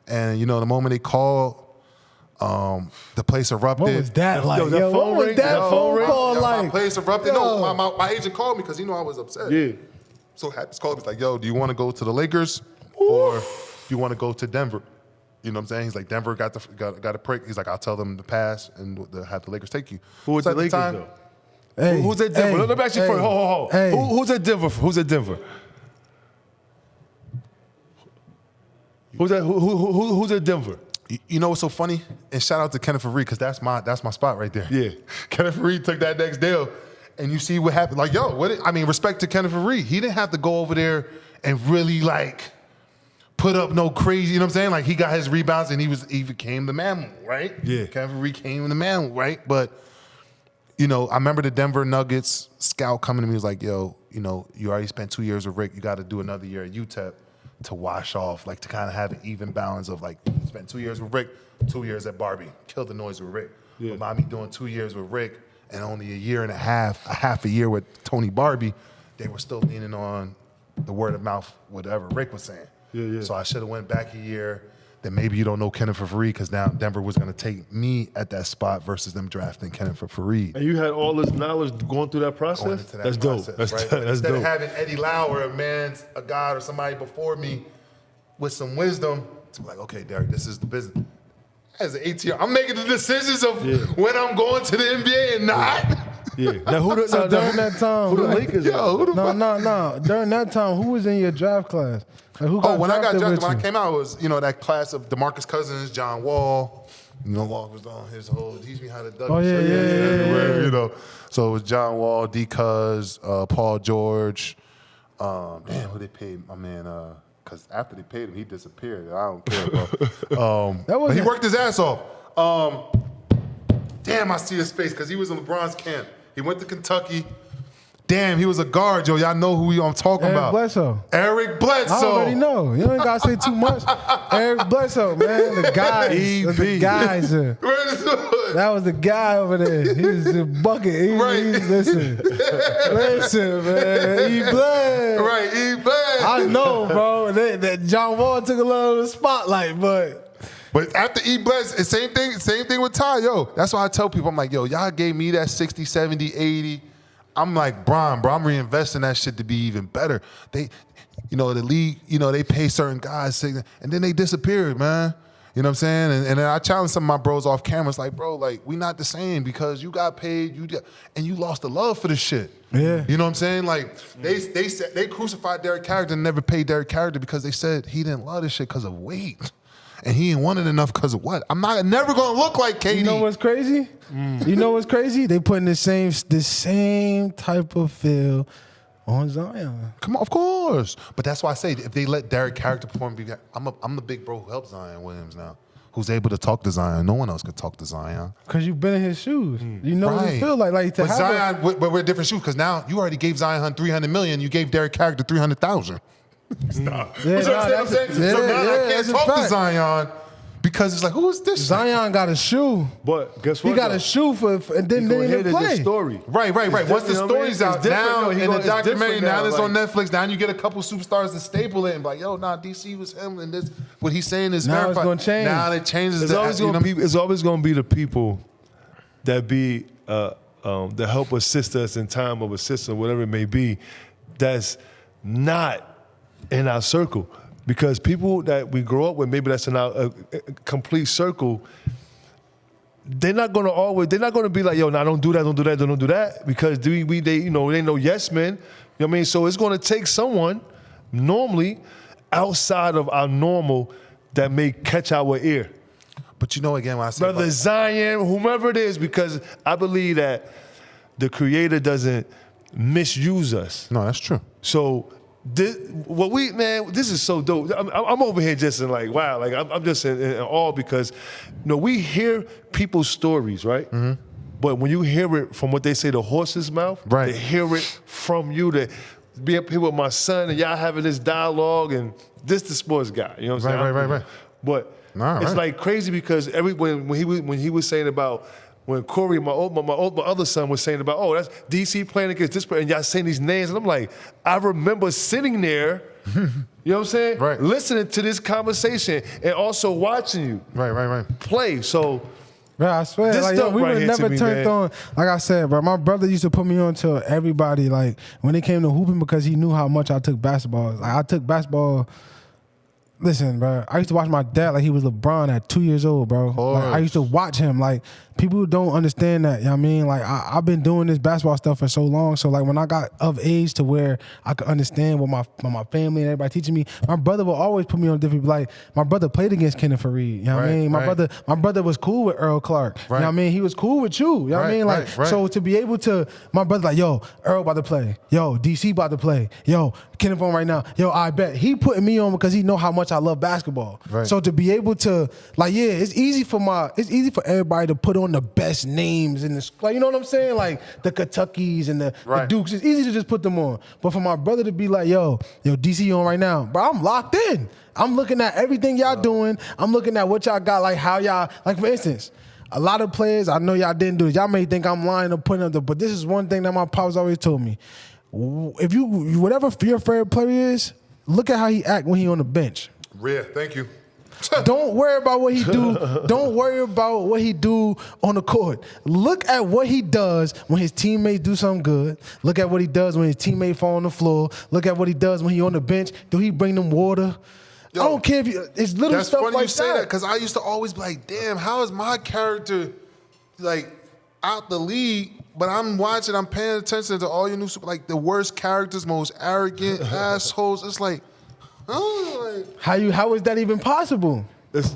S4: And, you know, the moment they called, the place erupted.
S3: What was that like?
S2: Yo, that
S3: Yo,
S2: phone
S3: what was
S2: ring,
S3: that
S2: that
S3: phone
S2: phone ring?
S3: call
S4: Yo,
S3: like?
S4: my place erupted.
S3: Yo.
S4: No, my agent called me because he knew I was upset.
S2: Yeah.
S4: So Happy's called me. He's like, yo, do you want to go to the Lakers or do you want to go to Denver? You know what I'm saying? He's like, Denver got a prick. He's like, I'll tell them to pass and have the Lakers take you.
S2: Who was
S4: So
S2: the
S4: at
S2: Lakers,
S4: time-
S2: though?
S3: Hey,
S2: Who's at Denver?
S3: hey,
S2: Let me ask you first. Hold.
S3: Hey.
S2: Who's at Denver? Who's at Denver? Who's at Denver?
S4: You know what's so funny? And shout out to Kenneth Reed because that's my spot right there.
S2: Yeah.
S4: Kenneth Reed took that next deal, and you see what happened. Like, yo, respect to Kenneth Reed. He didn't have to go over there and really like put up no crazy. You know what I'm saying? Like he got his rebounds and he became the mammal, right?
S2: Yeah.
S4: Kenneth Reed became the mammal, right? But you know, I remember the Denver Nuggets scout coming to me was like, yo, you know, you already spent 2 years with Rick. You got to do another year at UTEP to wash off, like to kind of have an even balance of like, you spent 2 years with Rick, 2 years at Barbie. Kill the noise with Rick.
S2: Yeah.
S4: But by me doing 2 years with Rick and only a half a year with Tony Barbie, they were still leaning on the word of mouth, whatever Rick was saying.
S2: Yeah.
S4: So I should have went back a year. Then maybe you don't know Kenneth Fareed because now Denver was going to take me at that spot versus them drafting Kenneth Fareed.
S2: And you had all this knowledge going through that process?
S4: Going into that
S2: That's
S4: process,
S2: dope. That's
S4: right?
S2: that's
S4: Instead of
S2: dope.
S4: having Eddie Lauer, a god or somebody before me with some wisdom, to be like, okay, Derrick, this is the business. As an 18, I'm making the decisions of when I'm going to the NBA and not.
S2: Yeah. Now who the,
S3: So during that time,
S2: who the Lakers?
S4: Yo, who the fuck?
S3: no. During that time, who was in your draft class? Like, who got
S4: When I got drafted,
S3: with
S4: when
S3: you?
S4: I came out, it was that class of DeMarcus Cousins, John Wall. Wall was on his whole teach me how to dunk.
S3: Oh, yeah,
S4: everywhere, So it was John Wall, D. Cuz, Paul George. Damn, who they paid? My man. Because after they paid him, he disappeared. I don't care, bro. But he worked his ass off. Damn, I see his face because he was in LeBron's camp. He went to Kentucky. Damn, he was a guard, yo. Y'all know who I'm talking about. Eric Bledsoe.
S3: I already know. You ain't got to say too much. Eric Bledsoe, man. The guy. The geyser. That was the guy over there. He was a bucket. Listen, man. He bled.
S4: Right, he bled.
S3: I know, bro. That John Wall took a little of the spotlight, but
S4: after E. Bledsoe, same thing with Ty, yo. That's why I tell people, I'm like, yo, y'all gave me that 60, 70, 80. I'm like, bro, I'm reinvesting that shit to be even better. They, the league, they pay certain guys, and then they disappeared, man. You know what I'm saying? And then I challenged some of my bros off camera. It's like, bro, like, we not the same because you got paid, and you lost the love for the shit.
S3: Yeah.
S4: You know what I'm saying? Like, they said they crucified Derrick Caracter and never paid Derrick Caracter because they said he didn't love this shit because of weight. And he ain't wanted enough because of what? I'm never gonna look like KD.
S3: You know what's crazy? You know what's crazy? They putting the same type of feel on Zion.
S4: Come on, of course. But that's why I say if they let Derrick Caracter perform, I'm the big bro who helps Zion Williams now, who's able to talk to Zion. No one else could talk to Zion.
S3: Because you've been in his shoes. You know what it feel like to
S4: but
S3: have
S4: Zion, but we're different shoes because now you already gave Zion $300 million. You gave Derrick Caracter $300,000. Stop.
S3: Yeah,
S4: So now I can't talk to Zion because it's like, who is this?
S3: Zion got a shoe.
S2: But guess what?
S3: He got a shoe and then didn't play.
S2: The story.
S4: Right. Once the story's out now in the documentary, now it's on Netflix. Now you get a couple superstars to staple it and be like, yo, DC was him and this. What he's saying is
S3: now it's going to change.
S4: Now it changes.
S2: It's always going to be the people that be that help assist us in time of assistance, whatever it may be. That's not in our circle, because people that we grow up with, maybe that's in our complete circle, they're not going to be like, yo, nah, don't do that, because they know yes men. You know what I mean? So it's going to take someone normally outside of our normal that may catch our ear.
S4: But again, when I say
S2: Brother Zion, whomever it is, because I believe that the Creator doesn't misuse us.
S4: No, that's true.
S2: So this is so dope. I'm over here just in like, wow, like I'm just in awe because, we hear people's stories, right? Mm-hmm. But when you hear it from what they say, the horse's mouth,
S4: right,
S2: to hear it from you, to be up here with my son and y'all having this dialogue, and this the sports guy, you know what I'm saying?
S4: Right.
S2: But it's like crazy because when he was saying about, when Corey, my other son, was saying about, that's DC playing against this player, and y'all saying these names, and I'm like, I remember sitting there, you know what I'm saying?
S4: Right.
S2: Listening to this conversation and also watching you play. So,
S3: bro, I swear,
S2: this
S3: like, we
S2: right
S3: would never turned on. Like I said, bro, my brother used to put me on to everybody, like, when it came to hooping, because he knew how much I took basketball. Like, I took basketball. Listen, bro, I used to watch my dad like he was LeBron at 2 years old, bro. Like, I used to watch him. Like, people don't understand that, you know what I mean? Like, I've been doing this basketball stuff for so long. So, like, when I got of age to where I could understand what my family and everybody teaching me, my brother will always put me on different, like, my brother played against Kenneth Fareed, you know what I mean? My brother was cool with Earl Clark, you know what I mean? He was cool with you, you know what I mean? Like, so to be able to, my brother like, yo, Earl about to play, yo, DC about to play, yo, Kenneth on right now, yo, I bet. He putting me on because he know how much I love basketball. Right. So to be able to, like, yeah, it's easy for everybody to put on the best names in this, like, you know what I'm saying? Like the Kentuckys and the Dukes. It's easy to just put them on. But for my brother to be like, yo, DC on right now, bro, I'm locked in. I'm looking at everything y'all doing. I'm looking at what y'all got, like how y'all, like for instance, a lot of players, I know y'all didn't do it. Y'all may think I'm lying or putting up but this is one thing that my pops always told me. If whatever your favorite player is, look at how he act when he on the bench.
S4: Yeah, thank you.
S3: Don't worry about what he do. Don't worry about what he do on the court. Look at what he does when his teammates do something good. Look at what he does when his teammate fall on the floor. Look at what he does when he on the bench. Do he bring them water? I don't care if it's little
S4: That's
S3: stuff
S4: funny
S3: like
S4: you say that because I used to always be like, damn, how is my character like out the league? But I'm watching, I'm paying attention to all your new like the worst characters, most arrogant assholes. It's like, oh, like
S3: How is that even possible?
S2: It's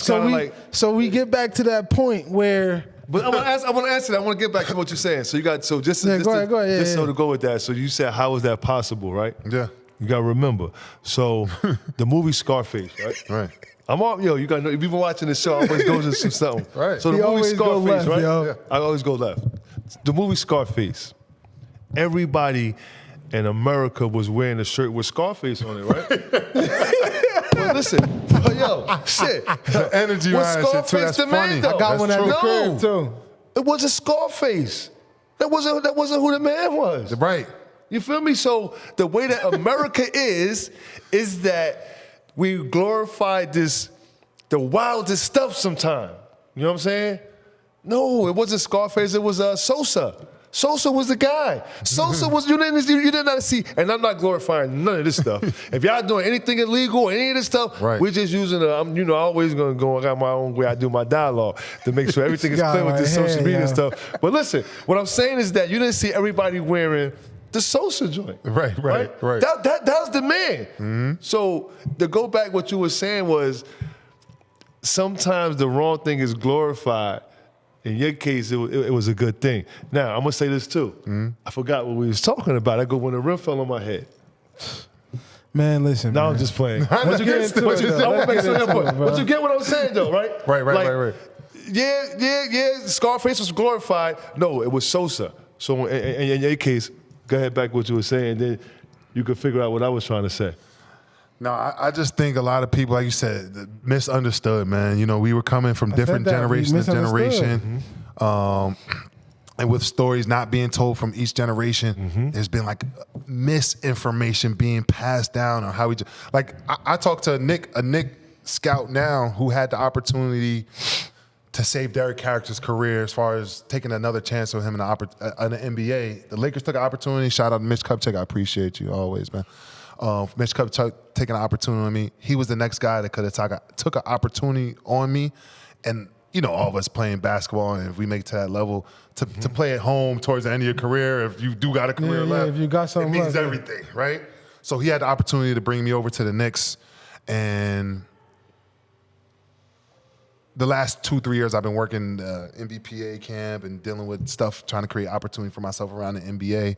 S2: kind of like.
S3: So we get back to that point where.
S2: But I want to answer that. I want to get back to what you're saying. So you got go ahead. Just so to go with that. So you said, how is that possible, right?
S4: yeah,
S2: You got to remember. So the movie Scarface, right?
S4: right.
S2: I'm all, you got to know, if you've been watching the show, I always goes into something.
S4: Right.
S2: So the
S3: He
S2: movie
S3: always go
S2: Scarface,
S3: left,
S2: right?
S3: yo.
S2: Yeah. I always go left. The movie Scarface, everybody in America was wearing a shirt with Scarface on it, right? Well, listen, shit.
S4: The energy
S2: Was
S4: behind that shit, too.
S2: Scarface
S4: That's
S2: the man,
S4: funny.
S2: though?
S3: I got
S4: That's
S3: one at the
S4: true.
S3: crib too.
S2: It wasn't Scarface. That wasn't who the man was.
S4: Right.
S2: You feel me? So the way that America is that we glorify the wildest stuff sometimes. You know what I'm saying? No, it wasn't Scarface. It was Sosa. Sosa was the guy. Sosa was you did not see. And I'm not glorifying none of this stuff. If y'all doing anything illegal, any of this stuff,
S4: right.
S2: we're just using I'm always gonna go. I got my own way I do my dialogue to make sure everything is
S3: Got
S2: clear with
S3: right
S2: this social
S3: here,
S2: media
S3: yo.
S2: stuff. But listen, what I'm saying is that you didn't see everybody wearing the Sosa joint.
S4: Right.
S2: That was the man. Mm-hmm. So to go back, what you were saying was sometimes the wrong thing is glorified. In your case, it was a good thing. Now, I'm going to say this too. Mm-hmm. I forgot what we was talking about. I go when the rim fell on my head.
S3: Man, listen.
S2: No,
S3: man.
S2: I'm just playing.
S3: Let's get into it, though.
S2: I want to make
S3: Let's
S2: sure
S3: get into it,
S2: that
S3: bro.
S2: But you get what I'm saying, though, right?
S4: Right.
S2: Yeah. Scarface was glorified. No, it was Sosa. So in your case, go ahead back what you were saying, then you could figure out what I was trying to say.
S4: No, I just think a lot of people, like you said, misunderstood, man. You know, we were coming from different
S3: said that, we
S4: generation to generation. And with stories not being told from each generation, there's been like misinformation being passed down on how we I talked to a Nick scout now who had the opportunity to save Derrick Caracter's career as far as taking another chance with him in the NBA. The Lakers took an opportunity. Shout out to Mitch Kupchak. I appreciate you always, man. Mitch Kupchak taking an opportunity on me. He was the next guy that could have took an opportunity on me. And, you know, all of us playing basketball, and if we make it to that level, to play at home towards the end of your career, if you do got a career left,
S3: if you got something
S4: it means
S3: left,
S4: everything, right? So he had the opportunity to bring me over to the Knicks. And the last 2-3 years I've been working NBPA camp and dealing with stuff, trying to create opportunity for myself around the NBA.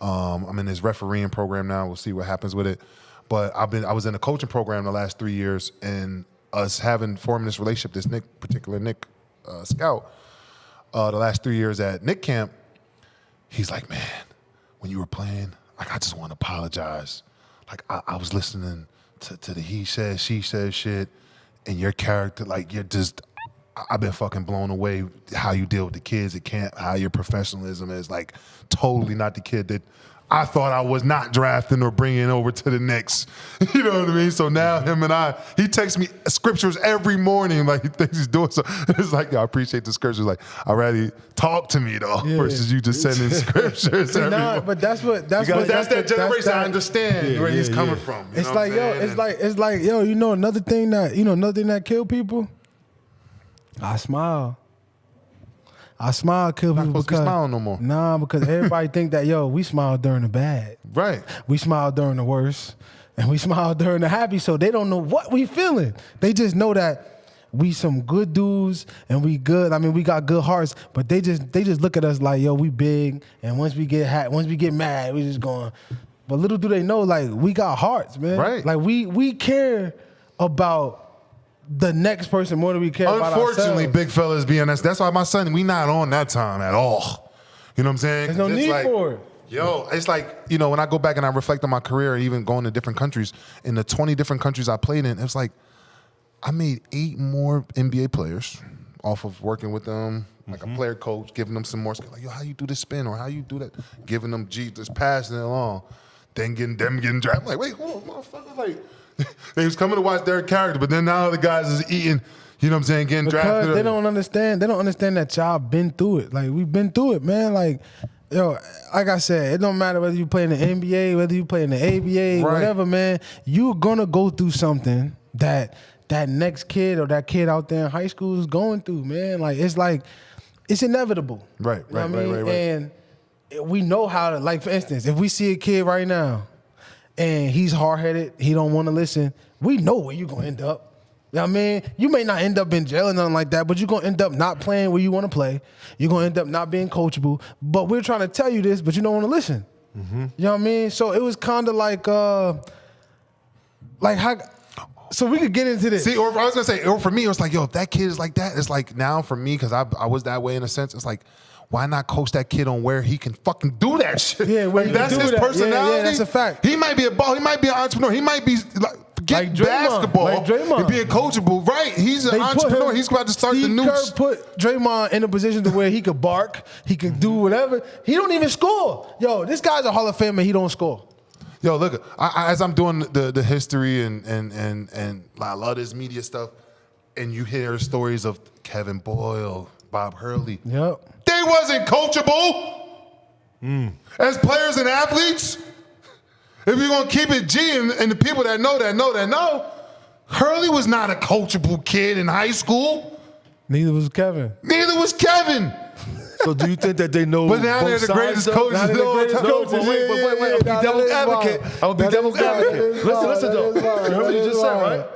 S4: I'm in this refereeing program now. We'll see what happens with it. But I was in a coaching program the last 3 years, and us forming this relationship, this particular Nick scout, the last 3 years at Nick camp, he's like, man, when you were playing, like, I just want to apologize. Like, I was listening to the he said, she said shit, and your character, like, I've been fucking blown away how you deal with the kids at camp, how your professionalism is, like, totally not the kid that I thought I was not drafting or bringing over to the Knicks. You know what I mean? So now he texts me scriptures every morning, like he thinks he's doing so. It's like, I appreciate the scriptures. Like, I'd rather talk to me though, versus you just sending scriptures every morning.
S3: But that's
S4: that generation. I understand where he's coming from.
S3: It's like, yo, you know another thing that kill people? I smile. Kill people
S4: supposed to be smiling no more.
S3: Nah, because everybody think that, yo, we smile during the bad.
S4: Right.
S3: We smile during the worst. And we smile during the happy, so they don't know what we feeling. They just know that we some good dudes and we good. I mean, we got good hearts, but they just look at us like, yo, we big, and once we get mad, we just going. But little do they know, like, we got hearts, man.
S4: Right.
S3: Like, we care about the next person more than we care about ourselves.
S4: Unfortunately, big fellas being that's why my son, we not on that time at all. You know what I'm saying?
S3: There's no need for it.
S4: Yo, it's like, you know, when I go back and I reflect on my career, even going to different countries, in the 20 different countries I played in, it's like I made 8 more NBA players off of working with them, like a player coach, giving them some more skill. Like, yo, how you do this spin or how you do that? Giving them just passing it along. Then getting drafted. I'm like, wait, hold on, motherfucker. Like, they was coming to watch Derrick Caracter, but then now the guys is eating, you know what I'm saying, getting drafted.
S3: Because they don't understand that y'all been through it. Like, we've been through it, man. Like, Yo, like I said, it don't matter whether you play in the NBA, whether you play in the ABA,
S4: Right.
S3: whatever, man. You're gonna go through something that next kid or that kid out there in high school is going through, man. It's inevitable.
S4: Right,
S3: You know
S4: right,
S3: what I mean?
S4: right, right.
S3: And we know how to, like, for instance, if we see a kid right now and he's hard-headed, he don't want to listen, we know where you're gonna end up. You know what I mean? You may not end up in jail or nothing like that, but you're going to end up not playing where you want to play. You're going to end up not being coachable. But we're trying to tell you this, but you don't want to listen.
S4: Mm-hmm.
S3: You know what I mean? So it was kind of like how, so we could get into this.
S4: See, or I was gonna say, or for me, it was like, yo, if that kid is like that, it's like now for me, because I was that way in a sense. It's like, why not coach that kid on where he can fucking do that shit?
S3: Yeah, where
S4: like,
S3: he
S4: that's
S3: can do
S4: his
S3: that.
S4: personality.
S3: Yeah, that's a fact.
S4: He might be a ball. He might be an entrepreneur. He might be
S3: Like Draymond,
S4: basketball
S3: like Draymond.
S4: and being coachable. Right? He's an
S3: They put
S4: entrepreneur.
S3: him-
S4: He's about to start
S3: Steve
S4: the news.
S3: Kerr put Draymond in a position to where he could bark, he could do whatever. He don't even score. Yo, this guy's a Hall of Famer. He don't score.
S4: Yo, look, as I'm doing the history and I love this media stuff, and you hear stories of Kevin Boyle, Bob Hurley.
S3: Yep.
S4: They wasn't coachable as players and athletes. If you're gonna keep it G and the people that know, Hurley was not a coachable kid in high school.
S3: Neither was Kevin.
S4: Neither was Kevin.
S2: So do you think that they know?
S4: But now they're
S2: both
S4: the greatest
S2: sides, though?
S4: coaches
S3: Now they're
S4: of
S3: the
S4: all
S3: greatest
S4: time.
S3: coaches.
S2: No, but wait. I'm
S3: Yeah,
S2: gonna be
S3: that
S2: devil's
S3: is
S2: advocate.
S3: wild.
S2: I'm gonna be
S3: That
S2: devil's
S3: is wild.
S2: advocate.
S3: That is
S2: Listen
S3: wild.
S2: though.
S3: That is wild.
S2: You heard what you
S3: That
S2: just
S3: is
S2: said,
S3: wild.
S2: right?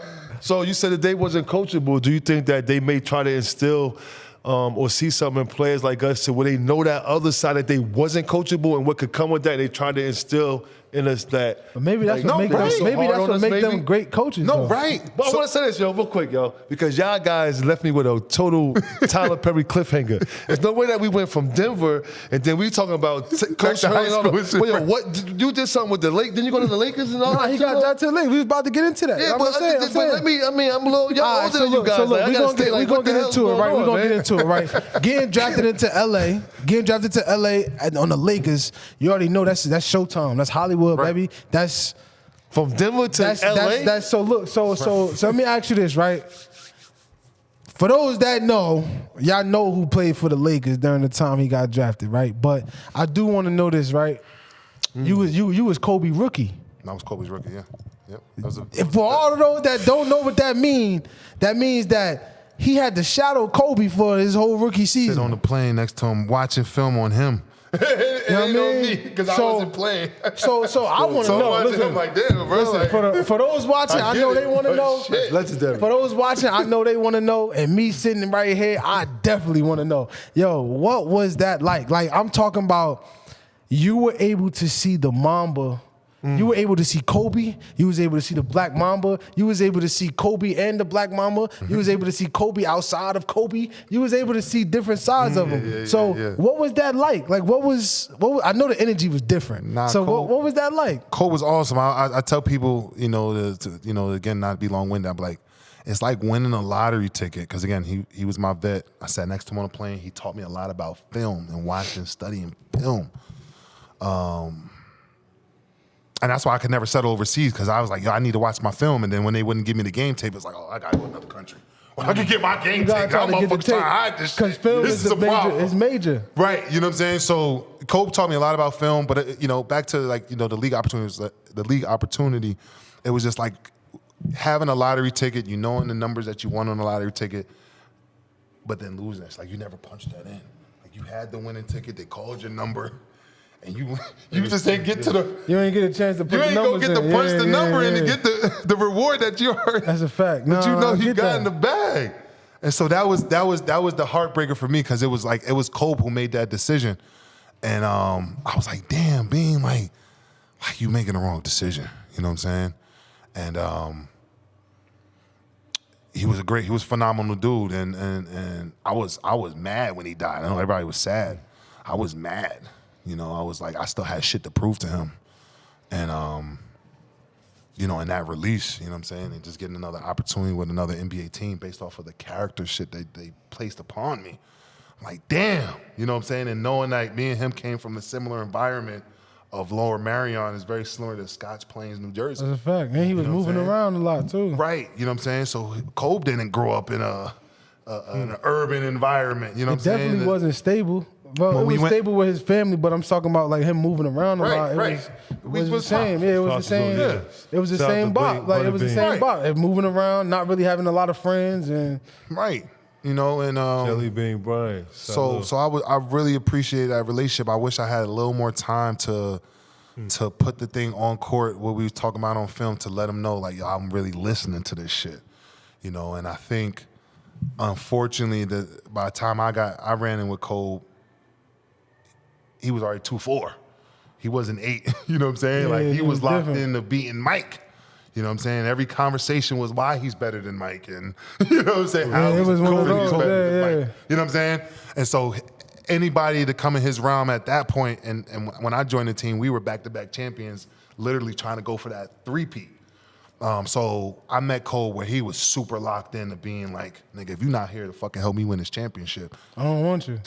S2: So you said that they wasn't coachable. Do you think that they may try to instill or see something in players like us to where they know that other side that they wasn't coachable and what could come with that? They try to instill in us that.
S3: But maybe that's
S2: like,
S3: what make
S2: they're
S3: them.
S2: so
S3: Maybe
S2: hard
S3: that's
S2: on
S3: what
S2: us,
S3: make
S2: maybe?
S3: them great coaches.
S4: No,
S3: though.
S4: right.
S2: But I want to say this, yo, real quick, yo, because y'all guys left me with a total Tyler Perry cliffhanger. There's no way that we went from Denver and then we talking about Coach
S4: to high
S2: Hurley and all
S4: school
S2: that.
S4: and shit,
S2: Well, yo,
S4: right.
S2: what you did something with the Lakers? Didn't you go to the Lakers and all
S3: Nah,
S2: that?
S3: he
S2: too,
S3: got
S2: though?
S3: that to the league. We was about to get into that.
S2: Yeah,
S3: I'm
S2: but
S3: saying.
S2: let me. I'm a little. Y'all
S3: All right,
S2: older
S3: so
S2: than you
S3: look,
S2: guys.
S3: so look,
S2: Like, I
S3: we
S2: gotta
S3: gonna
S2: stay
S3: get,
S2: like,
S3: we gonna
S2: what the
S3: get
S2: hell's
S3: into it,
S2: going
S3: right?
S2: on,
S3: We gonna
S2: man?
S3: get into it, right? Getting drafted into LA, getting drafted to LA on the Lakers. You already know that's Showtime. That's Hollywood,
S4: Right.
S3: baby. That's
S2: From Denver to LA.
S3: that's so look. So let me ask you this, right? For those that know, y'all know who played for the Lakers during the time he got drafted, right? But I do want to know this, right? You was Kobe rookie.
S4: That was Kobe's rookie, yeah. Yep. That was
S3: And for all of those that don't know what that means that he had to shadow Kobe for his whole rookie
S4: sit
S3: season.
S4: on the plane next to him, watching film on him.
S3: You know what I mean?
S4: Because I
S3: So-
S4: wasn't playing.
S3: So I want to
S4: So
S3: know.
S4: watching
S3: Listen,
S4: him like, damn, bro.
S3: listen,
S4: like,
S3: for those watching, I
S4: get
S3: know
S4: it,
S3: they want to
S4: but
S3: know.
S4: shit.
S2: Legendary.
S3: For those watching, I know they want to know. And me sitting right here, I definitely want to know. Yo, what was that like? Like, I'm talking about you were able to see the Mamba. You were able to see Kobe. You was able to see the Black Mamba. You was able to see Kobe and the Black Mamba. You was able to see Kobe outside of Kobe. You was able to see different sides of him.
S4: yeah.
S3: What was that like? Like, what was I know the energy was different.
S4: Nah,
S3: so
S4: Kobe-
S3: what was that like?
S4: Cole was awesome. I tell people, again, not to be long-winded, I'm like, it's like winning a lottery ticket. Because, again, he was my vet. I sat next to him on a plane. He taught me a lot about film and watching, studying film. And that's why I could never settle overseas, because I was like, yo, I need to watch my film. And then when they wouldn't give me the game tape, it's like, oh, I got to go to another country. Well, I can get my game
S3: You gotta
S4: tape.
S3: try
S4: I'm
S3: to get the
S4: motherfuckers trying to
S3: tape.
S4: hide this
S3: Because
S4: shit.
S3: film
S4: This
S3: is
S4: a problem.
S3: It's major.
S4: Right, you know what I'm saying? So Kobe taught me a lot about film, but back to the league opportunity, it was just like having a lottery ticket, knowing the numbers that you won on the lottery ticket, but then losing. It's like you never punched that in. Like you had the winning ticket, they called your number, and you just didn't get to the.
S3: You ain't get a chance to put
S4: You
S3: the
S4: ain't go
S3: numbers
S4: get to
S3: in.
S4: punch
S3: Yeah,
S4: the
S3: yeah,
S4: number in
S3: yeah.
S4: to get the reward that you heard.
S3: That's a fact.
S4: But
S3: No, I
S4: he
S3: get
S4: got
S3: that.
S4: in the bag. And so that was the heartbreaker for me, because it was Kobe who made that decision. And I was like, damn, Bean, like you making the wrong decision. You know what I'm saying? And he was a phenomenal dude. And I was mad when he died. I know everybody was sad. I was mad. I was like, I still had shit to prove to him. And in that release, you know what I'm saying, and just getting another opportunity with another NBA team based off of the character shit they placed upon me. I'm like, damn, you know what I'm saying? And knowing that me and him came from a similar environment of Lower Marion is very similar to Scotch Plains, New Jersey.
S3: That's a fact. And he was
S4: know what I'm
S3: moving
S4: saying?
S3: around a lot too.
S4: Right, you know what I'm saying? So Kobe didn't grow up in an urban environment, you know what I'm saying?
S3: Definitely wasn't stable. Well,
S4: when
S3: it
S4: we
S3: was
S4: went,
S3: stable with his family, but I'm talking about like him moving around a lot. It was the same. Yeah, it was the same.
S2: Yeah.
S3: It was the
S2: Shout out
S3: same
S2: to
S3: bop. Like it was the
S2: Butterbean.
S3: same
S4: Right.
S3: bop. And moving around, not really having a lot of friends, and
S4: right, you know, and
S2: Jelly Bean Brian.
S4: So I really appreciate that relationship. I wish I had a little more time to put the thing on court, what we was talking about on film, to let them know like, yo, I'm really listening to this shit, you know. And I think, unfortunately, that by the time I ran in with Cole, he was already 2'4". He wasn't 8. You know what I'm saying?
S3: Yeah,
S4: like he was locked
S3: different.
S4: into beating Mike. You know what I'm saying? Every conversation was why he's better than Mike, and you know what I'm saying? How
S3: it was one of
S4: Kobe is
S3: those,
S4: better than
S3: yeah.
S4: Mike. You know what I'm saying? And so anybody to come in his realm at that point, and when I joined the team, we were back-to-back champions, literally trying to go for that three-peat. So I met Cole where he was super locked into being like, nigga, if you're not here to fucking help me win this championship,
S3: I don't want you.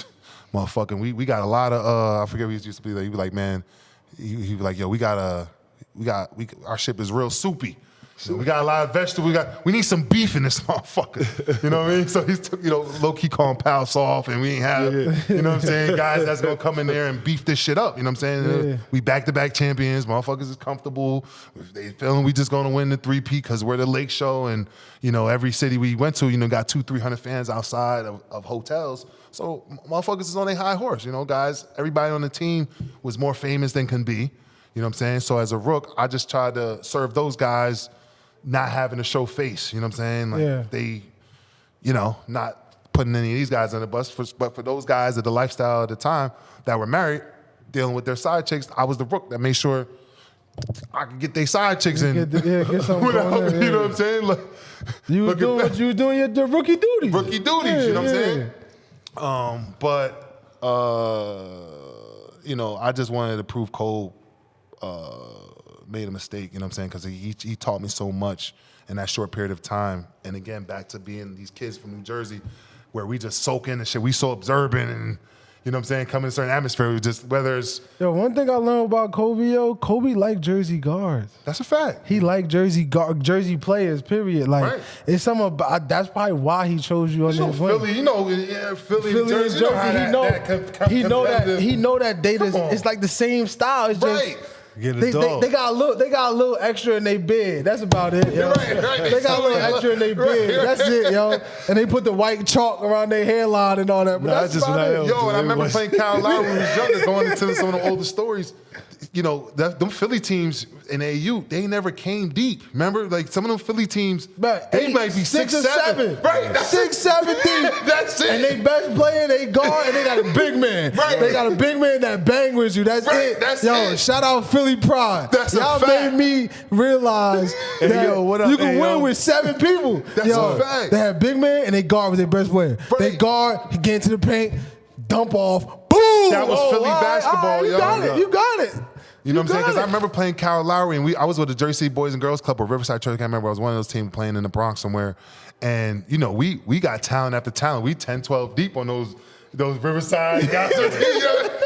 S4: motherfucking, we got a lot of, I forget what he used to be like. He'd be like, man, he'd be like, yo, our ship is real soupy. So we got a lot of vegetables. We need some beef in this motherfucker. You know what I mean? So he's took, low-key calling pal soft, and we ain't have, you know what I'm saying, guys that's gonna come in there and beef this shit up. You know what I'm saying?
S3: Yeah.
S4: We back-to-back champions. Motherfuckers is comfortable. They feeling we just gonna win the 3-peat because we're the Lake Show, and every city we went to, got 200-300 fans outside of hotels. So motherfuckers is on their high horse. Guys, everybody on the team was more famous than can be. You know what I'm saying? So as a rook, I just tried to serve those guys not having to show face. You know what I'm saying? Like they, not putting any of these guys on the bus. But for those guys at the lifestyle at the time that were married, dealing with their side chicks, I was the rook that made sure I could get their side chicks in.
S3: Get something
S4: without,
S3: going there,
S4: you know what I'm saying? Like,
S3: You was doing what you was doing, your rookie duties.
S4: Rookie duties, you know what I'm saying? But I just wanted to prove Cole made a mistake, you know what I'm saying? Because he taught me so much in that short period of time. And again, back to being these kids from New Jersey where we just soak in and shit. We so observant and, you know what I'm saying, come in a certain atmosphere. We just, whether it's...
S3: Yo, one thing I learned about Kobe, Kobe liked Jersey guards.
S4: That's a fact.
S3: He liked Jersey players, period. Like,
S4: Right.
S3: it's something about, that's probably why he chose you on this wing.
S4: Philly, Philly and Jersey,
S3: he know that data. It's like the same style. It's just
S4: right.
S2: Get a
S3: they
S2: dog.
S3: got a little extra in their bid. That's about it. Yo.
S4: Right.
S3: They got a little extra in their bid. That's it, yo. And they put the white chalk around their hairline and all that. But
S2: Nah,
S3: that's
S2: just
S3: about
S2: what I
S3: it.
S2: am.
S4: Yo, and I remember playing Kyle Lowry when he was younger, going into some of the older stories. Them Philly teams in AU, they never came deep. Remember? Like some of them Philly teams, they might be 6 or 7. Right.
S3: 6, 7 deep.
S4: That's it.
S3: And they best player, they guard, and they got a big man.
S4: Right.
S3: They got a big man that bang with you. That's
S4: Right.
S3: it.
S4: That's
S3: Yo,
S4: it.
S3: shout out Philly Pride.
S4: That's a
S3: Y'all
S4: fact.
S3: made me realize that
S2: yo, what up,
S3: you can
S2: hey,
S3: win
S2: yo?
S3: with 7 people.
S4: That's a fact.
S3: They have big man and they guard with their best player.
S4: Right.
S3: They guard, he get into the paint, dump off, boom.
S4: That was Philly basketball,
S3: you
S4: yo.
S3: got it. You got it.
S4: You know what I'm saying? Because I
S3: got it.
S4: remember playing Kyle Lowry, and I was with the Jersey City Boys and Girls Club or Riverside Church. I can't remember. I was one of those teams playing in the Bronx somewhere. And, we got talent after talent. We 10, 12 deep on those Riverside guys.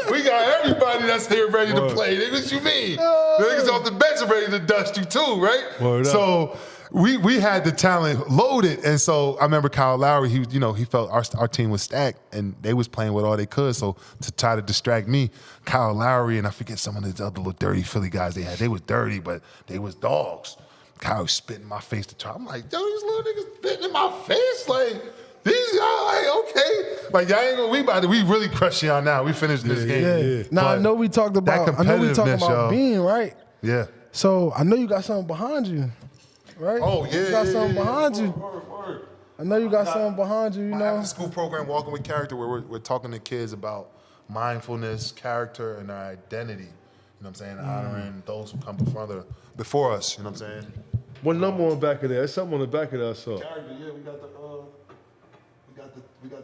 S4: We got everybody that's here ready to play. What you mean? The niggas off the bench are ready to dust you too, right?
S2: Word up.
S4: So we had the talent loaded. And so I remember Kyle Lowry, he felt our team was stacked and they was playing with all they could. So to try to distract me, Kyle Lowry, and I forget some of the other little dirty Philly guys they had. They was dirty, but they was dogs. Kyle was spitting in my face to try. I'm like, yo, these little niggas spitting in my face? Like, these y'all, like, okay. Like, y'all ain't gonna, we really crushing y'all now. We finished this game.
S3: Yeah. Now, I know we talked about
S4: yo.
S3: Bean, right?
S4: Yeah.
S3: So I know you got something behind you, right?
S4: Oh, yeah.
S3: You got something behind you.
S4: Word.
S3: I know you got something behind you,
S4: My
S3: know?
S4: after-school program, Walking with Character, where we're talking to kids about mindfulness, character, and their identity. You know what I'm saying? Honoring those who come before us. You know what I'm saying?
S2: What number on the back of there? There's something on the back of that, I saw.
S4: Character, yeah. We got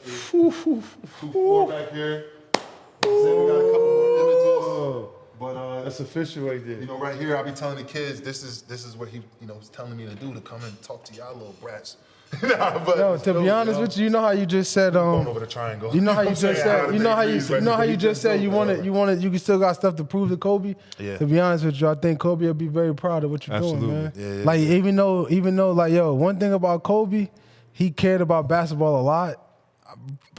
S4: the 2-4 back here. We got a couple more images. But
S2: That's official right there.
S4: right here, I be telling the kids, this is what he, was telling me to do, to come and talk to y'all little brats.
S3: Yo, to be honest with you, you know how you just said
S4: going over the triangle.
S3: you know how you
S4: I'm
S3: just
S4: saying,
S3: said you know how you just said you
S4: wanted.
S3: you still got stuff to prove to Kobe.
S4: Yeah.
S3: To be honest with you, I think Kobe will be very proud of what you're
S2: Absolutely.
S3: doing, man.
S4: Yeah.
S3: Like even though like one thing about Kobe, he cared about basketball a lot.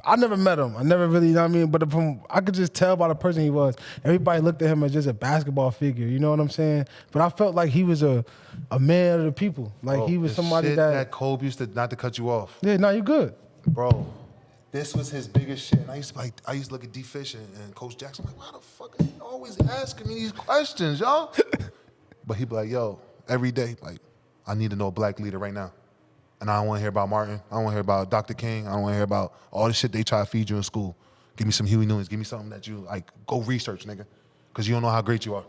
S3: I never met him. I never really, you know what I mean? But I could just tell by the person he was. Everybody looked at him as just a basketball figure, you know what I'm saying? But I felt like he was a man of the people. Like he was somebody
S4: shit
S3: that
S4: Kobe used to, not to cut you off.
S3: Yeah, no, you good.
S4: Bro, this was his biggest shit. And I used to look at D Fish and Coach Jackson, I'm like, why the fuck are you always asking me these questions, y'all? But he'd be like, yo, every day, like, I need to know a black leader right now. And I don't want to hear about Martin. I don't want to hear about Dr. King. I don't want to hear about all the shit they try to feed you in school. Give me some Huey Newtons. Give me something that you, like, go research, nigga. Because you don't know how great you are.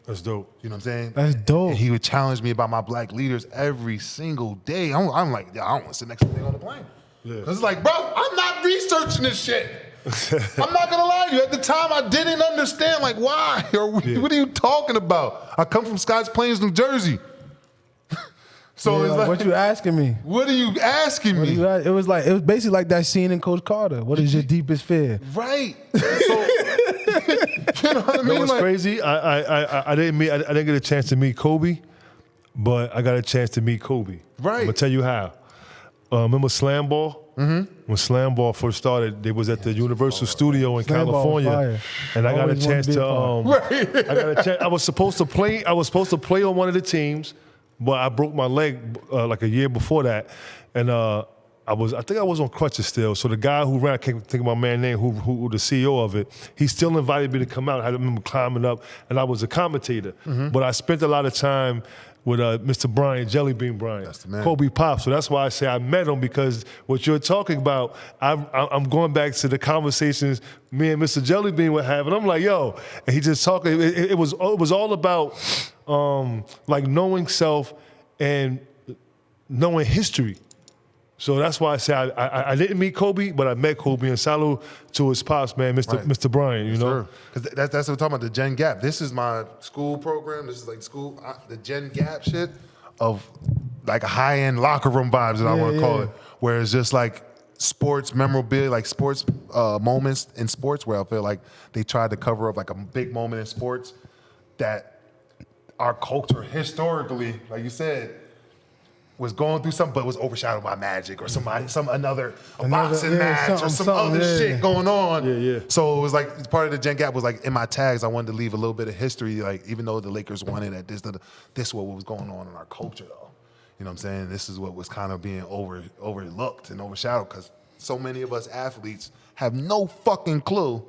S2: That's dope.
S4: You know what I'm saying?
S3: That's dope.
S4: And he would challenge me about my black leaders every single day. I'm like, yeah, I don't want to sit next to the nigga on the plane. Because it's like, bro, I'm not researching this shit. I'm not going to lie to you. At the time, I didn't understand, like, why? Or what are you talking about? I come from Scotch Plains, New Jersey. So
S3: Yeah,
S4: it's like,
S3: what you asking me?
S4: what are you asking me?
S3: It was basically like that scene in Coach Carter. What is your deepest fear?
S4: Right. So, you know what I mean?
S2: You know what's
S4: Like,
S2: crazy? I didn't get a chance to meet Kobe, but I got a chance to meet Kobe.
S4: Right.
S2: I'm gonna tell you how. Remember Slam Ball? Mm-hmm. When Slam Ball first started, they was at the Universal Studio in
S3: Slam Ball was
S2: California,
S3: fire.
S2: and I got a
S3: Always wanted
S2: chance
S3: to be a
S2: to. I got a chance. I was supposed to play. I was supposed to play on one of the teams, but I broke my leg like a year before that, and I think I was on crutches still. So the guy who ran, I can't think of my man's name, who the CEO of it, he still invited me to come out. I remember climbing up, and I was a commentator.
S4: Mm-hmm.
S2: But I spent a lot of time with Mr. Bryant, Jelly Bean Bryant,
S4: That's the man.
S2: Kobe Pop. So that's why I say I met him, because what you're talking about, I'm going back to the conversations me and Mr. Jelly Bean were having. I'm like, yo, and he just talking. It was all about like knowing self and knowing history. So that's why I say I didn't meet Kobe, but I met Kobe, and salute to his pops, man, Mr. Bryant, you know?
S4: Because that's what I'm talking about, the Gen Gap. This is my school program. This is like school, the Gen Gap shit of like high-end locker room vibes that I want to call it, where it's just like sports memorabilia, like sports moments in sports where I feel like they tried to cover up like a big moment in sports that our culture historically, like you said, was going through something, but was overshadowed by Magic or a boxing match or some other shit going on.
S2: Yeah.
S4: So it was like part of the Gen Gap was like in my tags. I wanted to leave a little bit of history, like even though the Lakers won it at this is what was going on in our culture, though. You know what I'm saying? This is what was kind of being overlooked and overshadowed because so many of us athletes have no fucking clue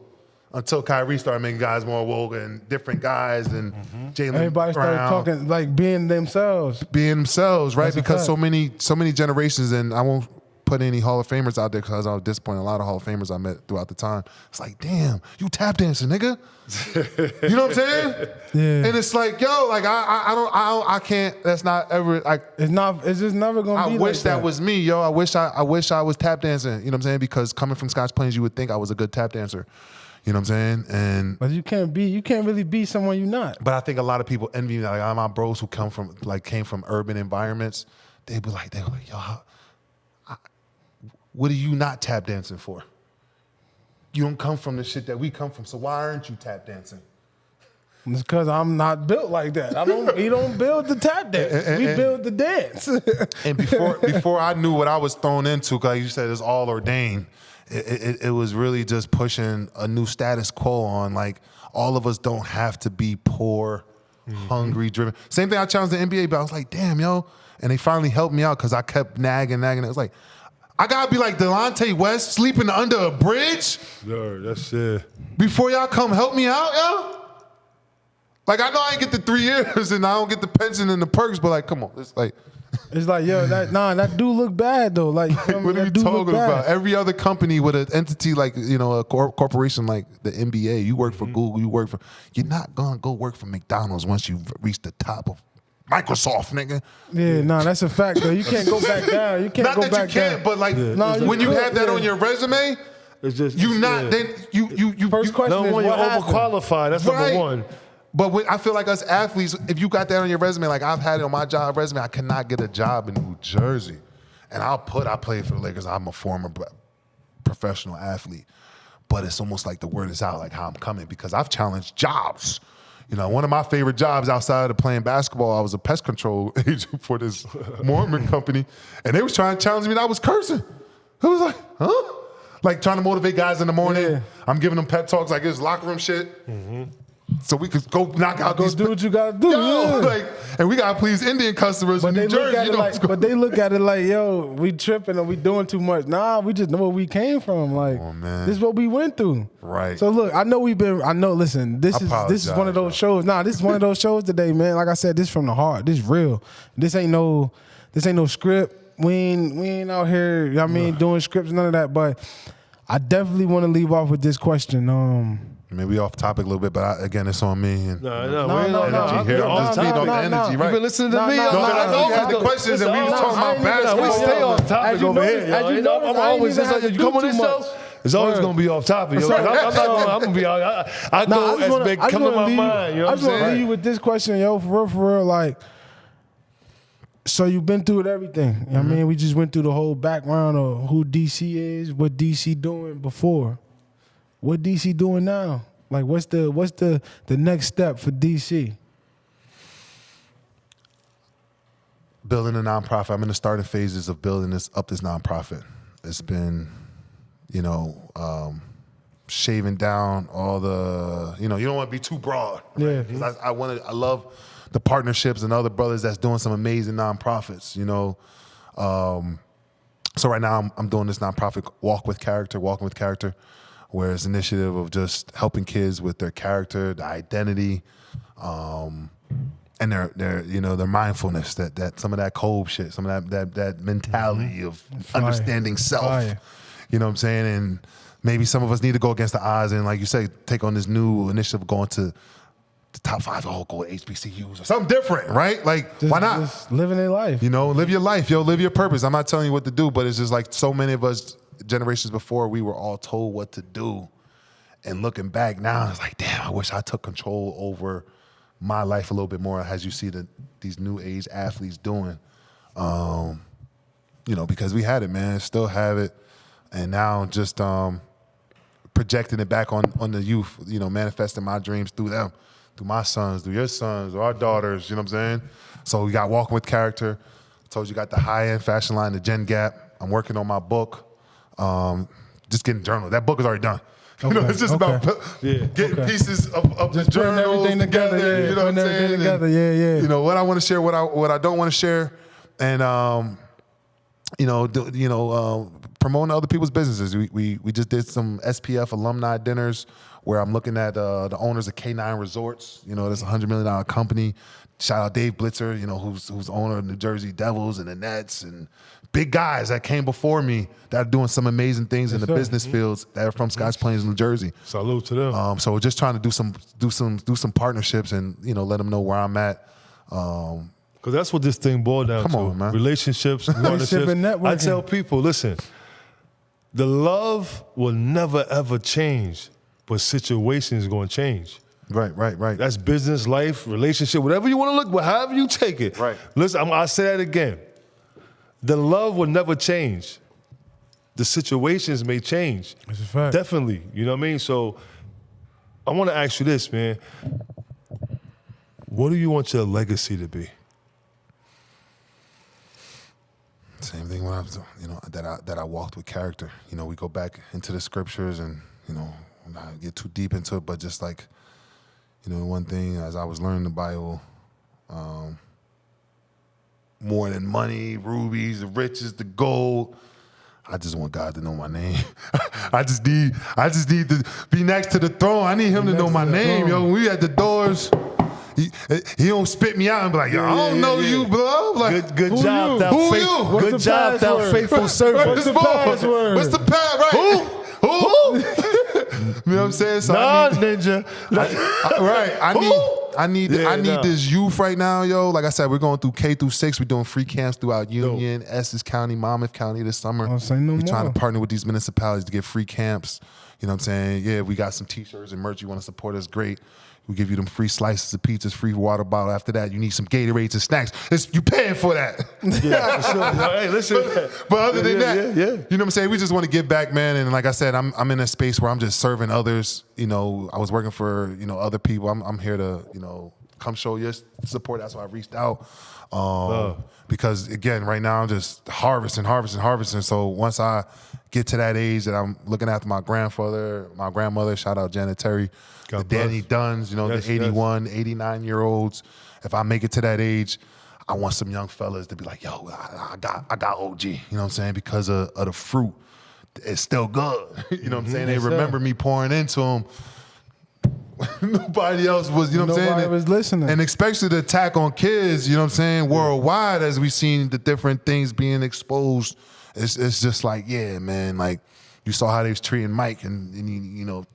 S4: until Kyrie started making guys more woke and different guys and Jalen
S3: Everybody started
S4: Brown.
S3: talking like being themselves.
S4: Being themselves, right?
S3: That's a
S4: Because
S3: fact.
S4: so many generations, and I won't put any Hall of Famers out there because I was disappointed. A lot of Hall of Famers I met throughout the time. It's like, damn, you tap dancing, nigga. You know what I'm saying?
S3: Yeah.
S4: And it's like, yo, like I can't. That's not ever.
S3: It's just never gonna
S4: I
S3: be.
S4: wish
S3: like
S4: that was me, yo. I wish I was tap dancing. You know what I'm saying? Because coming from Scotch Plains, you would think I was a good tap dancer. You know what I'm saying? And
S3: But you can't really be someone you're not.
S4: but I think a lot of people envy me. Like my bros who came from urban environments, they were like, yo, what are you not tap dancing for? You don't come from the shit that we come from, so why aren't you tap dancing?
S3: It's because I'm not built like that. We don't build the tap dance. We build the dance.
S4: And before I knew what I was thrown into, because you said it's all ordained, it was really just pushing a new status quo on like all of us don't have to be poor, hungry, driven. Same thing I challenged the NBA, but I was like, damn, yo. And they finally helped me out because I kept nagging. It was like, I gotta be like Delonte West sleeping under a bridge
S2: That's it.
S4: before y'all come help me out, yo. Like I know I ain't get the 3 years and I don't get the pension and the perks, but like, come on, it's like.
S3: It's like, yo, that do look bad though. Like,
S4: What are you talking about? Every other company with an entity like, you know, a corporation like the NBA, you work for Google, you're not gonna go work for McDonald's once you've reached the top of Microsoft, nigga.
S3: Yeah, that's a fact though. You can't go back down. You can't
S4: Not
S3: go
S4: that
S3: back
S4: you can't,
S3: down.
S4: but like when you have that on your resume,
S2: It's just
S4: you not
S2: yeah.
S4: then you
S3: First question
S2: Number
S3: is
S2: one, you're
S3: what happened?
S2: overqualified. That's
S4: Right.
S2: number one.
S4: But I feel like us athletes, if you got that on your resume, like I've had it on my job resume, I cannot get a job in New Jersey. And I played for the Lakers. I'm a former professional athlete. But it's almost like the word is out, like how I'm coming, because I've challenged jobs. You know, one of my favorite jobs outside of playing basketball, I was a pest control agent for this Mormon company. And they was trying to challenge me and I was cursing. I was like, huh? like trying to motivate guys in the morning.
S3: Yeah.
S4: I'm giving them pep talks like it's locker room shit. So we could go knock out these.
S3: do what you gotta do.
S4: Yo,
S3: Yeah.
S4: like, and we gotta please Indian customers
S3: But
S4: in
S3: they
S4: New
S3: look
S4: Jersey.
S3: at
S4: You
S3: it
S4: know what's
S3: like,
S4: going
S3: but they look at it like, yo, we tripping or we doing too much. Nah, we just know where we came from. Like,
S4: man.
S3: this is what we went through.
S4: Right.
S3: So look, listen, this is
S4: apologize,
S3: one of those shows. Nah, this is one of those shows today, man. Like I said, this from the heart. This real. This ain't no script. We ain't out here, you know what I mean, doing scripts, none of that. But I definitely want to leave off with this question.
S4: Maybe off topic a little bit, but again, it's on me. And
S2: No,
S4: energy here. I'm just feeding off the energy, right?
S2: You've been listening to me.
S4: No, you had the questions and we was talking about basketball.
S2: We stay on topic over here. I'm always you come on this show. It's always gonna be off topic, yo. I'm not gonna be. I go as big come to my mind. You know what I'm
S3: I just want to leave
S2: saying?
S3: you with this question, yo, for real, like. So you've been through it everything. You know what I mean? We just went through the whole background of who DC is, what DC doing before. What DC doing now? Like what's the next step for DC?
S4: Building a nonprofit. I'm in the starting phases of building this nonprofit. It's been, shaving down all the, you don't want to be too broad. Right?
S3: Yeah.
S4: 'Cause I love the partnerships and other brothers that's doing some amazing nonprofits, So right now I'm doing this nonprofit, Walking with Character, where it's an initiative of just helping kids with their character, their identity, and their mindfulness, that some of that Kobe shit, some of that mentality of understanding self.
S3: Fire.
S4: You know what I'm saying? And maybe some of us need to go against the odds and, like you say, take on this new initiative of going to the top 5, go to HBCUs or something different, right? Like, why not?
S3: Just living their life.
S4: Live your life, live your purpose. I'm not telling you what to do, but it's just like so many of us generations before, we were all told what to do. And looking back now, it's like, damn, I wish I took control over my life a little bit more, as you see these new age athletes doing. Because we had it, man, still have it. And now just projecting it back on the youth, manifesting my dreams through them, through my sons, through your sons, or our daughters, you know what I'm saying? So we got Walking with Character. I told you got the high-end fashion line, the Gen Gap. I'm working on my book. Just getting journal. That book is already done. It's just about getting pieces of the journals
S3: everything together. Yeah,
S4: you know what I'm saying?
S3: Together. Yeah.
S4: What I want to share, what I don't want to share, and promoting other people's businesses. We just did some SPF alumni dinners where I'm looking at the owners of K9 Resorts. That's a $100 million company. Shout out Dave Blitzer, who's owner of New Jersey Devils and the Nets, and big guys that came before me that are doing some amazing things in the business fields that are from Scotch Plains, New Jersey.
S2: Salute to them.
S4: So we're just trying to do some partnerships and let them know where I'm at.
S2: Because that's what this thing boiled down to.
S4: Come on, man.
S2: Relationships, partnerships.
S3: and networking.
S2: I tell people, listen, the love will never, ever change, but situation is going to change.
S4: Right.
S2: That's business, life, relationship, whatever you want to look, however you take it.
S4: Right.
S2: Listen, I'll say that again. The love will never change. The situations may change.
S3: That's a fact.
S2: Definitely. You know what I mean? So I want to ask you this, man. What do you want your legacy to be?
S4: Same thing when I was, that I walked with character. We go back into the scriptures and, not get too deep into it, but just like, one thing as I was learning the Bible, more than money, rubies, the riches, the gold, I just want God to know my name. I just need to be next to the throne. I need him to know my name, yo. When we at the doors, he don't spit me out and be like, yo, I don't know you, bro. Like,
S2: Good job, thou faithful servant.
S3: What's the password?
S4: What's the password? Right. Who? You know what I'm saying? So
S2: Ninja.
S4: I need this youth right now, yo. Like I said, we're going through K through 6. We're doing free camps throughout Union, Essex County, Monmouth County this summer.
S3: I'll say no
S4: We're trying
S3: more.
S4: to partner with these municipalities to get free camps. You know what I'm saying? Yeah, we got some T-shirts and merch. You want to support us? Great. We give you them free slices of pizzas, free water bottle. After that, you need some Gatorades and snacks. You paying for that.
S2: Yeah, for sure. Hey, listen.
S4: But other than that,
S2: yeah.
S4: you know what I'm saying? We just want to give back, man. And like I said, I'm in a space where I'm just serving others. I was working for, other people. I'm here to, come show your support. That's why I reached out. Because again, right now I'm just harvesting. So once I get to that age that I'm looking after my grandfather, my grandmother, shout out Janet Terry,
S2: God
S4: the Danny
S2: bless.
S4: Dunns, you know,
S2: Yes,
S4: the 81, 89-year-olds. If I make it to that age, I want some young fellas to be like, yo, I got OG, you know what I'm saying? Because of the fruit, it's still good. You know what I'm saying? They
S3: Yes, sir.
S4: remember me pouring into them. Nobody else was, you know what I'm saying?
S3: Nobody was listening.
S4: And especially the attack on kids, you know what I'm saying, worldwide, as we've seen the different things being exposed. It's just like, yeah, man, like you saw how they was treating Mike and you know,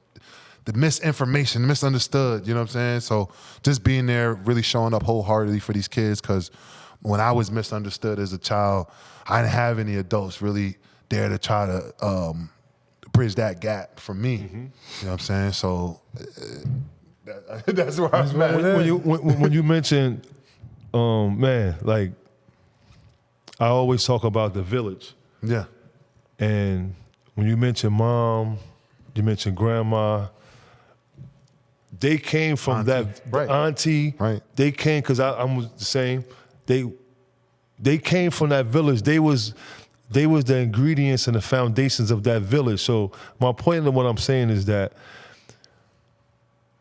S4: the misinformation, misunderstood, you know what I'm saying? So just being there, really showing up wholeheartedly for these kids, because when I was misunderstood as a child, I didn't have any adults really there to try to bridge that gap for me. You know what I'm saying? So that's where I'm at.
S2: When you mentioned, man, like I always talk about the village.
S4: Yeah.
S2: And when you mention mom, you mentioned grandma, they came from
S4: Auntie,
S2: that
S4: right.
S2: auntie.
S4: Right.
S2: They came, because I'm the same. They came from that village. They was the ingredients and the foundations of that village. So my point in what I'm saying is that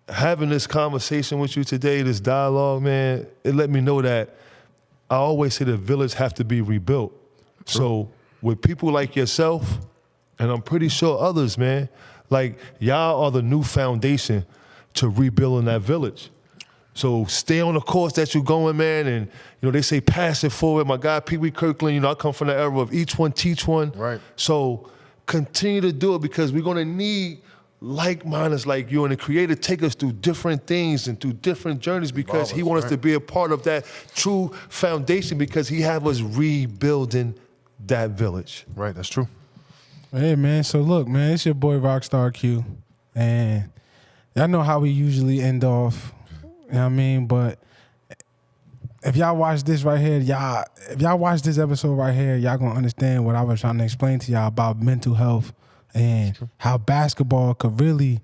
S2: having this conversation with you today, this dialogue, man, it let me know that I always say the village have to be rebuilt. True. So with people like yourself, and I'm pretty sure others, man, like y'all are the new foundation to rebuilding that village. So stay on the course that you're going, man, and you know they say pass it forward. My guy Pee Wee Kirkland, you know I come from the era of each one teach one.
S4: Right.
S2: So continue to do it, because we're gonna need like-mindeds like you and the Creator take us through different things and through different journeys, because He wants us to be a part of that true foundation, because He have us rebuilding that village.
S4: Right, that's true.
S3: Hey, man, so look, man, it's your boy Rockstar Q, and y'all know how we usually end off, you know what I mean? But if y'all watch this right here, if y'all watch this episode right here, y'all gonna understand what I was trying to explain to y'all about mental health and how basketball could really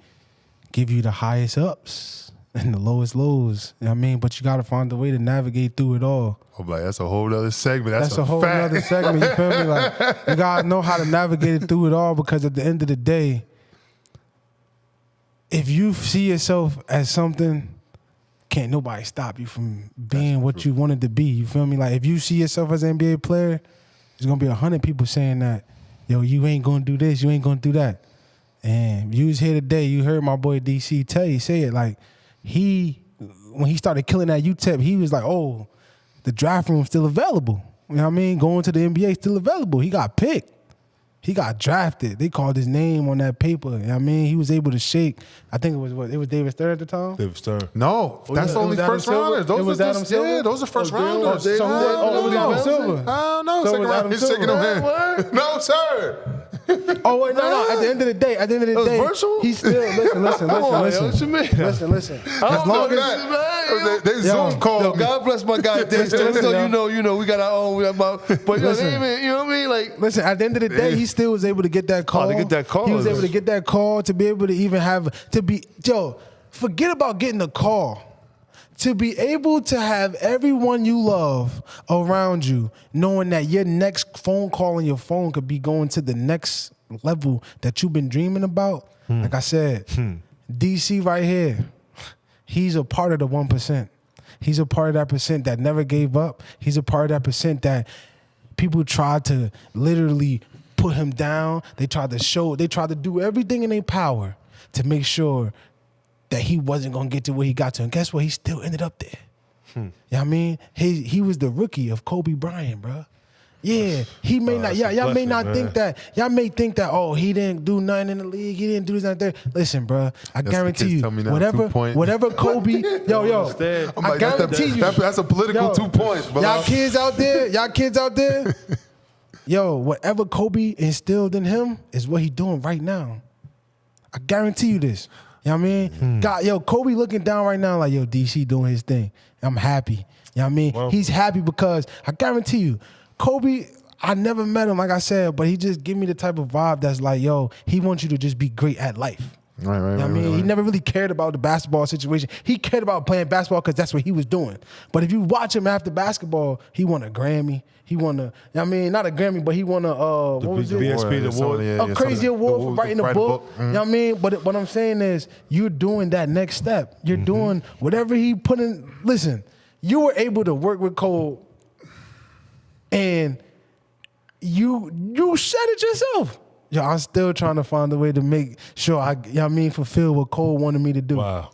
S3: give you the highest ups and the lowest lows, you know what I mean? But you gotta find a way to navigate through it all.
S4: I'm like, that's a whole other segment.
S3: That's a whole other segment, you feel me? Like, you gotta know how to navigate it through it all, because at the end of the day, if you see yourself as something, can't nobody stop you from being what you wanted to be. You feel me? Like, if you see yourself as an NBA player, there's gonna be 100 people saying that, yo, you ain't gonna do this, you ain't gonna do that. And you was here today, you heard my boy DC say it, like, when he started killing that UTEP, he was like, oh, the draft room's still available. You know what I mean? Going to the NBA still available. He got picked. He got drafted. They called his name on that paper. You know what I mean? He was able to shake. I think it was David Stern at the time?
S2: David Stern.
S4: No, that's
S3: yeah.
S4: only
S3: It was
S4: first
S3: Adam
S4: rounders.
S3: Silver? It was Adam Silver?
S4: Yeah, those are first rounders.
S3: So it was Adam Silver.
S4: No,
S3: So it
S4: second
S3: was
S4: round.
S3: Adam
S4: He's shaking
S3: Silver.
S4: no hand. No, sir.
S3: Oh, wait, no. At the end of the day,
S2: virtual?
S3: he's still, listen.
S2: What you mean?
S3: Listen.
S2: I
S3: As
S2: don't
S3: long
S2: know
S3: as,
S2: that.
S4: They Zoom called
S2: Yo,
S4: me.
S2: God bless my guy. You know, we got our own. But yo,
S3: Listen.
S2: you know what I mean? Like,
S3: listen, at the end of the day, he still was able to get that call.
S2: to get that call.
S3: He was able to get that call to be able to even forget about getting the call. To be able to have everyone you love around you, knowing that your next phone call on your phone could be going to the next level that you've been dreaming about. Like I said, DC right here, he's a part of the 1%. He's a part of that percent that never gave up. He's a part of that percent that people tried to literally put him down. They tried to do everything in their power to make sure that he wasn't going to get to where he got to. And guess what? He still ended up there. You know what I mean? He was the rookie of Kobe Bryant, bro. Yeah, he may not. Y'all may not think that. Y'all may think that. Oh, he didn't do nothing in the league. He didn't do this and that. Listen, bro. I guarantee you, whatever Kobe. Yo. I guarantee you.
S4: That's a political 2 points, bro.
S3: Y'all kids out there. Yo, whatever Kobe instilled in him is what he doing right now. I guarantee you this. You know what I mean? God, yo, Kobe looking down right now like, yo, DC doing his thing. I'm happy. You know what I mean?
S2: Well,
S3: he's happy because I guarantee you, Kobe, I never met him, like I said, but he just give me the type of vibe that's like, yo, he wants you to just be great at life.
S4: Right.
S3: I mean, he never really cared about the basketball situation. He cared about playing basketball because that's what he was doing. But if you watch him after basketball, he won a Grammy. He won not a Grammy, but he won a what was it?
S2: VSP award.
S3: A crazy award for writing a book.
S4: Mm-hmm.
S3: You know what I mean? But what I'm saying is, you're doing that next step. You're doing whatever he put in. Listen, you were able to work with Cole, and you said it yourself. Yo, I'm still trying to find a way to make sure fulfill what Cole wanted me to do.
S2: Wow.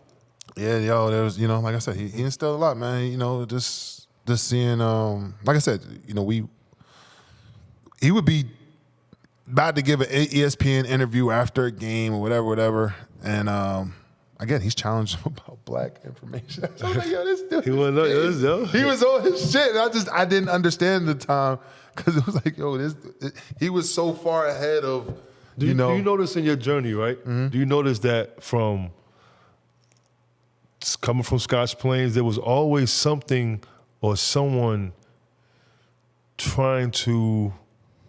S4: Yeah, yo, there was, like I said, he instilled a lot, man. Just seeing, like I said, he would be about to give an ESPN interview after a game or whatever, and again, he's challenged him about black information. So I was like, yo, this dude,
S2: He
S4: was on his shit. And I didn't understand the time because it was like, yo, he was so far ahead of,
S2: Do you notice in your journey, right?
S4: Mm-hmm.
S2: Do you notice that from coming from Scotch Plains, there was always something or someone trying to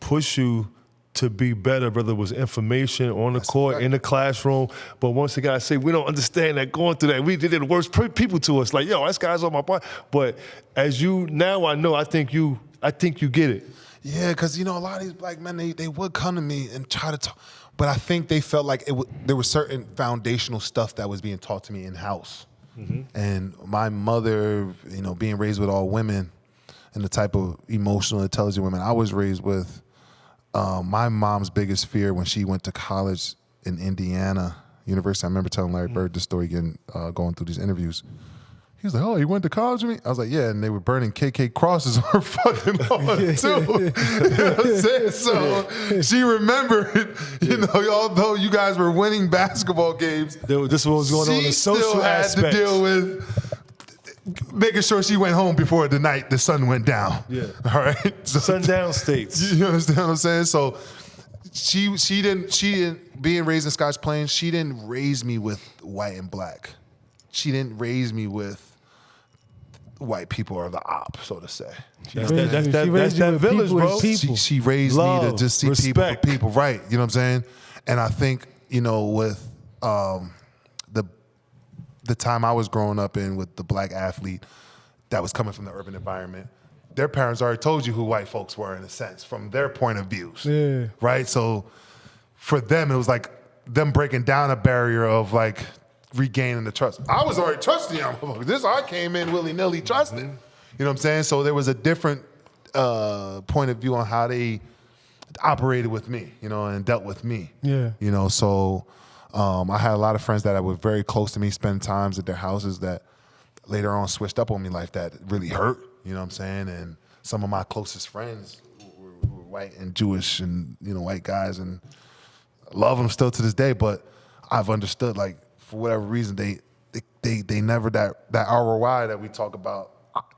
S2: push you to be better, whether it was information on the court, in the classroom. But once again, I say, we don't understand that going through that. We did the worst people to us. Like, yo, this guy's on my part. But now I know, I think you get it.
S4: Yeah, because, a lot of these black men, they would come to me and try to talk. But I think they felt like there was certain foundational stuff that was being taught to me in-house. Mm-hmm. And my mother, being raised with all women and the type of emotional, intelligent women I was raised with, my mom's biggest fear when she went to college in Indiana University, I remember telling Larry Bird this story again, going through these interviews. He was like, oh, you went to college with me? I was like, yeah, and they were burning KK crosses on her fucking lawn, too. You know what I'm saying? So she remembered, although you guys were winning basketball games,
S2: this is what was going on in the social aspect.
S4: She still had to deal with making sure she went home before the night the sun went down.
S2: Yeah.
S4: All right? So,
S2: sundown states.
S4: You understand what I'm saying? So she didn't, being raised in Scotch Plains, she didn't raise me with white and black. She didn't raise me with white people are the op, so to say.
S2: That's that village, bro.
S4: She raised me to just see people for people, right? You know what I'm saying? And I think, with the time I was growing up in with the black athlete that was coming from the urban environment, their parents already told you who white folks were in a sense from their point of views, right? So for them, it was like them breaking down a barrier of like regaining the trust. I was already trusting y'all. I came in willy-nilly trusting. You know what I'm saying? So there was a different point of view on how they operated with me, and dealt with me.
S3: Yeah.
S4: So I had a lot of friends that were very close to me, spend times at their houses that later on switched up on me like that really hurt, you know what I'm saying? And some of my closest friends were white and Jewish and, white guys, and I love them still to this day, but I've understood, like, for whatever reason, they never, that ROI that we talk about,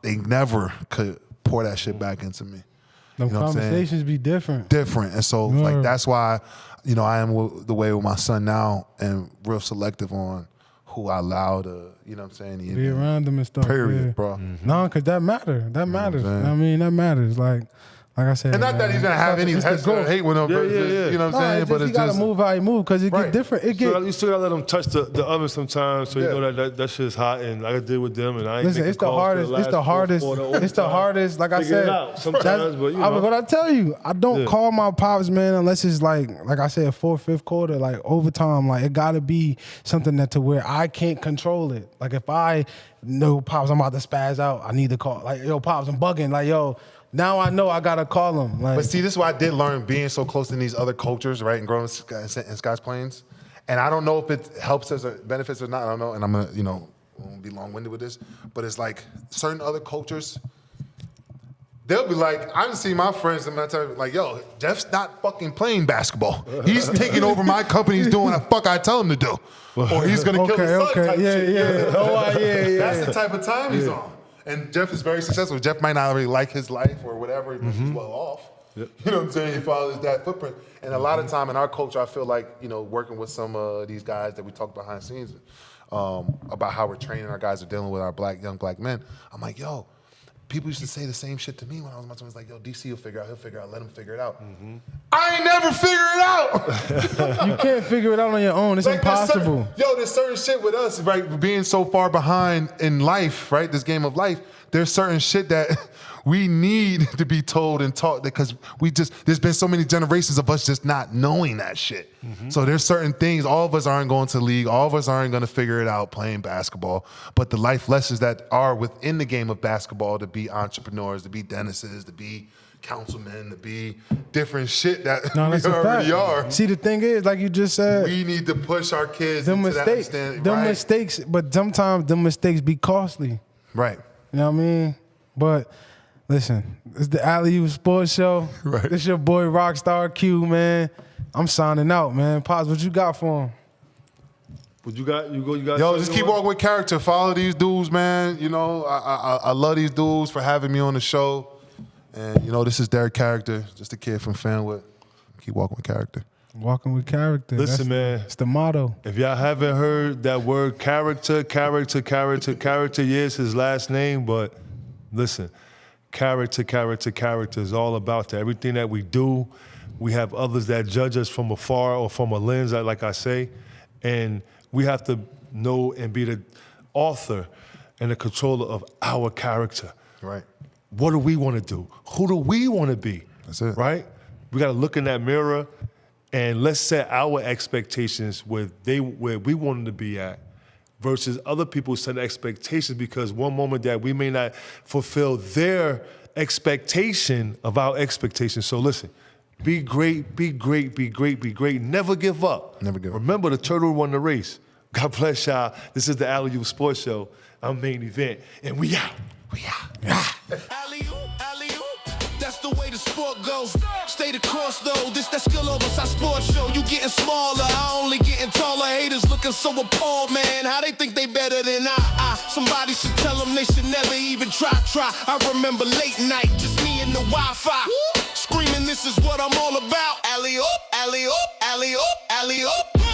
S4: they never could pour that shit back into me.
S3: Them conversations be different.
S4: And so, like, that's why, I am the way with my son now and real selective on who I allow to,
S3: be around them and stuff.
S4: Period, bro.
S3: Mm-hmm. No, because that matters. That matters. I mean, that matters. Like I said.
S4: And not that he's going to have any hate with him.
S2: Yeah.
S4: You know what I'm saying?
S3: But he got to move how he move because it get different.
S2: You still got to let him touch the oven sometimes so you know that shit's hot, and like I did with them. And I ain't
S3: Listen, it's the hardest. It's the hardest. Like I said.
S2: Sometimes, but
S3: what I tell you, I don't call my pops, man, unless it's like I said, fourth, fifth quarter, like overtime. Like it got to be something that to where I can't control it. Like if I know pops, I'm about to spaz out, I need to call. Like, yo, pops, I'm bugging. Like, yo. Now I know I gotta call him. Like,
S4: but see, this is what I did learn being so close to these other cultures, right, and growing in Scotch Plains. And I don't know if it helps us or benefits or not. I don't know. And I'm gonna, won't be long-winded with this, but it's like certain other cultures, they'll be like, I didn't see my friends, and I tell you, like, yo, Jeff's not fucking playing basketball. He's taking over my company. He's doing what the fuck I tell him to do, or he's gonna kill his son. Type shit. That's the type of time he's on. And Jeff is very successful. Jeff might not really like his life or whatever, but he's well off. Yep. You know what I'm saying? He follows that footprint. And a lot of time in our culture, I feel like, working with some of these guys that we talk behind the scenes about how we're training our guys or dealing with our young black men, I'm like, yo, people used to say the same shit to me when I was much. I was like, yo, DC will figure out. He'll figure out. Let him figure it out. I ain't never figure it out.
S3: You can't figure it out on your own. It's impossible.
S4: There's certain shit with us, right? Being so far behind in life, right? This game of life. There's certain shit that we need to be told and taught because there's been so many generations of us just not knowing that shit. So there's certain things, all of us aren't going to league, all of us aren't going to figure it out playing basketball, but the life lessons that are within the game of basketball to be entrepreneurs, to be dentists, to be councilmen, to be different shit that
S3: That's
S4: we
S3: a
S4: already
S3: fact.
S4: are.
S3: See, the thing is, like you just said,
S4: We need to push our kids
S3: them
S4: into
S3: mistakes,
S4: that understanding.
S3: them
S4: Right.
S3: mistakes, but sometimes them mistakes be costly.
S4: Right.
S3: You know what I mean? But listen, it's the Alley Oop Sports Show.
S4: Right.
S3: This your boy Rockstar Q, man. I'm signing out, man. Pops, what you got for him?
S2: What you got? You got.
S4: Yo, just keep walking with character. Follow these dudes, man. You know, I love these dudes for having me on the show. And, you know, this is Derrick Caracter, just a kid from Fanwood. Keep walking with character.
S3: Walking with character.
S2: Listen, man.
S3: It's the motto.
S2: If y'all haven't heard that word character, yes, his last name, but listen, character is all about that. Everything that we do, we have others that judge us from afar or from a lens, like I say, and we have to know and be the author and the controller of our character.
S4: Right.
S2: What do we want to do? Who do we want to be?
S4: That's it.
S2: Right? We got to look in that mirror and let's set our expectations where we want them to be at versus other people setting expectations because one moment that we may not fulfill their expectation of our expectations. So listen, be great, be great, be great, be great. Never give up.
S4: Never give up.
S2: Remember, the turtle won the race. God bless y'all. This is the Alley Oop Sports Show. I'm Main Event, and we out. We out.
S1: Alley-oop, that's the way the sport goes. Stay the course though, this that skill over our sports show. You getting smaller, I only getting taller. Haters looking so appalled, man. How they think they better than I? Somebody should tell them they should never even try. I remember late night, just me and the Wi-Fi. Screaming, this is what I'm all about. Alley-oop, alley-oop, alley-oop, alley-oop.